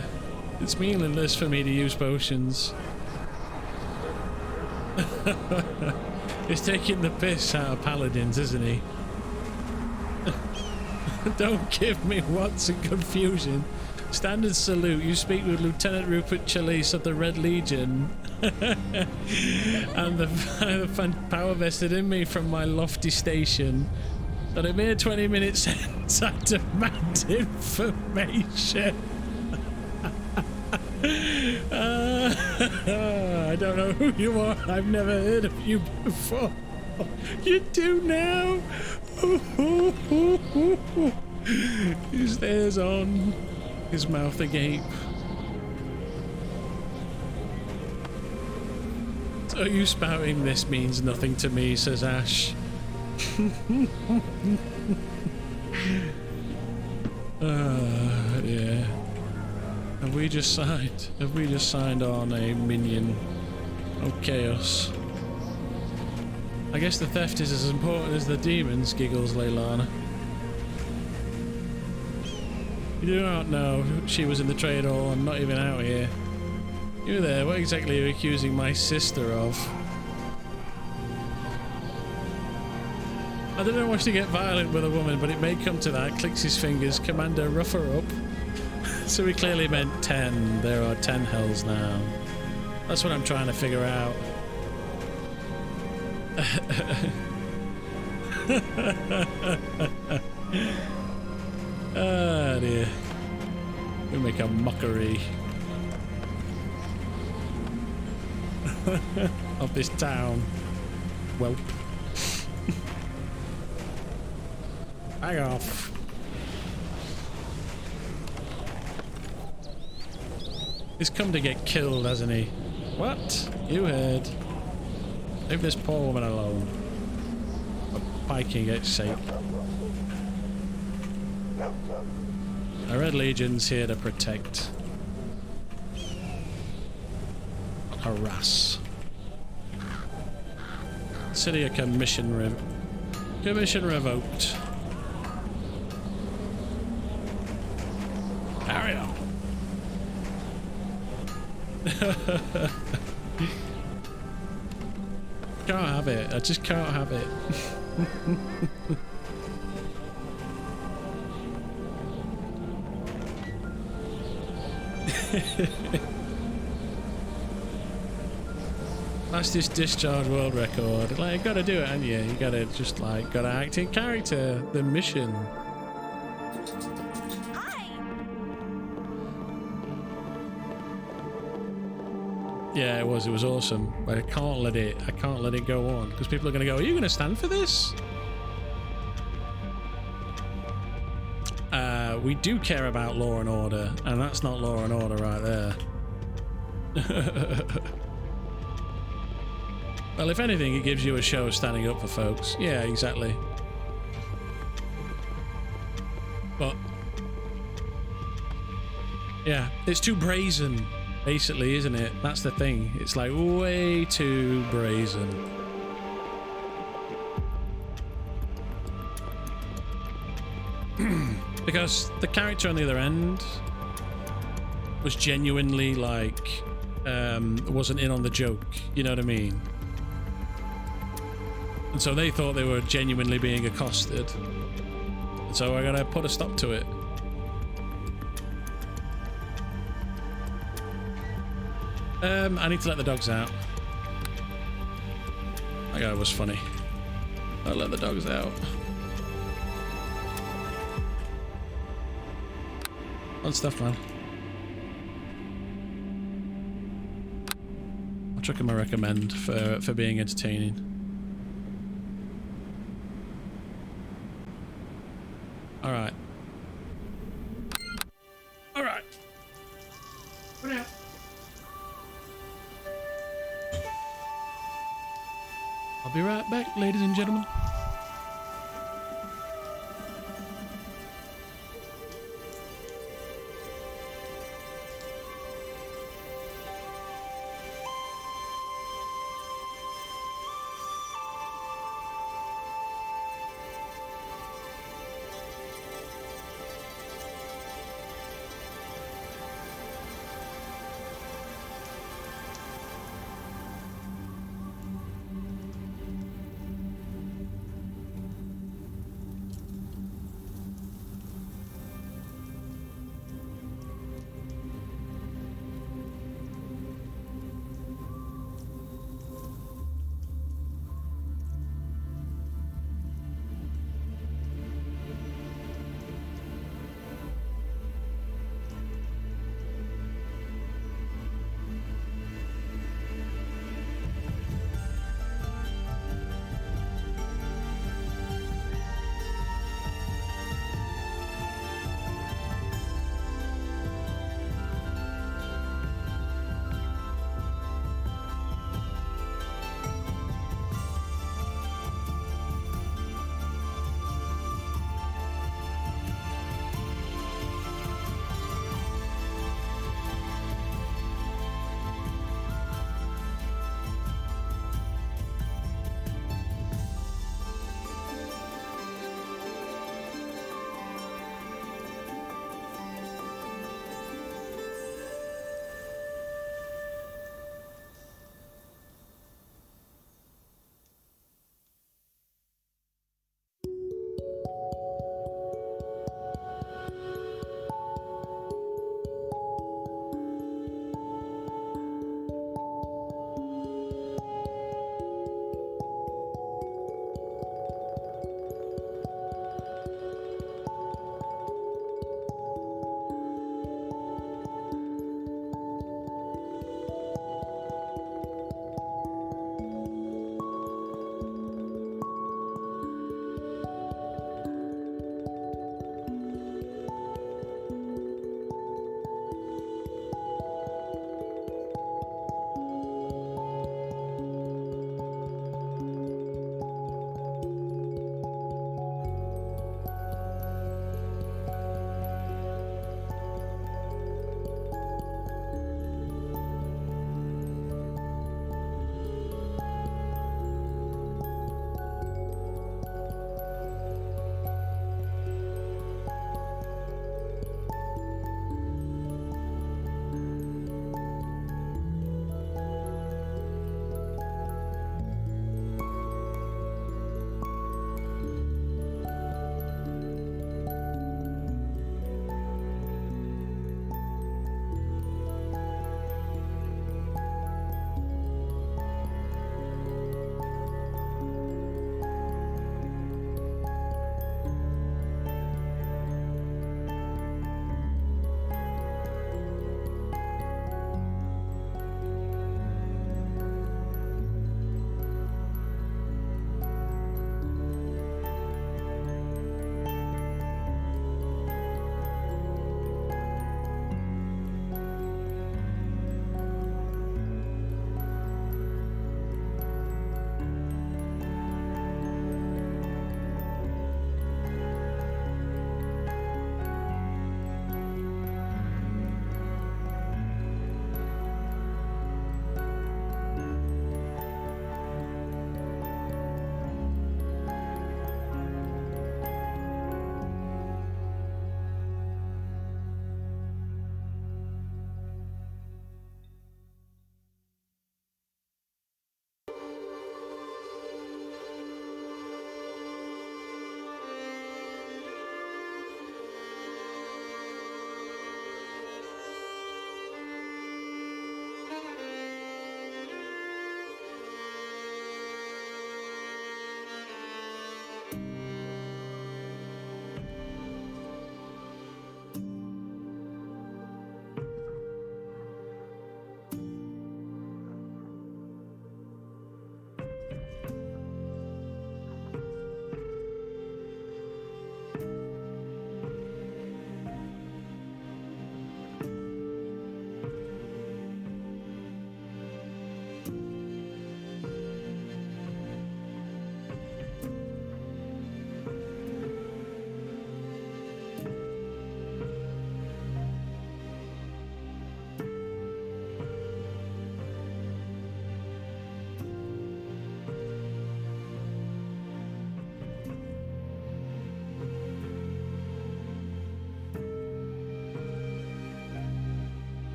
It's meaningless for me to use potions. He's taking the piss out of paladins, isn't he? Don't give me what's in confusion. Standard salute. You speak with Lieutenant Rupert Chalice of the Red Legion. And the power vested in me from my lofty station. That a mere 20 minutes since I demand information. I don't know who you are. I've never heard of you before. You do now. His stares on, his mouth agape. So you spouting this means nothing to me, says Ash. Yeah. Have we just signed on a minion of chaos? I guess the theft is as important as the demons, giggles Leilana. You do not know she was in the trade hall and not even out here. You there, what exactly are you accusing my sister of? I don't know wants to get violent with a woman, but it may come to that. Clicks his fingers. Commander, rough her up. So he clearly meant 10. There are 10 hells now. That's what I'm trying to figure out. Oh dear. We make a mockery of this town. Welp. Hang off. He's come to get killed, hasn't he? What? You heard. Leave this poor woman alone. For Viking's sake. Our Red Legion's here to protect. Harass. City of commission revoked. Carry on. Can't have it. I just can't have it. Fastest discharge world record. Like, you gotta do it, haven't you? You gotta just like gotta act in character. The mission. Yeah, it was awesome. But I can't let it go on because people are gonna go, are you gonna stand for this? We do care about law and order, and that's not law and order right there. Well, if anything, it gives you a show of standing up for folks. Yeah, exactly. But yeah, it's too brazen, basically, isn't it? That's the thing. It's like way too brazen. Because the character on the other end was genuinely like wasn't in on the joke, you know what I mean? And so they thought they were genuinely being accosted. And so I gotta put a stop to it. I need to let the dogs out. That guy was funny. I'll let the dogs out. Fun stuff, man. I'll chuck him a recommend for being entertaining. All right. All right. What out. I'll be right back, ladies and gentlemen.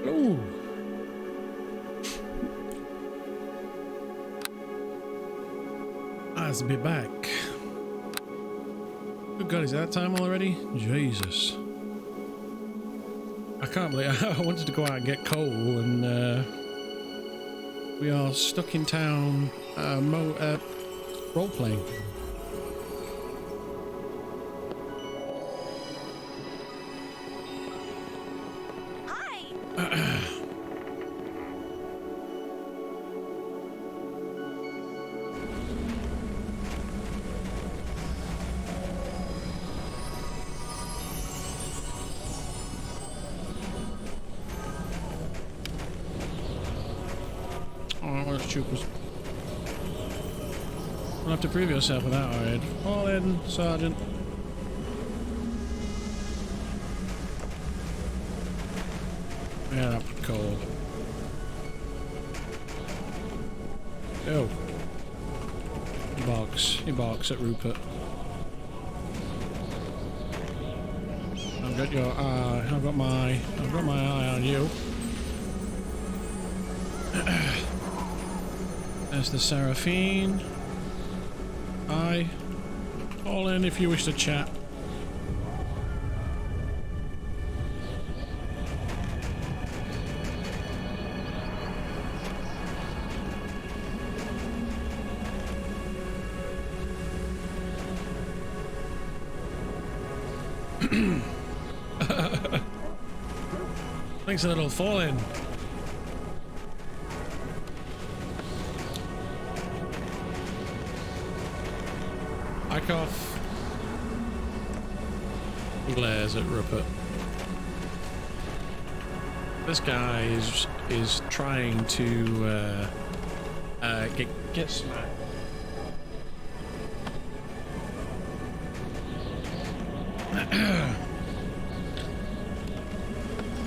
Ooh. Nice to be back. Good God, is that time already? Jesus. I can't believe I wanted to go out and get coal, and we are stuck in town role-playing. Troopers. You'll have to prove yourself without our aid. Fall in, Sergeant. Yeah, that coal. Oh. He barks at Rupert. I've got your eye. I've got my eye on you. There's the Seraphine. Hi. Call in if you wish to chat. Thanks a little fall in. Off. Glares at Rupert. This guy is trying to get smacked.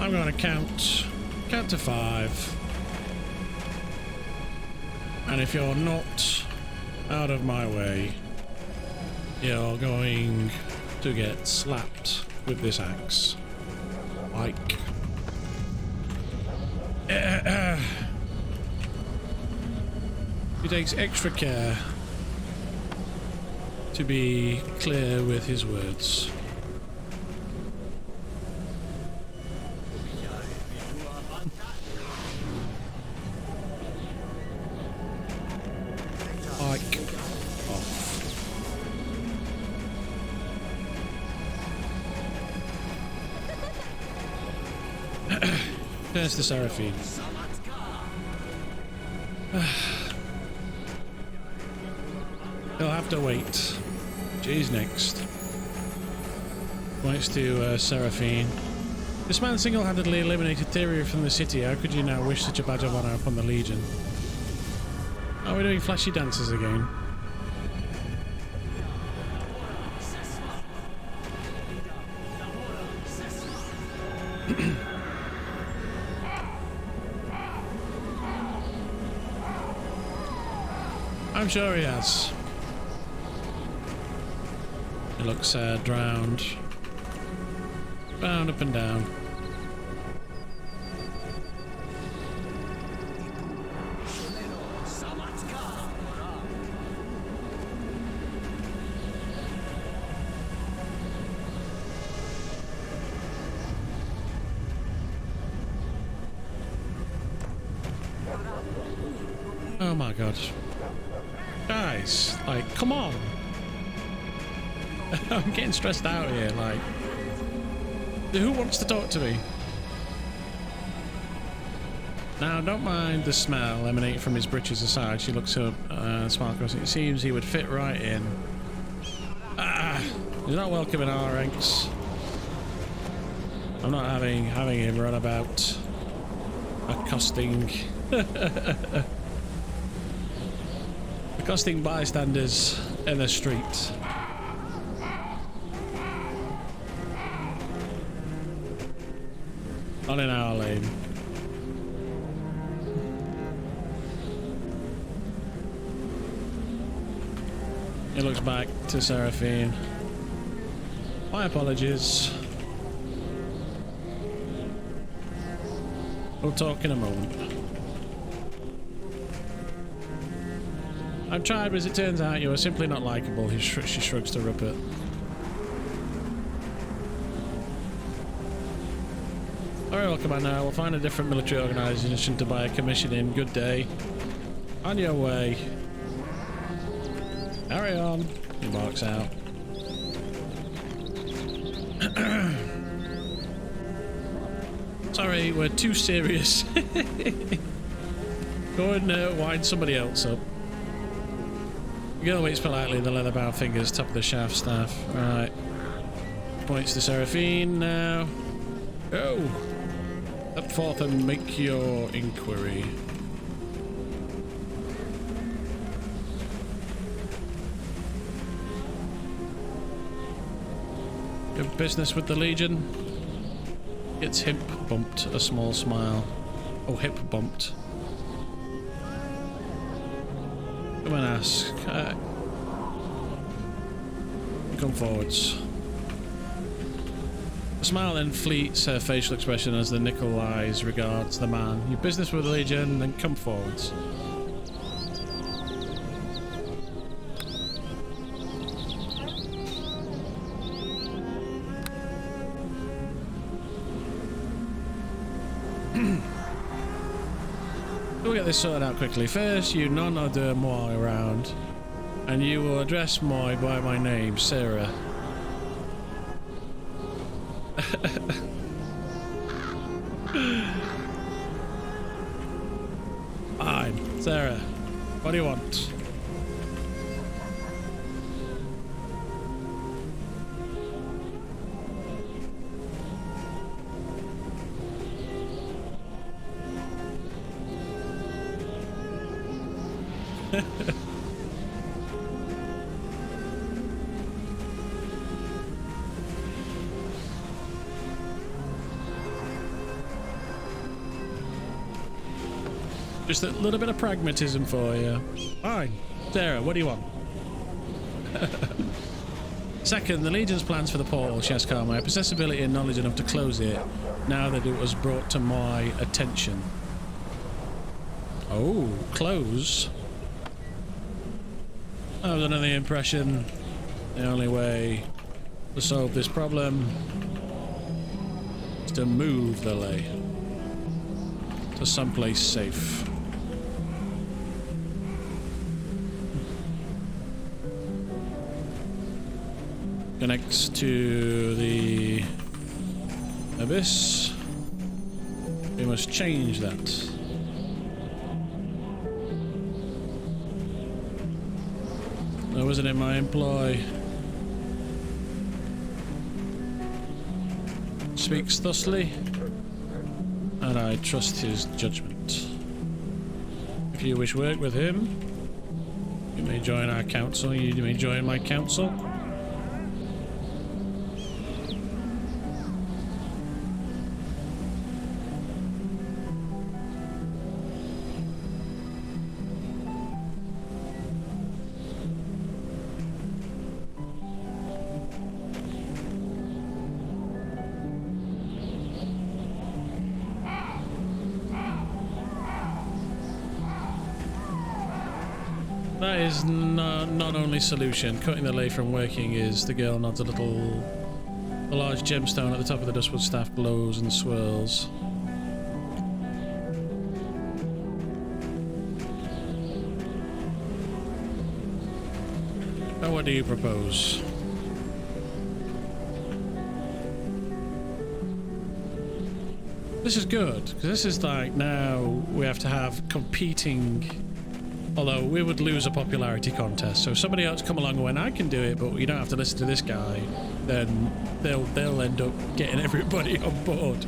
I'm going to count to 5, and if you're not out of my way, you're going to get slapped with this axe. Like. He takes extra care to be clear with his words. There's the Seraphine. He'll have to wait. She's next. Points to Seraphine. This man single-handedly eliminated Theory from the city. How could you now wish such a badge of honor upon the Legion? Are we doing flashy dances again? I'm sure he has. He looks drowned. Bound up and down. Oh my god. Guys, like, come on. I'm getting stressed out here, like. Who wants to talk to me? Now, don't mind the smell emanating from his breeches aside. She looks up, smile across. It seems he would fit right in. He's not welcome in our ranks. I'm not having him run about accosting accosting bystanders in the street. Not in our lane. He looks back to Seraphine. My apologies. We'll talk in a moment. I've tried, but as it turns out, you are simply not likable. She shrugs to Rupert. Very well, Commander. We'll find a different military organisation to buy a commission in. Good day. On your way. Carry on. He walks out. Sorry, we're too serious. Go and wind somebody else up. The girl waits politely, the leather-bound fingers top of the shaft staff. Right. Points to Seraphine now. Go! Step forth and make your inquiry. Good business with the Legion. Gets hip bumped, a small smile. Oh, hip bumped. Come and ask. Come forwards. A smile then fleets her facial expression as the nickel eyes regards the man. Your business with the Legion, then come forwards. We'll get this sorted out quickly. First, you none other moi around, and you will address moi by my name, Sarah. Fine, Sarah. What do you want? Just a little bit of pragmatism for you. Fine. Sarah, what do you want? Second, the Legion's plans for the portal, she has calmly. I possess ability and knowledge enough to close it now that it was brought to my attention. Oh, close? I was under the impression the only way to solve this problem is to move the lay to someplace safe. Connects to the abyss. We must change that. I wasn't in my employ. Speaks thusly, and I trust his judgment. If you wish work with him, you may join our council. You may join my council. That is not only solution. Cutting the lay from working is, the girl nods a little. The large gemstone at the top of the dustwood staff glows and swirls. Now what do you propose? This is good, because this is like, now we have to have competing. Although we would lose a popularity contest, so if somebody else come along and went, I can do it, but you don't have to listen to this guy, then they'll end up getting everybody on board.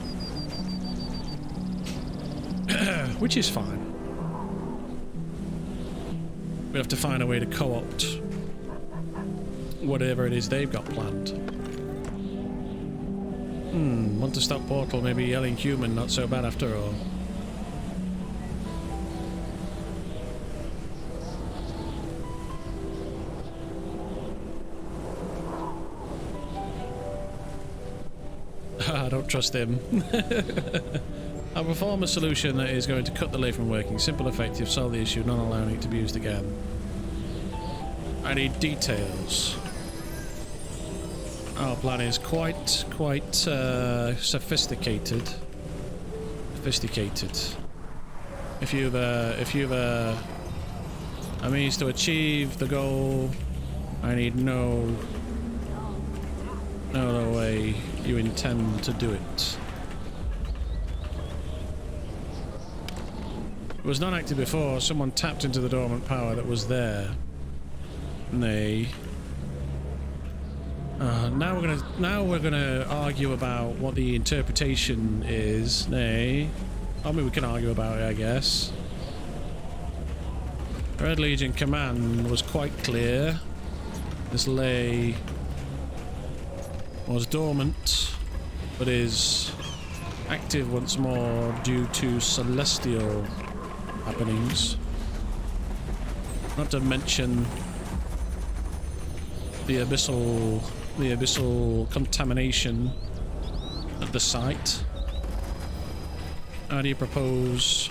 Which is fine. We have to find a way to co-opt whatever it is they've got planned. Want to stop portal, maybe yelling human, not so bad after all. I don't trust him. I'll perform a solution that is going to cut the lay from working. Simple, effective, solve the issue, not allowing it to be used again. I need details. Our plan is quite sophisticated. If you've a means to achieve the goal, I need no other way you intend to do it. It was not active before. Someone tapped into the dormant power that was there. Nay. Now we're gonna argue about what the interpretation is. Nay. I mean, we can argue about it, I guess. Red Legion command was quite clear. This lay was dormant, but is active once more due to celestial happenings. Not to mention the abyssal contamination at the site. How do you propose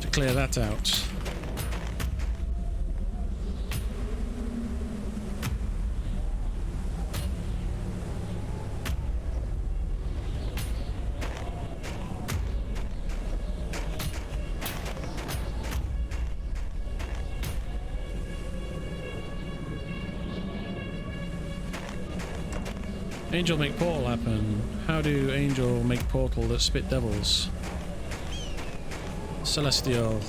to clear that out? Angel make portal happen. How do Angel make portal that spit devils? Celestial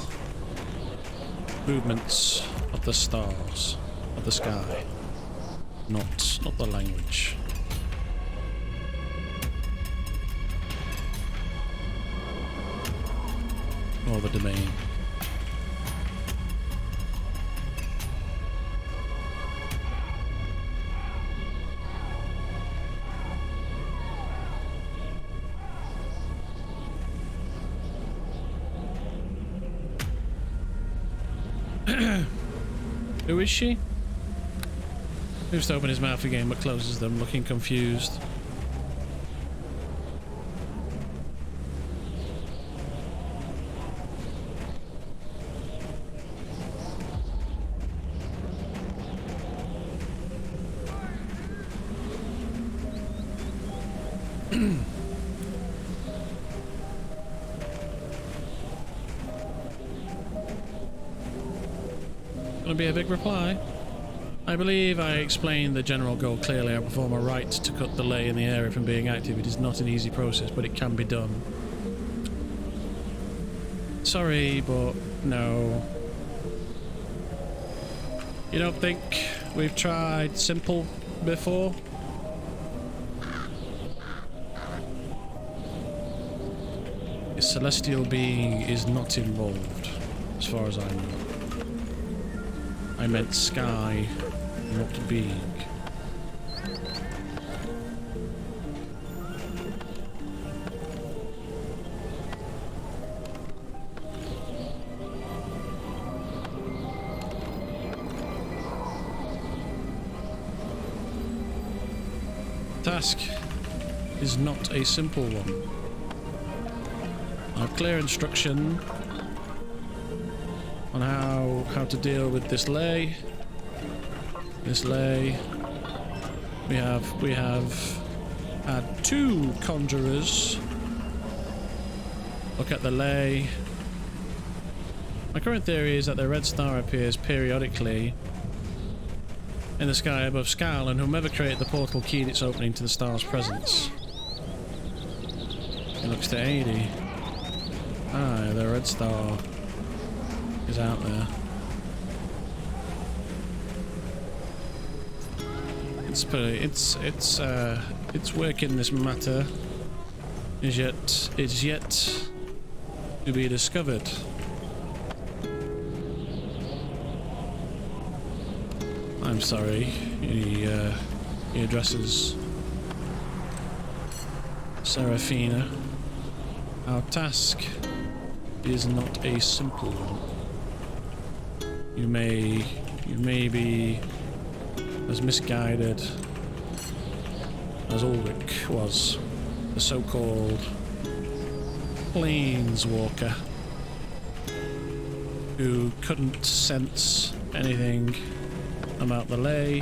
movements of the stars, of the sky. Not the language. Or the domain. Who is she? Moves to open his mouth again but closes them, looking confused. Be a big reply. I believe I explained the general goal clearly. I perform a rite to cut the lay in the area from being active. It is not an easy process, but it can be done. Sorry, but no. You don't think we've tried simple before? A celestial being is not involved, as far as I know. I meant sky, not being. Task is not a simple one. I have clear instruction on how to deal with this lay. This lay. We have had 2 conjurers look at the lay. My current theory is that the red star appears periodically in the sky above Skal, and whomever created the portal keyed its opening to the star's presence. It looks to 80. Ah, the red star is out there. It's work in this matter is yet to be discovered. I'm sorry. He addresses Seraphina. Our task is not a simple one. You may be as misguided as Ulrich was, the so-called planeswalker who couldn't sense anything about the lay.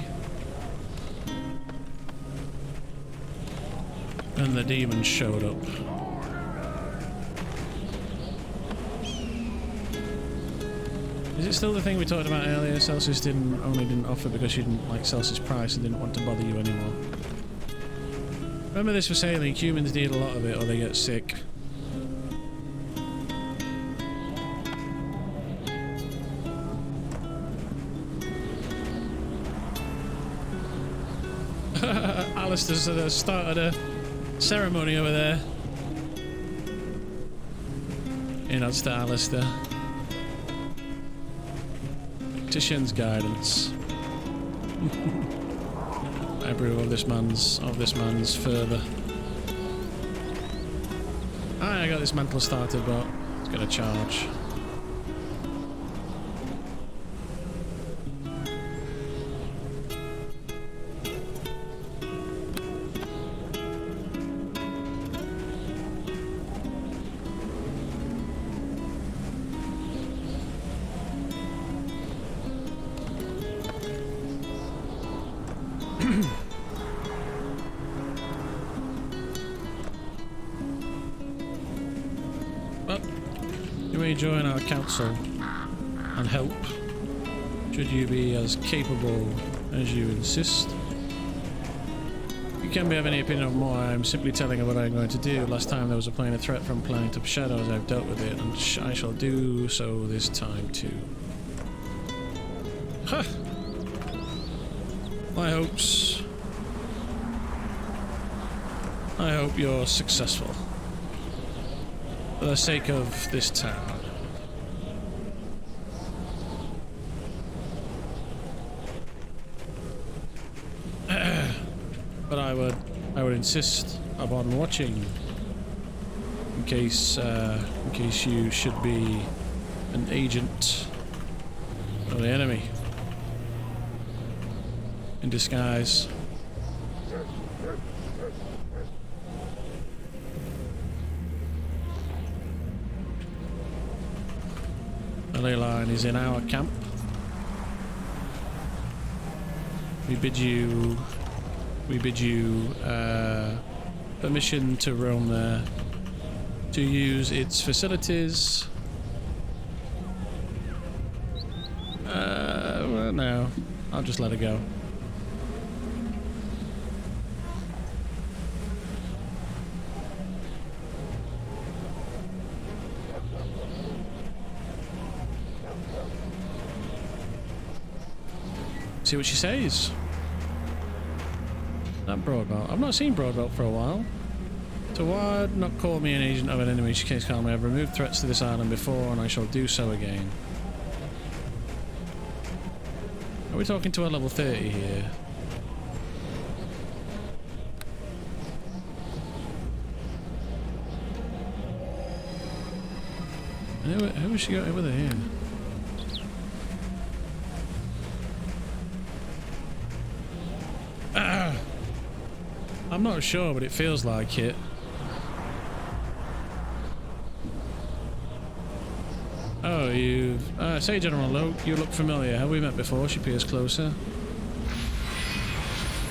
And the demon showed up. Is it still the thing we talked about earlier? Celsius didn't offer because she didn't like Celsius price and didn't want to bother you anymore. Remember this for sailing, humans need a lot of it or they get sick. Alistair's started a ceremony over there. He nods to Alistair. Titian's guidance. I approve of this man's further. I got this mantle started, but it's gonna charge. Join our council and help should you be as capable as you insist. You can be of any opinion of more. I'm simply telling you what I'm going to do. Last time there was a plane of threat from planet of shadows. I've dealt with it and I shall do so this time too. Huh. I hope you're successful for the sake of this town. But I would insist upon watching in case you should be an agent of the enemy in disguise. The ley line is in our camp. We bid you permission to roam there, to use its facilities. Well, no, I'll just let it go. See what she says. That Broadbelt. I've not seen Broadbelt for a while. Toward not call me an agent of an enemy. She case calmly. I've removed threats to this island before, and I shall do so again. Are we talking to a level 30 here? Who has she got over there here? I'm not sure, but it feels like it. Oh, you've... say General Loke, you look familiar. Have we met before? She peers closer.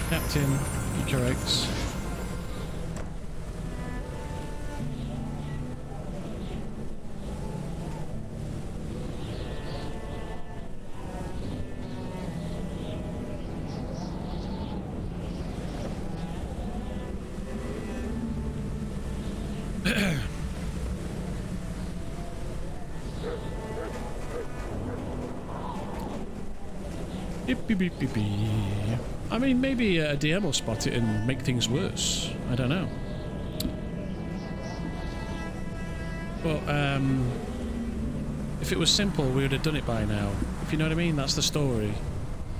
Captain, he corrects. Beep, beep, beep. I mean, maybe a DM will spot it and make things worse. I don't know. But, if it was simple, we would have done it by now. If you know what I mean, that's the story.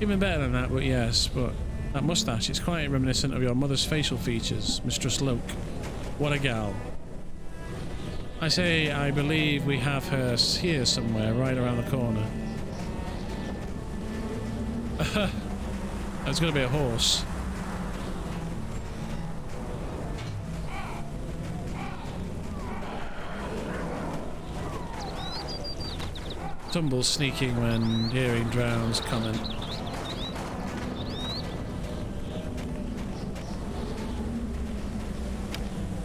Even better than that, but yes. But that mustache, it's quite reminiscent of your mother's facial features, Mistress Loke. What a gal. I say, I believe we have her here somewhere, right around the corner. There's gonna be a horse. Tumble sneaking when hearing Drown's comment.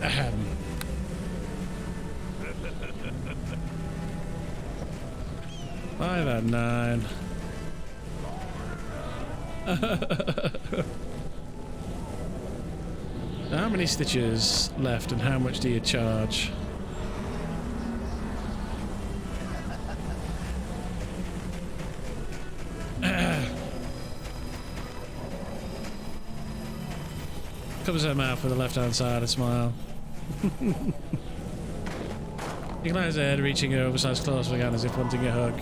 Ahem. Five and 9. How many stitches left and how much do you charge? Covers her mouth with the left hand side, a smile. Inclines her head, reaching her oversized claws for Ghan as if wanting a hug.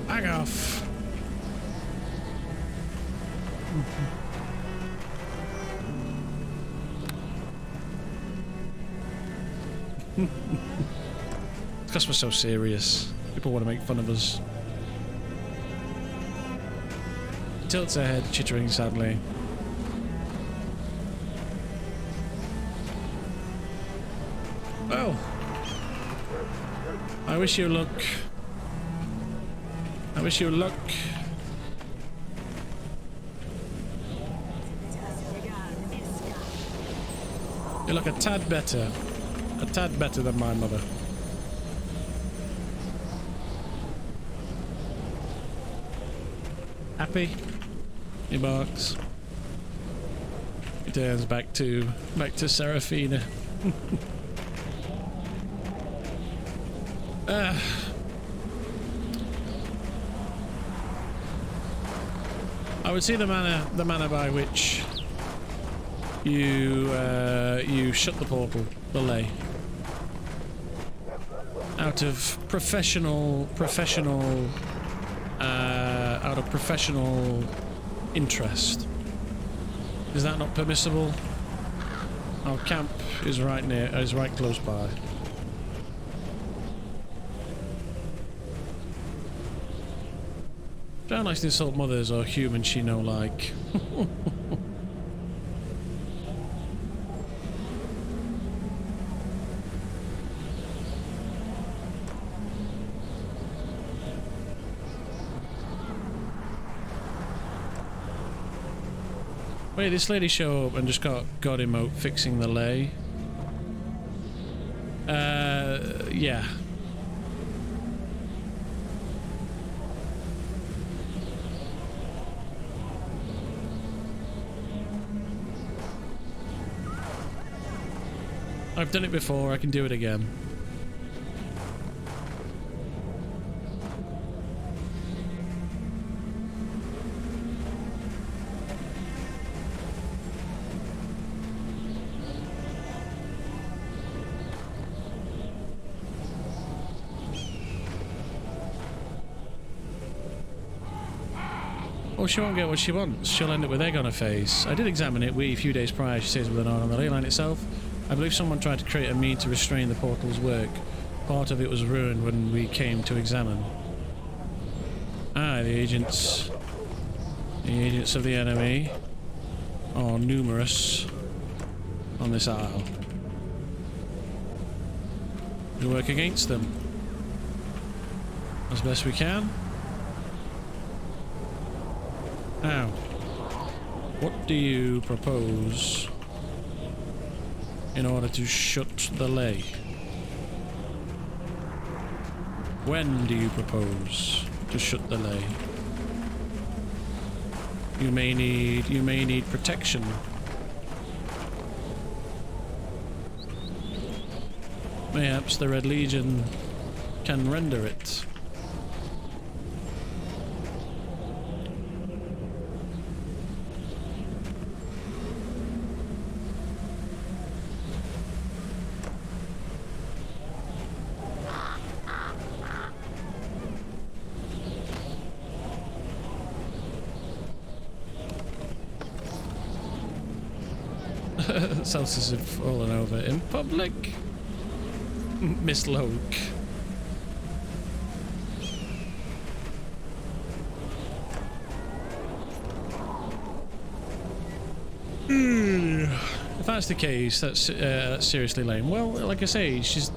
Hang off! Because we're so serious. People want to make fun of us. Tilts her head, chittering sadly. Well, I wish you luck. I wish you luck. You look a tad better than my mother. Happy? He barks. He turns back to Seraphina. I would see the manner by which you shut the portal, the lay, out of professional interest. Is that not permissible? Our camp is right close by. Drown likes to insult mothers or humans she no like. Wait, this lady show up and just got God emote fixing the lay? Yeah. I've done it before, I can do it again. Oh, she won't get what she wants. She'll end up with egg on her face. I did examine it. A few days prior, she says with an eye on the ley line itself. I believe someone tried to create a mean to restrain the portal's work. Part of it was ruined when we came to examine. Ah, the agents of the enemy are numerous on this isle. We work against them as best we can. Now, what do you propose in order to shut the ley? When do you propose to shut the ley? You may need protection. Perhaps the Red Legion can render it. Celsius have fallen over in public. Miss Loke. If that's the case, that's seriously lame. Well, like I say, she's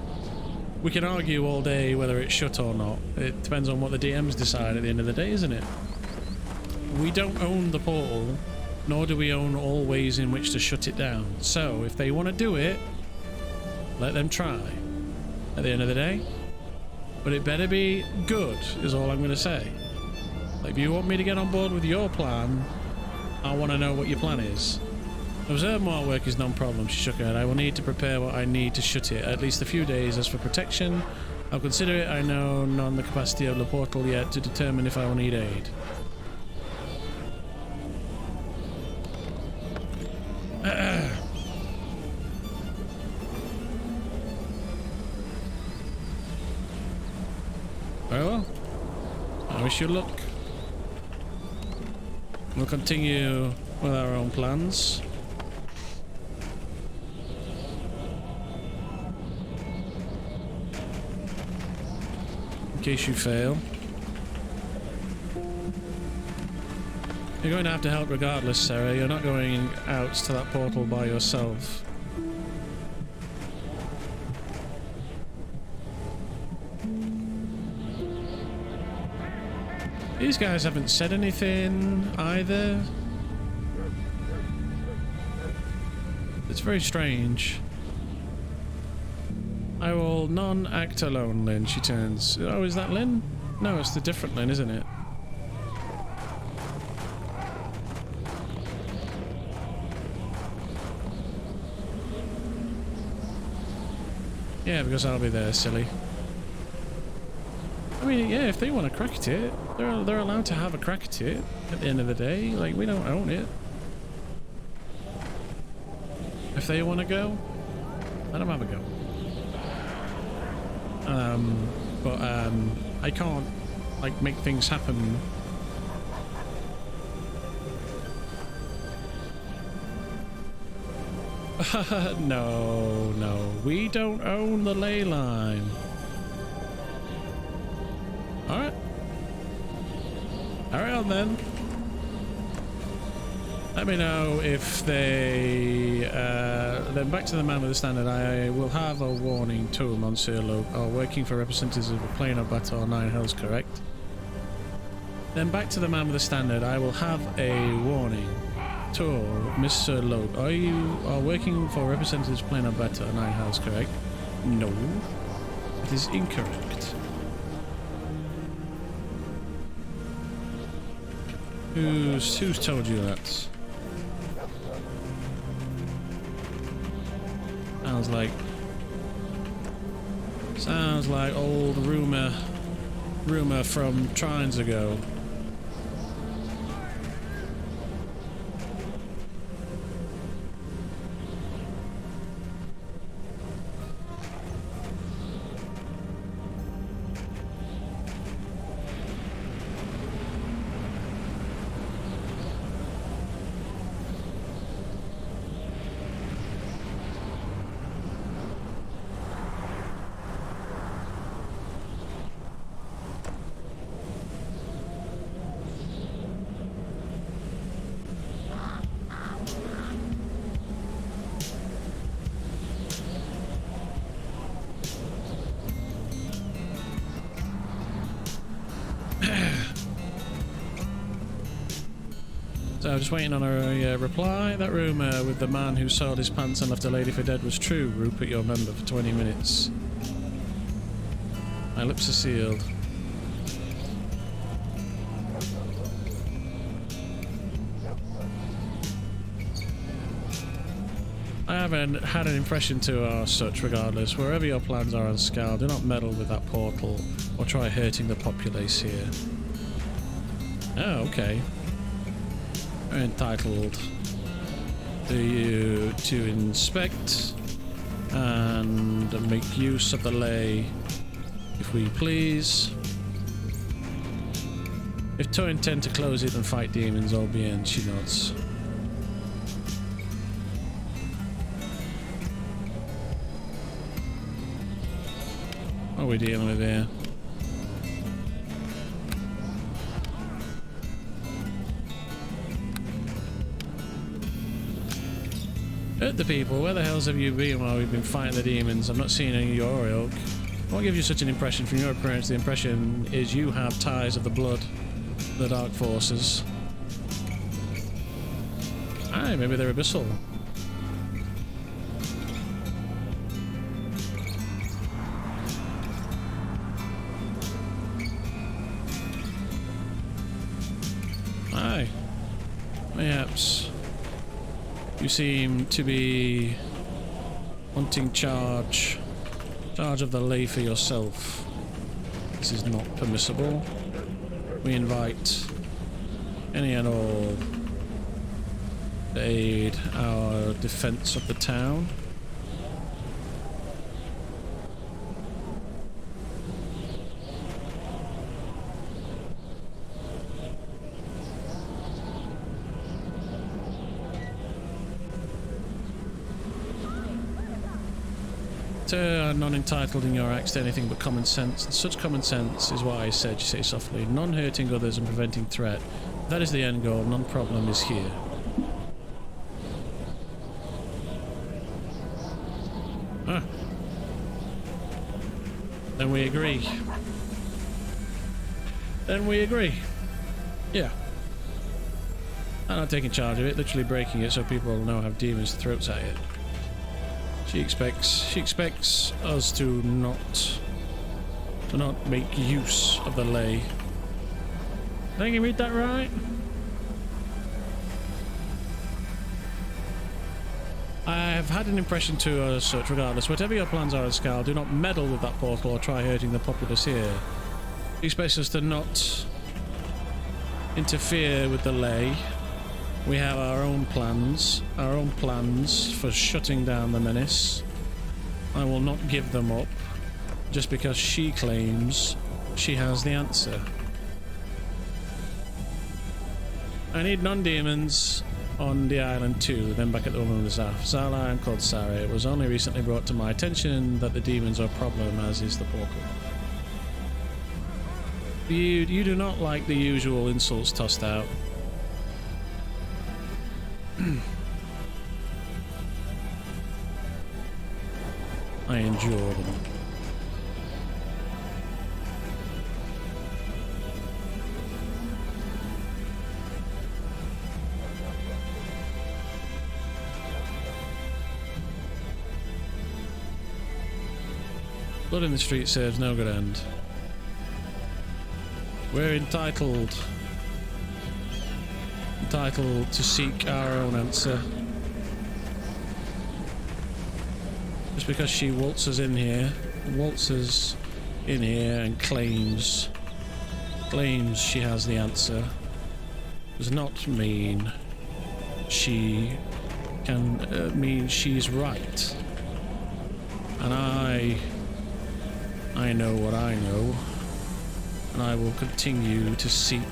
We can argue all day whether it's shut or not. It depends on what the DMs decide at the end of the day, isn't it? We don't own the portal, nor do we own all ways in which to shut it down. So, if they want to do it, let them try at the end of the day. But it better be good, is all I'm going to say. Like, if you want me to get on board with your plan, I want to know what your plan is. Observe more work is non-problem, she shook her head. I will need to prepare what I need to shut it, at least a few days. As for protection, I'll consider it. I know none the capacity of the portal yet to determine if I will need aid. Very well. I wish you luck. We'll continue with our own plans. In case you fail. You're going to have to help regardless, Sarah. You're not going out to that portal by yourself. These guys haven't said anything either. It's very strange. I will non-act alone, Lynn. She turns. Oh, is that Lynn? No, it's the different Lynn, isn't it? Yeah, because I'll be there, silly. I mean, yeah, if they want to crack at it, they're allowed to have a crack at it at the end of the day. Like, we don't own it. If they want to go, let them have a go. But I can't, like, make things happen. No, we don't own the ley line. Alright. Alright on then. Let me know if they... then back to the man with the standard. I will have a warning to Monsieur Loke. Oh, working for representatives of a plane of battle 9 hells, correct? Then back to the man with the standard. I will have a warning to Mr. Loke. Are you working for representatives plane of battle 9 hells, correct? No. It is incorrect. Who's told you that? Sounds like old rumor from trines ago. So just waiting on a reply. That rumour with the man who soiled his pants and left a lady for dead was true. Rupert, your member, for 20 minutes. My lips are sealed. I haven't had an impression to or such regardless. Wherever your plans are on Scal, do not meddle with that portal or try hurting the populace here. Oh, okay. Entitled to inspect and make use of the ley, if we please. If to intend to close it and fight demons, all be in, she nods. What are we dealing with here? Hurt the people. Where the hells have you been while we've been fighting the demons? I'm not seeing any Oak. What gives you such an impression? From your appearance, the impression is you have ties of the blood, the dark forces. Aye, maybe they're abyssal. Aye. Perhaps. You seem to be wanting charge of the lay for yourself. This is not permissible. We invite any and all to aid our defense of the town. Non-entitled in your acts to anything but common sense. And such common sense is what I said, you say softly. Non-hurting others and preventing threat. That is the end goal. Non-problem is here. Huh. Then we agree. Then we agree. Yeah. I'm not taking charge of it, literally breaking it so people now have demons' throats at it. She expects us to not make use of the lay. Did I read that right? I have had an impression to as such. Regardless, whatever your plans are, Skal, do not meddle with that portal or try hurting the populace here. She expects us to not interfere with the lay. We have our own plans for shutting down the menace. I will not give them up just because she claims she has the answer. I need non-demons on the island too, then back at the woman with the staff. Zala, I'm called Sarah. It was only recently brought to my attention that the demons are a problem, as is the portal. You do not like the usual insults tossed out. I endure them. Blood in the street serves no good end. We're entitled to seek our own answer. Just because she waltzes in here and claims she has the answer does not mean she can mean she's right. And I know what I know, and I will continue to seek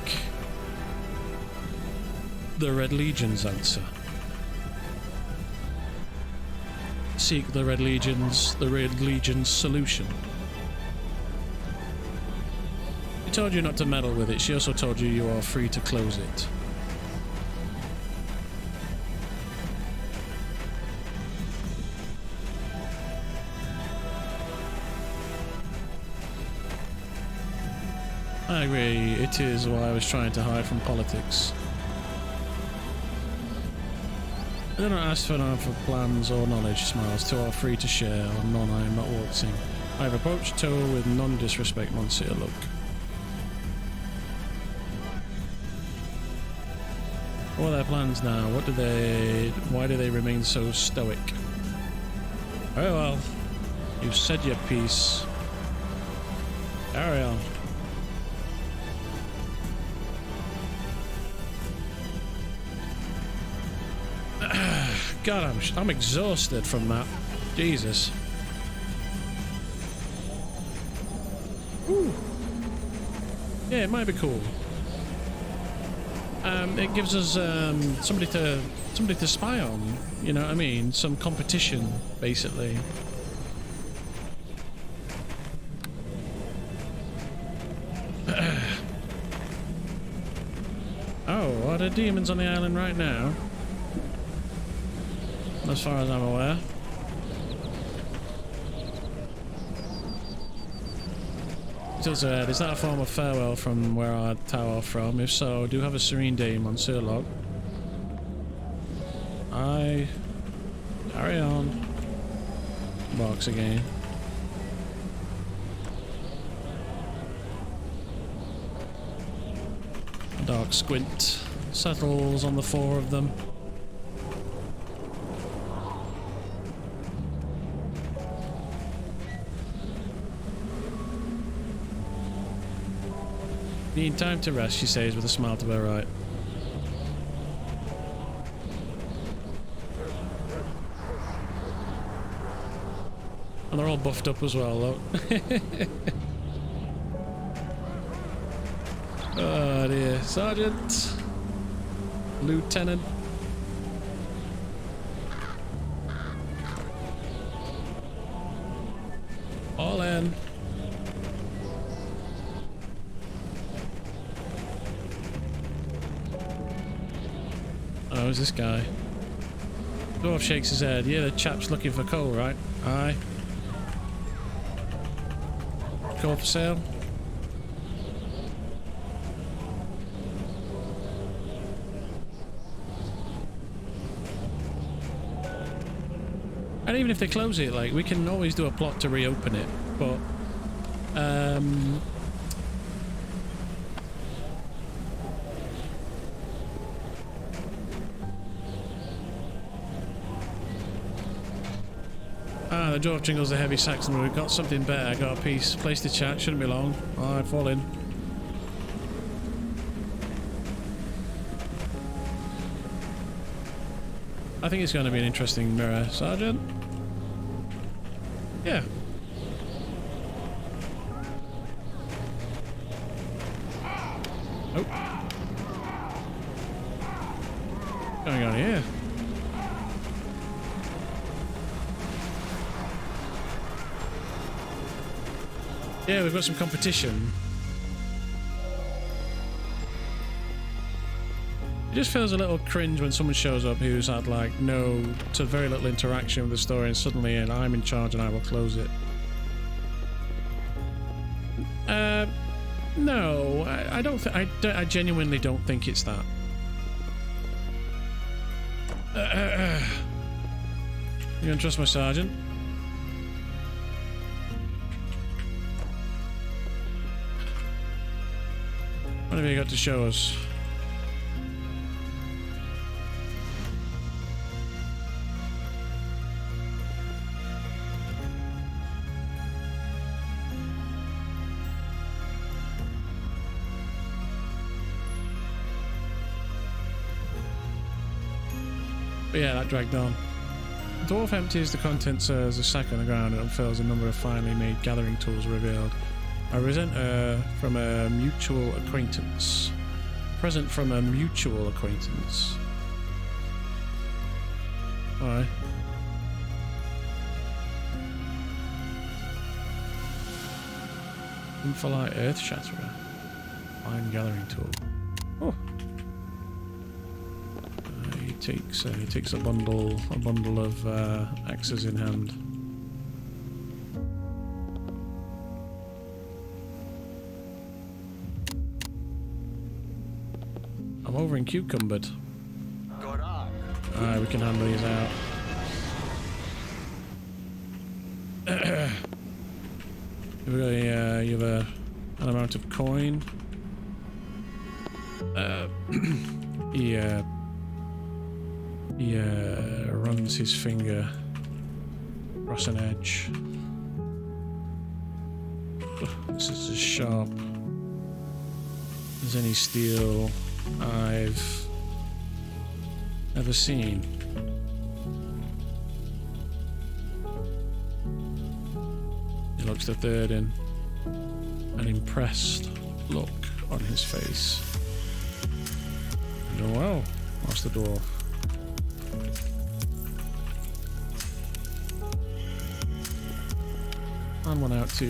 the Red Legion's answer. Seek the Red Legion's solution. She told you not to meddle with it. She also told you you are free to close it. I agree. It is what I was trying to hide from politics. I do not ask for none for plans or knowledge, smiles. Two are free to share, or none I am not waltzing. I have approached Toe with non-disrespect, Monsieur Loke. What are their plans now? Why do they remain so stoic? Very well. You've said your piece. Carry on. God, I'm exhausted from that. Jesus. Ooh. Yeah, it might be cool. It gives us somebody to spy on. You know what I mean? Some competition, basically. Oh, are there demons on the island right now? As far as I'm aware. Is that a form of farewell from where I tower from? If so, do have a serene day, Monsieur Loke. I carry on. Box again. A dark squint settles on the four of them. Need time to rest, she says with a smile to her right. And they're all buffed up as well, look. Oh dear. Sergeant. Lieutenant. All in. Oh, who's this guy? Dwarf shakes his head. Yeah, the chap's looking for coal, right? Aye. Coal for sale? And even if they close it, like, we can always do a plot to reopen it, but the dwarf jingles the heavy Saxon. We've got something better. I got a piece. Place to chat. Shouldn't be long. Alright, fall in. I think it's going to be an interesting mirror, Sergeant. Yeah. Oh. What's going on here? Yeah, we've got some competition. It just feels a little cringe when someone shows up who's had like no to very little interaction with the story, and suddenly I'm in charge and I will close it. No, I don't. I genuinely don't think it's that. You don't trust my sergeant? What have you got to show us? But yeah, that dragged on. The dwarf empties the contents as a sack on the ground and unfurls a number of finely made gathering tools revealed. A present from a mutual acquaintance. Present from a mutual acquaintance. Alright. Infolight Earth Shatterer. Fine gathering tool. Oh. He takes a bundle of axes in hand. I'm over in Cucumbered. Alright, we can handle these out. You have an amount of coin. He runs his finger across an edge. This is as sharp as any steel I've ever seen. He looks the third in, an impressed look on his face. Oh well, Master Dwarf. And one out to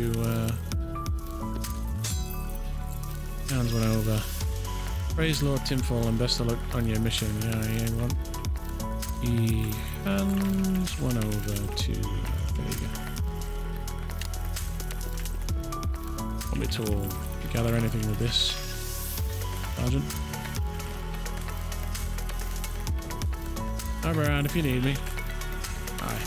hands one over. Praise Lord Timfall and best of luck on your mission. Yeah, he hands one over to there you go. Want me to gather anything with this, Sergeant? I'm around if you need me. Aye.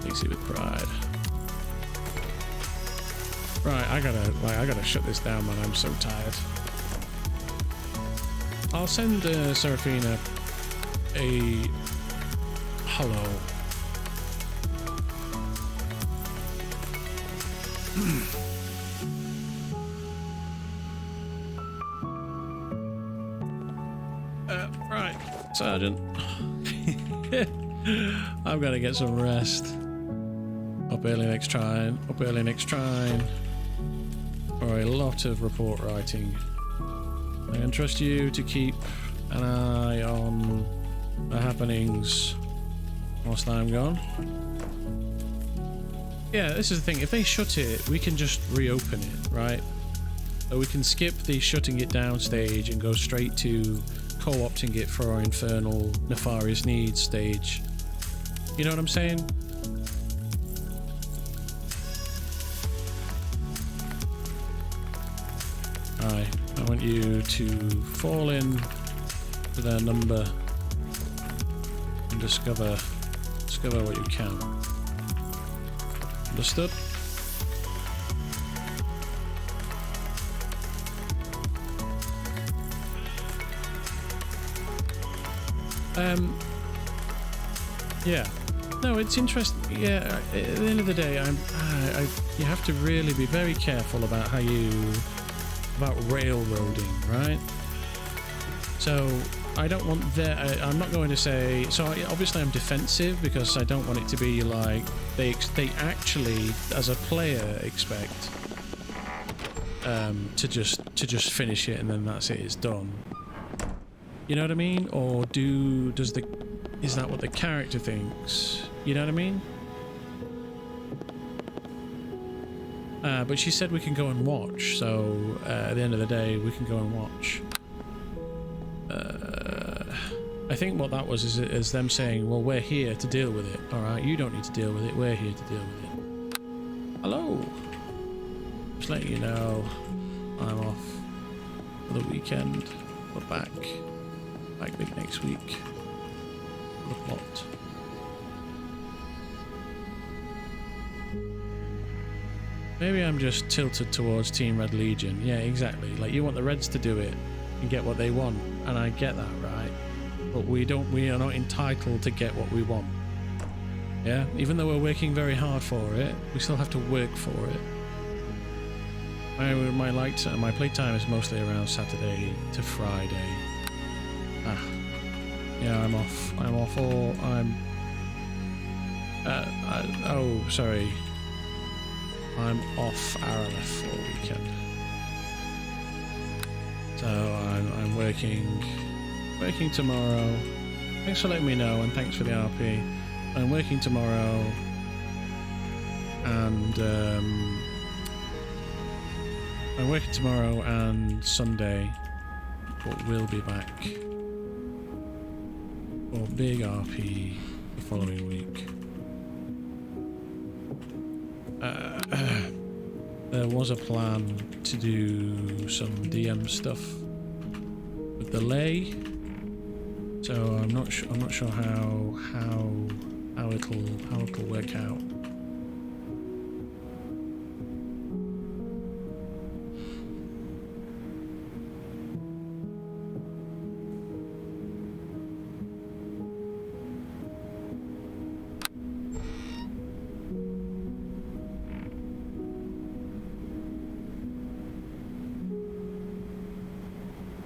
Easy with pride. Right, I gotta shut this down, man. I'm so tired. I'll send Seraphina a hello. Right, Sergeant. I've got to get some rest. Up early next trine. Up early next trine. For a lot of report writing. I entrust you to keep an eye on the happenings whilst I'm gone. Yeah, this is the thing. If they shut it, we can just reopen it, right? So we can skip the shutting it down stage and go straight to co-opting it for our infernal nefarious needs stage. You know what I'm saying? Aye, I want you to fall in to their number and discover what you can. Understood? Yeah. No, it's interesting. Yeah, at the end of the day, you have to really be very careful about about railroading, right? So I don't want I'm not going to say. So obviously I'm defensive because I don't want it to be like they actually, as a player, expect to just finish it and then that's it. It's done. You know what I mean? Or is that what the character thinks? You know what I mean? But she said we can go and watch, so at the end of the day we can go and watch. I think what that was is them saying, well, we're here to deal with it. Alright, you don't need to deal with it, we're here to deal with it. Hello! Just letting you know I'm off for the weekend. We're back big next week. The plot. Maybe I'm just tilted towards Team Red Legion. Yeah, exactly. Like, you want the Reds to do it and get what they want, and I get that, right? But we are not entitled to get what we want. Yeah? Even though we're working very hard for it, we still have to work for it. My playtime is mostly around Saturday to Friday. Yeah, I'm off. Oh, sorry. I'm off Arelith for a weekend. So I'm working tomorrow. Thanks for letting me know, and thanks for the RP. I'm working tomorrow, and I'm working tomorrow and Sunday, but we'll be back for big RP the following week. There was a plan to do some DM stuff with the lay, so I'm not sure how it'll work out.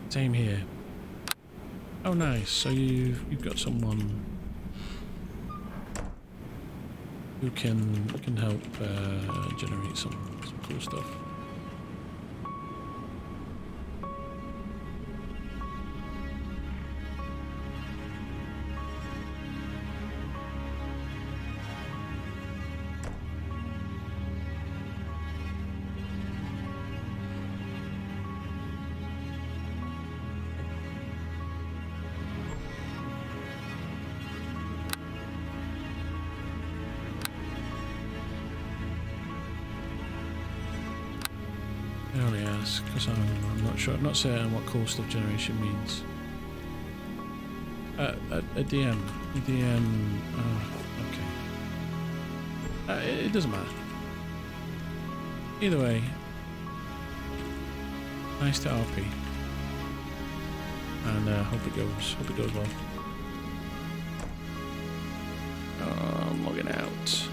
Same here. Oh, nice. So you've got someone who can help generate some cool stuff. is, because I'm not sure. I'm not certain what cool stuff generation means. A DM. A DM. Okay. It doesn't matter. Either way, nice to RP. And hope it goes well. I'm logging out.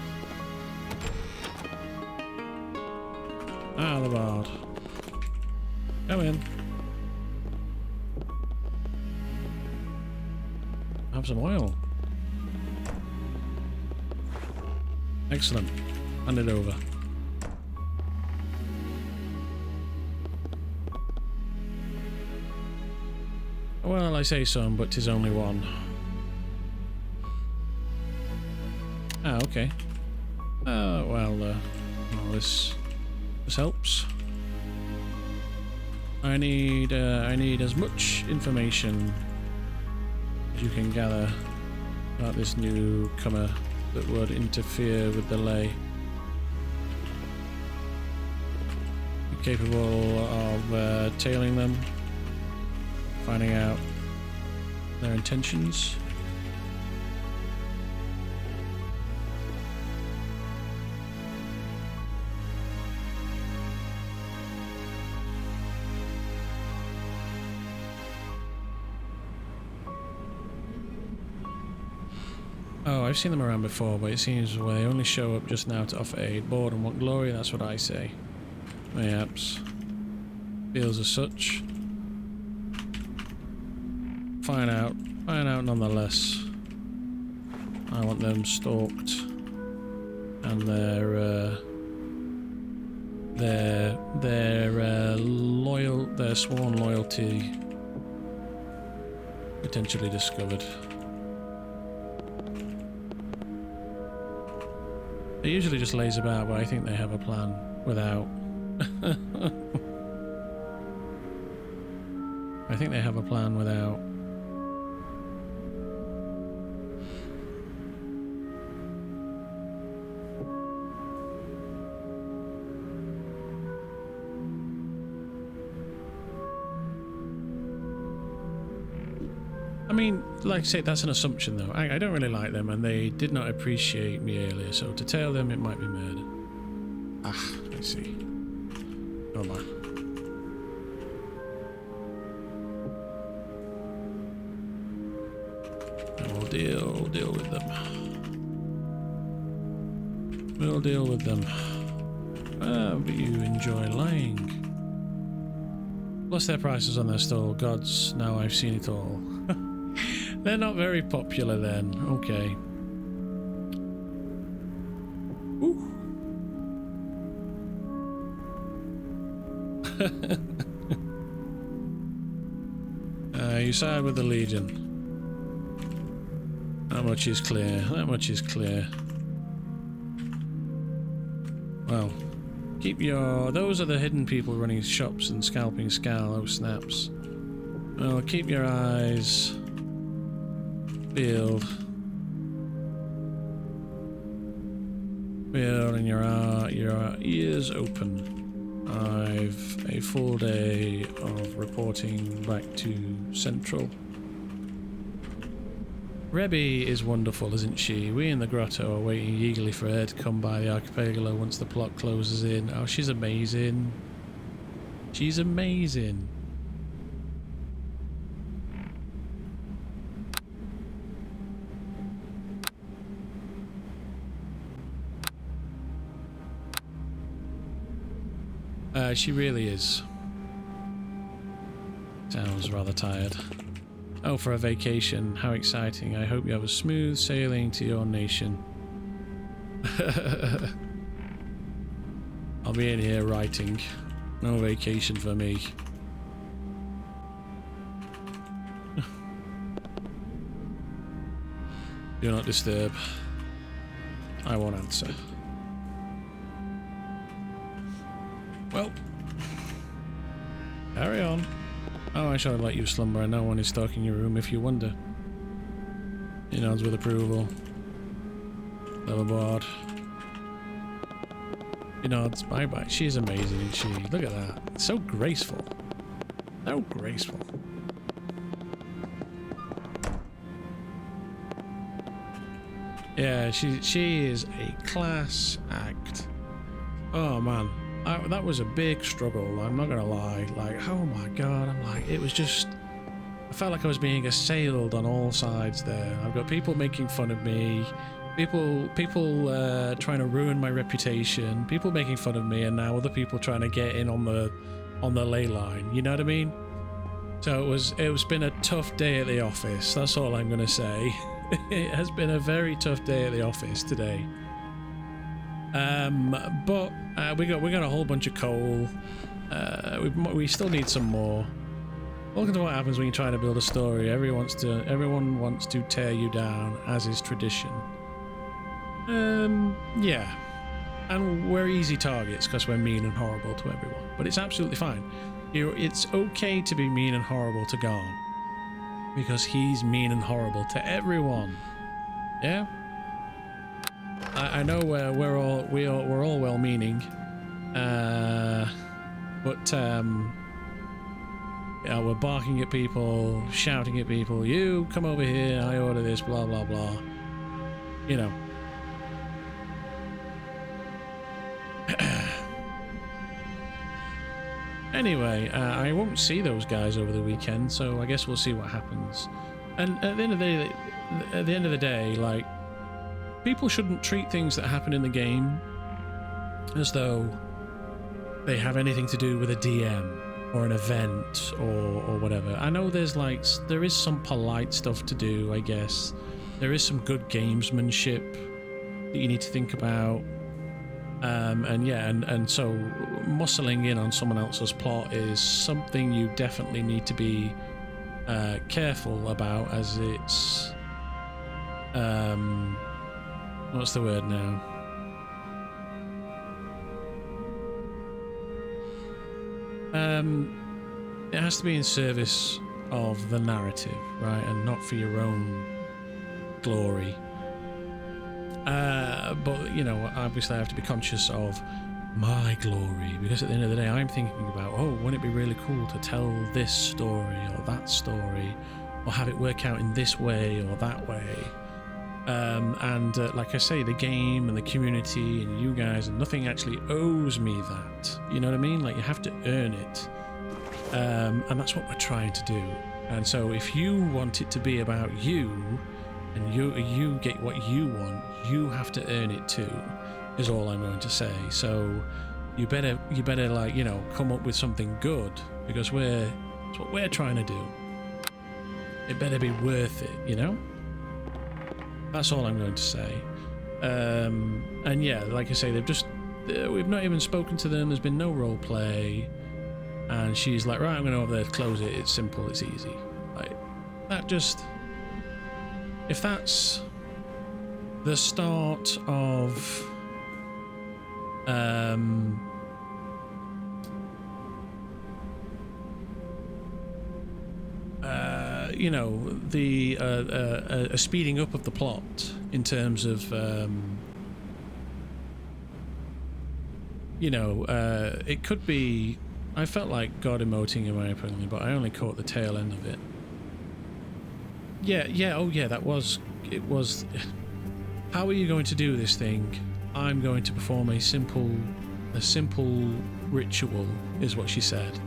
Ah, the bard. Come in. Have some oil. Excellent. Hand it over. Well, I say some, but 'tis only one. Ah, okay. Well, this helps. I need as much information as you can gather about this newcomer that would interfere with the lay. You're capable of tailing them, finding out their intentions. Oh, I've seen them around before, but it seems well, they only show up just now to offer aid. Bored and want glory, that's what I say. Mayhaps. Feels as such. Find out nonetheless. I want them stalked. And their sworn loyalty potentially discovered. They usually just lays about, but I think they have a plan without. I think they have a plan without. I mean, like I say, that's an assumption though. I don't really like them, and they did not appreciate me earlier, so to tail them it might be murder. Ah, I see. Oh my. And we'll deal with them. We'll deal with them. Ah, but you enjoy lying. Plus their prices on their stall. Gods, now I've seen it all. They're not very popular then. Okay. Ooh. You side with the Legion. That much is clear. That much is clear. Well, keep your... Those are the hidden people running shops and scalping Skal. Oh, snaps. Well, keep your eyes... peeled and your ears open. I've a full day of reporting back to Central. Rebby is wonderful, isn't she? We in the grotto are waiting eagerly for her to come by the archipelago once the plot closes in. Oh, she's amazing. She's amazing. She really is. Sounds rather tired. Oh, for a vacation. How exciting. I hope you have a smooth sailing to your nation. I'll be in here writing. No vacation for me. Do not disturb. I won't answer. Well, carry on. Oh, I shall let you slumber, and no one is stalking your room if you wonder. He nods with approval. Overboard. You know, it's bye-bye. She's amazing, isn't she? Look at that. It's so graceful. So graceful. Yeah, she is a class act. Oh man, that was a big struggle. I'm not gonna lie. Like, oh my god, I'm like, it was just. I felt like I was being assailed on all sides there. I've got people making fun of me, people trying to ruin my reputation, people making fun of me, and now other people trying to get in on the ley line. You know what I mean? So it's been a tough day at the office. That's all I'm gonna say. It has been a very tough day at the office today. But we got a whole bunch of coal. We still need some more. Welcome to what happens when you're trying to build a story. Everyone wants to tear you down, as is tradition. Yeah. And we're easy targets because we're mean and horrible to everyone. But it's absolutely fine. It's okay to be mean and horrible to Ghan. Because he's mean and horrible to everyone. Yeah? I know we're all well-meaning. But yeah, we're barking at people, shouting at people, you come over here, I order this, blah blah blah. You know. Anyway, I won't see those guys over the weekend, so I guess we'll see what happens. And at the end of the day, like, people shouldn't treat things that happen in the game as though they have anything to do with a DM or an event or whatever. I know there is some polite stuff to do, I guess. There is some good gamesmanship that you need to think about. And yeah, and so muscling in on someone else's plot is something you definitely need to be careful about, as it's what's the word now? It has to be in service of the narrative, right, and not for your own glory. But, you know, obviously I have to be conscious of my glory, because at the end of the day I'm thinking about, oh, wouldn't it be really cool to tell this story or that story, or have it work out in this way or that way. Like I say, the game and the community and you guys, and nothing actually owes me that. You know what I mean? Like, you have to earn it. And that's what we're trying to do. And so if you want it to be about you, and you get what you want, you have to earn it too, is all I'm going to say. So you better like, you know, come up with something good, because that's what we're trying to do. It better be worth it, you know? That's all I'm going to say. And yeah, like I say, we've not even spoken to them, there's been no role play, and she's like, right, I'm going to over there, close it, it's simple, it's easy. Like, that just... If that's the start of you know, the a speeding up of the plot in terms of you know, it could be, I felt like God emoting in my opinion, but I only caught the tail end of it. Yeah, oh yeah, it was, how are you going to do this thing? I'm going to perform a simple ritual, is what she said.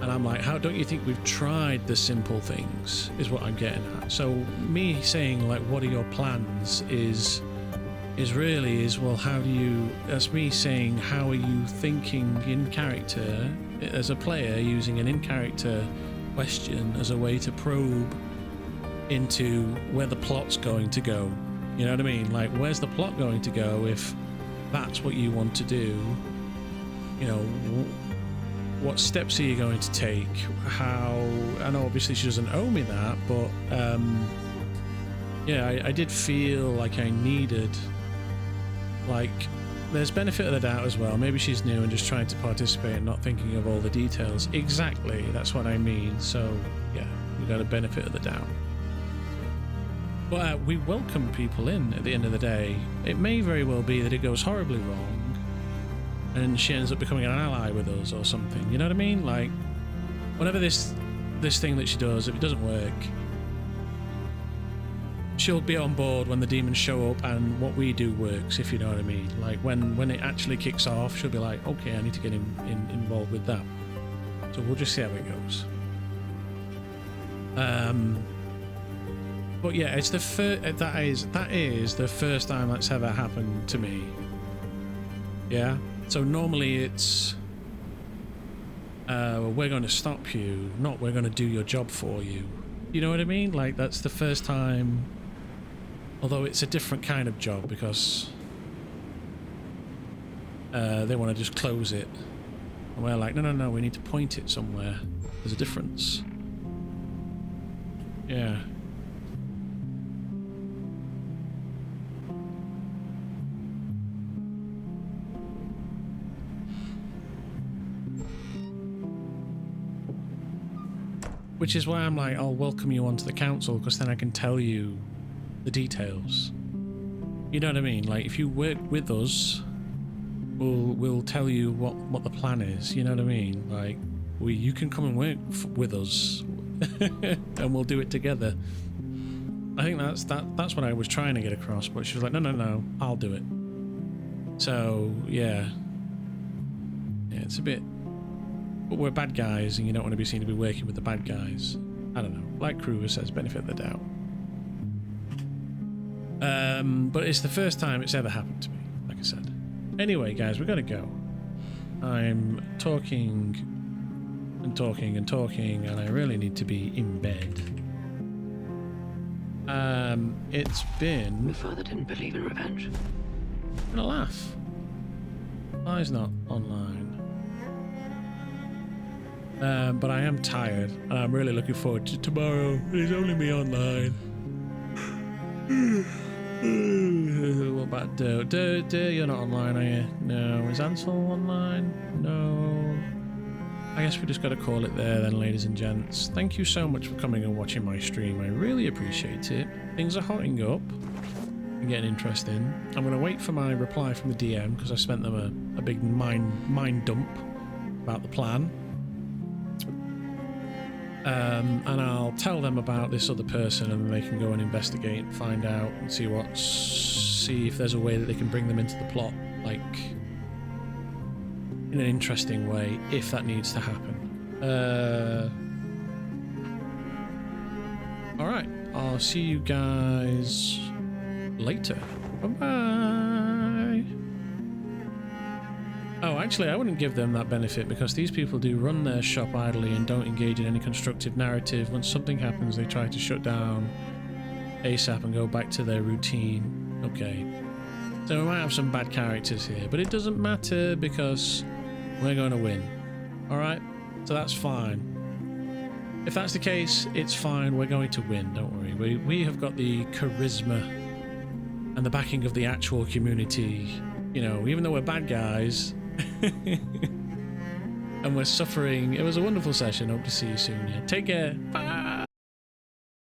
And I'm like, how don't you think we've tried the simple things, is what I'm getting at. So me saying, like, what are your plans is really, well, how do you, that's me saying, how are you thinking in character as a player, using an in-character question as a way to probe into where the plot's going to go. You know what I mean? Like, where's the plot going to go if that's what you want to do? You know, what steps are you going to take? How, I know obviously she doesn't owe me that, but yeah, I did feel like I needed, like, there's benefit of the doubt as well. Maybe she's new and just trying to participate and not thinking of all the details. Exactly, that's what I mean. So yeah, we got a benefit of the doubt. But we welcome people in at the end of the day. It may very well be that it goes horribly wrong, and she ends up becoming an ally with us or something. You know what I mean? Like, whenever this thing that she does, if it doesn't work, she'll be on board when the demons show up and what we do works, if you know what I mean. Like, when it actually kicks off, she'll be like, okay, I need to get involved with that. So we'll just see how it goes. But yeah, it's the that is the first time that's ever happened to me. Yeah. So normally it's we're going to stop you, not we're going to do your job for you. You know what I mean? Like, that's the first time. Although it's a different kind of job because they want to just close it. And we're like, no, we need to point it somewhere. There's a difference. Yeah. Which is why I'm like, I'll welcome you onto the council, because then I can tell you the details. You know what I mean? Like, if you work with us, we'll tell you what the plan is. You know what I mean? Like, you can come and work with us, and we'll do it together. I think that's what I was trying to get across, but she was like, no, I'll do it. So yeah, it's a bit. But we're bad guys, and you don't want to be seen to be working with the bad guys. I don't know. Like Kruger says, benefit of the doubt. But it's the first time it's ever happened to me, like I said. Anyway, guys, we've got to go. I'm talking and talking and talking, and I really need to be in bed. It's been... My father didn't believe in revenge. I'm gonna laugh. Why not online? But I am tired, and I'm really looking forward to tomorrow. It's only me online. What about Do? You're not online, are you? No. Is Ansel online? No. I guess we just got to call it there then, ladies and gents. Thank you so much for coming and watching my stream. I really appreciate it. Things are hotting up and getting interesting. I'm going to wait for my reply from the DM, because I spent them a big mind dump about the plan. And I'll tell them about this other person, and they can go and investigate, find out, and see if there's a way that they can bring them into the plot, like in an interesting way, if that needs to happen. All right, I'll see you guys later. Bye-bye. Oh, actually, I wouldn't give them that benefit, because these people do run their shop idly and don't engage in any constructive narrative. When something happens, they try to shut down ASAP and go back to their routine. Okay. So we might have some bad characters here, but it doesn't matter, because we're going to win. Alright? So that's fine. If that's the case, it's fine. We're going to win, don't worry. We have got the charisma and the backing of the actual community. You know, even though we're bad guys... and we're suffering. It was a wonderful session. Hope to see you soon. Yeah. Take care. Bye.